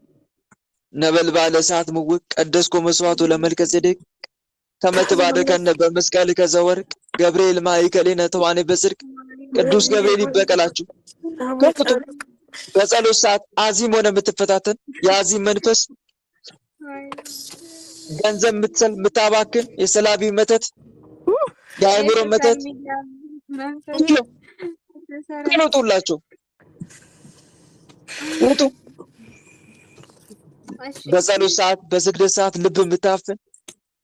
ነበልባለ እሳት ምውቅ ቀደስኮ መስዋዕቱ ለመልከ ጼዴቅ ከመ ትባርከነ በመስቀልከ ዘወርቅ ገብርኤል ማእከሌነ ተዋኔ በጽድቅ ቅዱስ ገብርኤል ይበቀላችሁ ውጡ። በጸሎት ሰዓት አዚም ሆነ የምትፈታተን የአዚም መንፈስ ገንዘብ የምታባክን የሰላቢ መተት የአእምሮ መተት ትሎጡላቸው ውጡ። በጸሎት ሰዓት በስግደት ሰዓት ልብ የምታፍን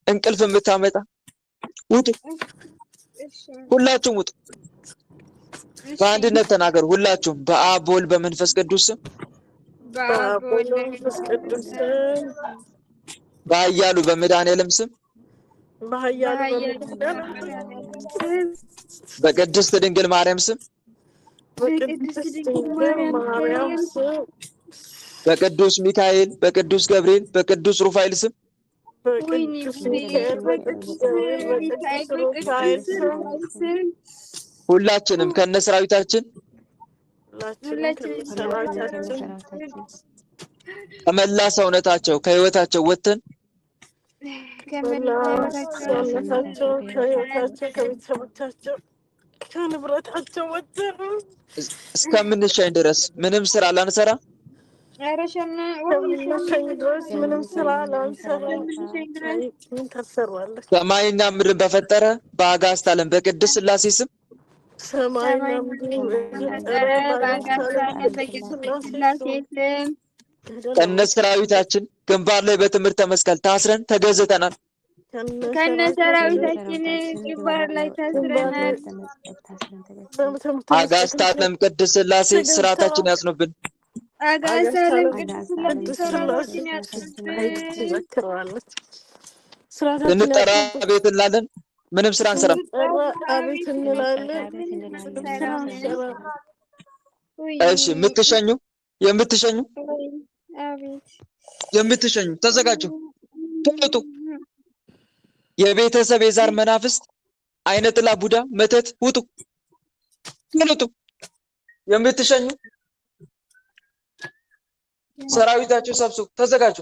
እንቅልፍ የምታመጣ ውጡ። ሁላችሁም ውጡ። በአንድነት ተናገሩ። ሁላችሁም በአብ በወልድ በመንፈስ ቅዱስ ስም በኃያሉ በመድኃኔዓለም ስም በቅድስት ድንግል ማርያም ስም በቅዱስ ሚካኤል በቅዱስ ገብርኤል በቅዱስ ሩፋኤል ስም ሁላችንም ከነሰራዊታችን ከመላ ሰውነታቸው ከህይወታቸው ወጥተን እስከምንሸኝ ድረስ ምንም ስራ ላንሰራ ሰማይና ምድርን በፈጠረ በአጋዕዝተ ዓለም በቅድስት ሥላሴ ስም ከነሰራዊታችን ግንባር ላይ በትምህርተ መስቀል ታስረን ተገዝተናል። ከነሰራዊታችን ግንባር ላይ ታስረናል። አጋዕዝተ ዓለም ቅድስት ሥላሴ ስርዓታችን ያጽኑብን። አጋዕዝተ ዓለም ቅድስት ሥላሴ ስርዓታችን ያጽኑብን። እንጠራ ቤት እንላለን። ምንም ስራ አንሰራም። እሺ የምትሸኙ ተዘጋጁ። ትውጡ። የቤተሰብ የዛር መናፍስት አይነ ጥላ ቡዳ መተት ውጡ። ትውጡ። የምትሸኙ ሰራዊታችሁ ሰብስቡ። ተዘጋጁ።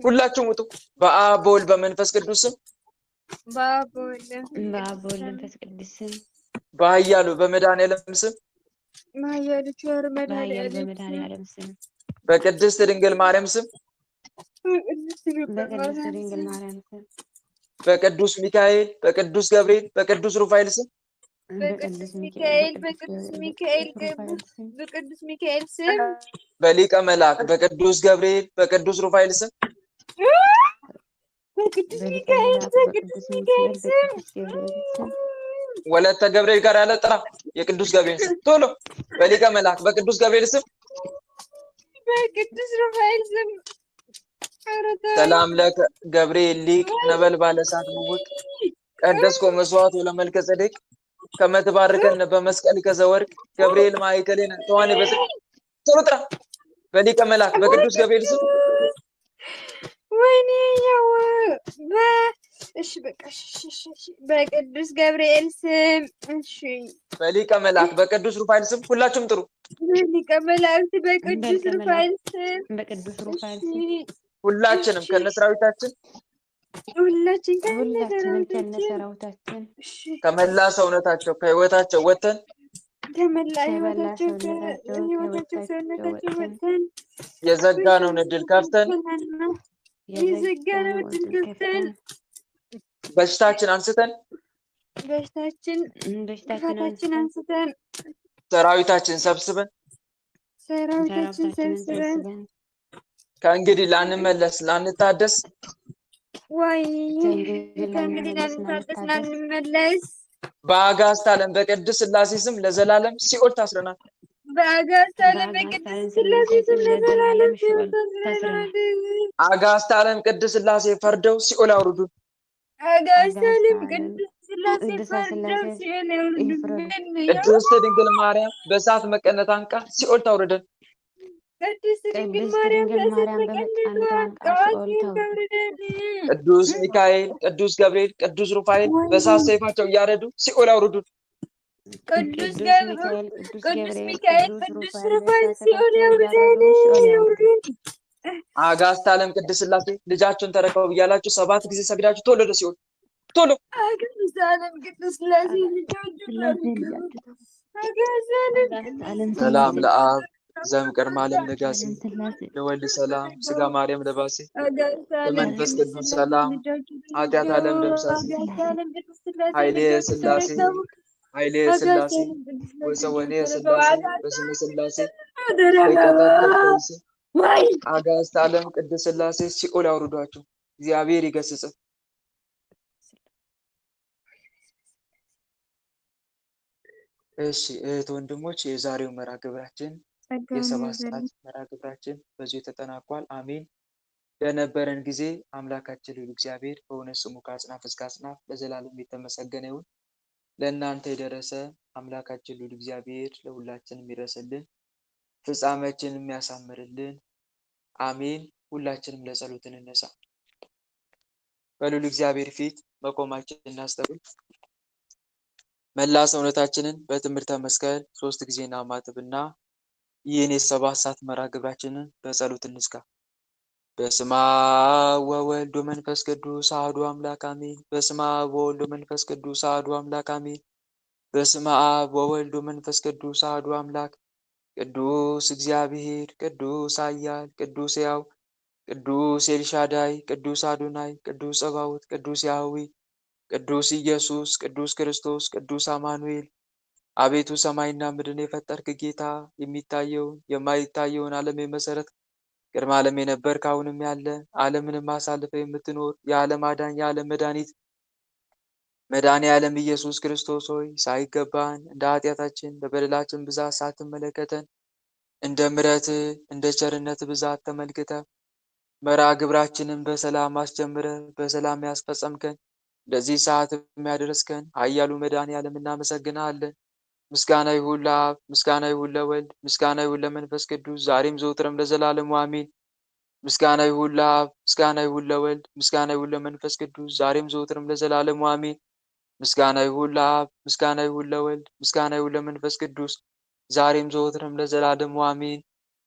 ሁላችሁም ውጡ። በአብ በወልድ በመንፈስ ቅዱስ ስም በአብ በወልድ በመንፈስ ቅዱስ ስም በኃያሉ በመድኃኔዓለም ስም በመድኃኔዓለም ስም በቅድስት ድንግል ማርያም ስም በቅዱስ ሚካኤል በቅዱስ ገብርኤል በቅዱስ ሩፋኤል ስም በቅዱስ ሚካኤል ስም በሊቀ መልአክ በቅዱስ ገብርኤል በቅዱስ ሩፋኤል ስም ወለተ ገብርኤል ጋር ያለ ጥራ የቅዱስ ገብርኤል ስም ቶሎ በሊቀ መልአክ በቅዱስ ገብርኤል ስም በቅዱስ ሩፋኤል ስም ሰላም ለከ ገብርኤል ሊቅ ነበልባለ እሳት ምውቅ ቀደስኮ መስዋዕት ለመልከ ጼዴቅ ከመትባርከን በመስቀል ከዘወርቅ ገብርኤል ማይከሌነ ተዋኔ በስም ቶሎ ጥራ በሊቀ መልአክ በቅዱስ ገብርኤል ስም ወይኔ ያው እሺ በቃ እሺ በቅዱስ ገብርኤል ስም እሺ በሊቀ መልአክ በቅዱስ ሩፋኤል ስም ሁላችሁም ጥሩ በሊቀ መላእክት በቅዱስ ሩፋኤል ስም ሁላችንም ከነሰራዊታችን ከነሰራዊታችን ከመላ ሰውነታቸው ከህይወታቸው ወጥተን ከመላ ህይወታቸው ሰውነታቸው ወጥተን የዘጋነውን እድል ከፍተን በሽታችን አንስተን ሰራዊታችን ሰብስበን ከእንግዲህ ላንመለስ ላንታደስ በአጋዕዝተ ዓለም በቅድስት ሥላሴ ስም ለዘላለም ሲኦል ታስረናል። በአጋዕዝተ ዓለም በቅድስት ሥላሴ ስም ለዘላለም ሲኦል ታስረናል። አጋዕዝተ ዓለም ቅድስት ሥላሴ ፈርደው ሲኦል አውርዱን። አጋዕዝተ ዓለም ቅድስት ሥላሴ ፈርደው ሲኦል ያውርዱን። ቅድስት ድንግል ማርያም በእሳት መቀነት አንቃ ሲኦል ታውርደን። ቅድስት ድንግል ማርያም በእሳት መቀነት አንቃ ሲኦል ታውርደን። ቅዱስ ሚካኤል ቅዱስ ገብርኤል ቅዱስ ሩፋኤል በእሳት ሰይፋቸው እያረዱ ሲኦል አውርዱን። ቅዱስ ሚካኤል ቅዱስ ሩፋኤል ሲኦል ያውርደን። አጋዕዝተ ዓለም ቅድስት ሥላሴ ልጃቸውን ተረከቡ እያላችሁ 7 ጊዜ ሰግዳችሁ ቶሎ ወደ ሲኦል ቶሎ። አጋዕዝተ ዓለም ቅድስት ሥላሴ ሰላም ለአብ ዘእምቅድመ ዓለም ነጋሲ ለወልድ ሰላም ስጋ ማርያም ለባሴ ለመንፈስ ቅዱስ ሰላም ኃጢአት ዓለም ደምሳሴ ኃይሌ ሥላሴ ኃይሌ ሥላሴ አጋሰን ቅዱስ ወሰወኔ ቅዱስ ሥላሴ በስመ ሥላሴ ደረገባ በቀጠቅጥ ከይስ ወይ አጋዕዝተ ዓለም ቅድስት ሥላሴ ሲኦል ያውርዷቸው። እግዚአብሔር ይገስጽ። እሺ እህት ወንድሞች፣ የዛሬው መርሃ ግብራችን ጸጋውን የሰባት ያብዛልን። ሰዓት መርሃ ግብራችን በዚሁ ተጠናቋል። አሜን። ለነበረን ጊዜ አምላካችን ልዑል እግዚአብሔር በእውነት ስሙ ከአጽናፍ እስከ አጽናፍ ለዘላለም የተመሰገነ ይሁን። ለእናንተ የደረሰ አምላካችን ልዑል እግዚአብሔር ለሁላችንም ይድረስልን፣ ፍጻሜያችንን የሚያሳምርልን። አሜን። ሁላችንም ለጸሎት እንነሳ። በልዑል እግዚአብሔር ፊት መቆማችንን እናስተውል። መላ ሰውነታችንን በትምህርተ መስቀል 3 ጊዜ እናማትብና ይህን የሰባት ሰዓት መርሃ ግብራችንን በጸሎት እንዝጋ። በስመ አብ ወወልድ ወመንፈስ ቅዱስ አሐዱ አምላክ አሜን። በስመ አብ ወወልድ ወመንፈስ ቅዱስ አሐዱ አምላክ አሜን። በስመ አብ ወወልድ ወመንፈስ ቅዱስ አሐዱ አምላክ። ቅዱስ እግዚአብሔር፣ ቅዱስ ኃያል፣ ቅዱስ ሕያው፣ ቅዱስ ኤልሻዳይ፣ ቅዱስ አዶናይ፣ ቅዱስ ጸባዖት፣ ቅዱስ ያህዌ፣ ቅዱስ ኢየሱስ፣ ቅዱስ ክርስቶስ፣ ቅዱስ አማኑኤል። አቤቱ ሰማይና ምድርን የፈጠርክ ጌታ፣ የሚታየውን የማይታየውን ዓለም የመሰረት ቅድመ ዓለም የነበርክ አሁንም ያለ ዓለምንም አሳልፈ የምትኖር የዓለም አዳኝ የዓለም መድኃኒት መድኃኔ ዓለም ኢየሱስ ክርስቶስ ሆይ ሳይገባን እንደ ኃጢአታችን በበደላችን ብዛት ሳትመለከተን እንደ ምሕረትህ እንደ ቸርነት ብዛት ተመልክተ መርሃ ግብራችንን በሰላም አስጀምረ በሰላም ያስፈጸምከን ለዚህ ሰዓት የሚያደርስከን ኃያሉ መድኃኔ ዓለም እናመሰግናለን። ምስጋና ይሁን ለአብ፣ ምስጋና ይሁን ለወልድ፣ ምስጋና ይሁን ለመንፈስ ቅዱስ ዛሬም ዘወትርም ለዘላለሙ አሜን። ምስጋና ይሁን ለአብ፣ ምስጋና ይሁን ለወልድ፣ ምስጋና ይሁን ለመንፈስ ቅዱስ ዛሬም ዘወትርም ለዘላለሙ አሜን። ምስጋና ይሁን ለአብ፣ ምስጋና ይሁን ለወልድ፣ ምስጋና ይሁን ለመንፈስ ቅዱስ ዛሬም ዘወትርም ለዘላለሙ አሜን።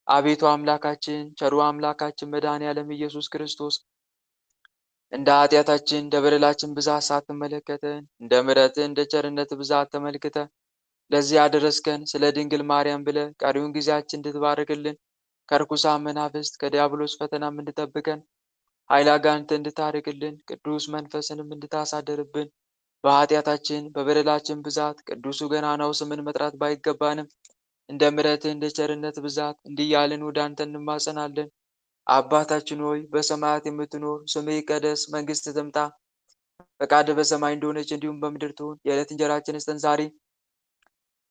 አቤቱ አምላካችን ቸሩ አምላካችን መድኃኔ ዓለም ኢየሱስ ክርስቶስ እንደ ኃጢአታችን እንደ በደላችን ብዛት ሳትመለከተን እንደ ምሕረትህ እንደ ቸርነት ብዛት ተመልክተ ለዚህ ያደረስከን ስለ ድንግል ማርያም ብለ ቀሪውን ጊዜያችን እንድትባርክልን ከርኩሳን መናፍስት ከዲያብሎስ ፈተናም እንድጠብቀን ኃይለ አጋንንት እንድታርቅልን ቅዱስ መንፈስንም እንድታሳደርብን በኃጢአታችን በበደላችን ብዛት ቅዱሱ ገናናው ስምን መጥራት ባይገባንም እንደ ምሕረትህ እንደ ቸርነት ብዛት እንዲያልን ወደ አንተ እንማጸናለን። አባታችን ሆይ በሰማያት የምትኖር ስምህ ይቀደስ፣ መንግሥትህ ትምጣ፣ ፈቃድህ በሰማይ እንደሆነች እንዲሁም በምድር ትሁን። የዕለት እንጀራችንን ስጠን ዛሬ፣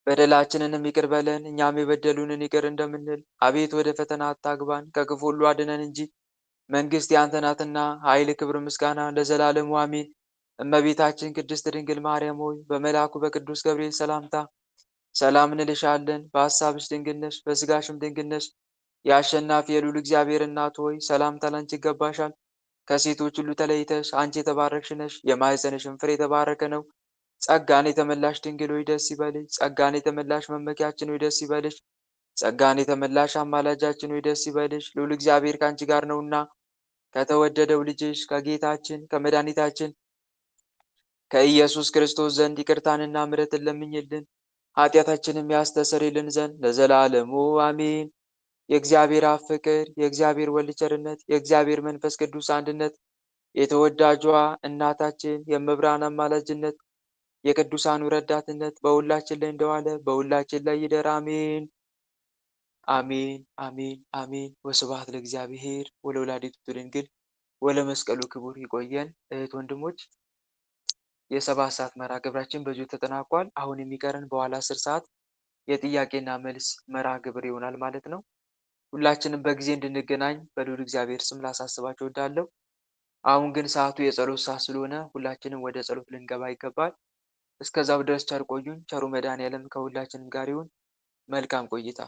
በደላችንንም ይቅር በለን እኛም የበደሉንን ይቅር እንደምንል። አቤት ወደ ፈተና አታግባን ከክፉ ሁሉ አድነን እንጂ መንግሥት ያንተ ናትና ኃይል፣ ክብር፣ ምስጋና ለዘላለሙ አሜን። እመቤታችን ቅድስት ድንግል ማርያም ሆይ በመልአኩ በቅዱስ ገብርኤል ሰላምታ ሰላም እንልሻለን። በሐሳብሽ ድንግል ነሽ፣ በሥጋሽም ድንግል ነሽ። የአሸናፊ የልዑል እግዚአብሔር እናት ሆይ ሰላምታ ላንቺ ይገባሻል። ከሴቶች ሁሉ ተለይተሽ አንቺ የተባረክሽ ነሽ፣ የማኅፀንሽም ፍሬ የተባረከ ነው። ጸጋን የተመላሽ ድንግል ሆይ ደስ ይበልሽ። ጸጋን የተመላሽ መመኪያችን ሆይ ደስ ይበልሽ። ጸጋን የተመላሽ አማላጃችን ሆይ ደስ ይበልሽ። ልዑል እግዚአብሔር ከአንቺ ጋር ነውና ከተወደደው ልጅሽ ከጌታችን ከመድኃኒታችን ከኢየሱስ ክርስቶስ ዘንድ ይቅርታንና ምሕረትን ለምኝልን ኃጢአታችንም ያስተሰርይልን ዘንድ ለዘላለሙ አሜን። የእግዚአብሔር አብ ፍቅር፣ የእግዚአብሔር ወልድ ቸርነት፣ የእግዚአብሔር መንፈስ ቅዱስ አንድነት፣ የተወዳጇ እናታችን የእመብርሃን አማላጅነት፣ የቅዱሳኑ ረዳትነት በሁላችን ላይ እንደዋለ በሁላችን ላይ ይደር። አሜን አሜን አሜን አሜን። ወስብሐት ለእግዚአብሔር ወለወላዲቱ ድንግል ወለመስቀሉ ክቡር። ይቆየን። እህት ወንድሞች፣ የሰባት ሰዓት መርሃ ግብራችን በዚሁ ተጠናቋል። አሁን የሚቀረን በኋላ 10 ሰዓት የጥያቄና መልስ መርሃ ግብር ይሆናል ማለት ነው። ሁላችንም በጊዜ እንድንገናኝ በልዑል እግዚአብሔር ስም ላሳስባችሁ እወዳለሁ። አሁን ግን ሰዓቱ የጸሎት ሰዓት ስለሆነ ሁላችንም ወደ ጸሎት ልንገባ ይገባል። እስከዛው ድረስ ቸር ቆዩን። ቸሩ መድኃኔዓለም ከሁላችንም ጋር ይሁን። መልካም ቆይታ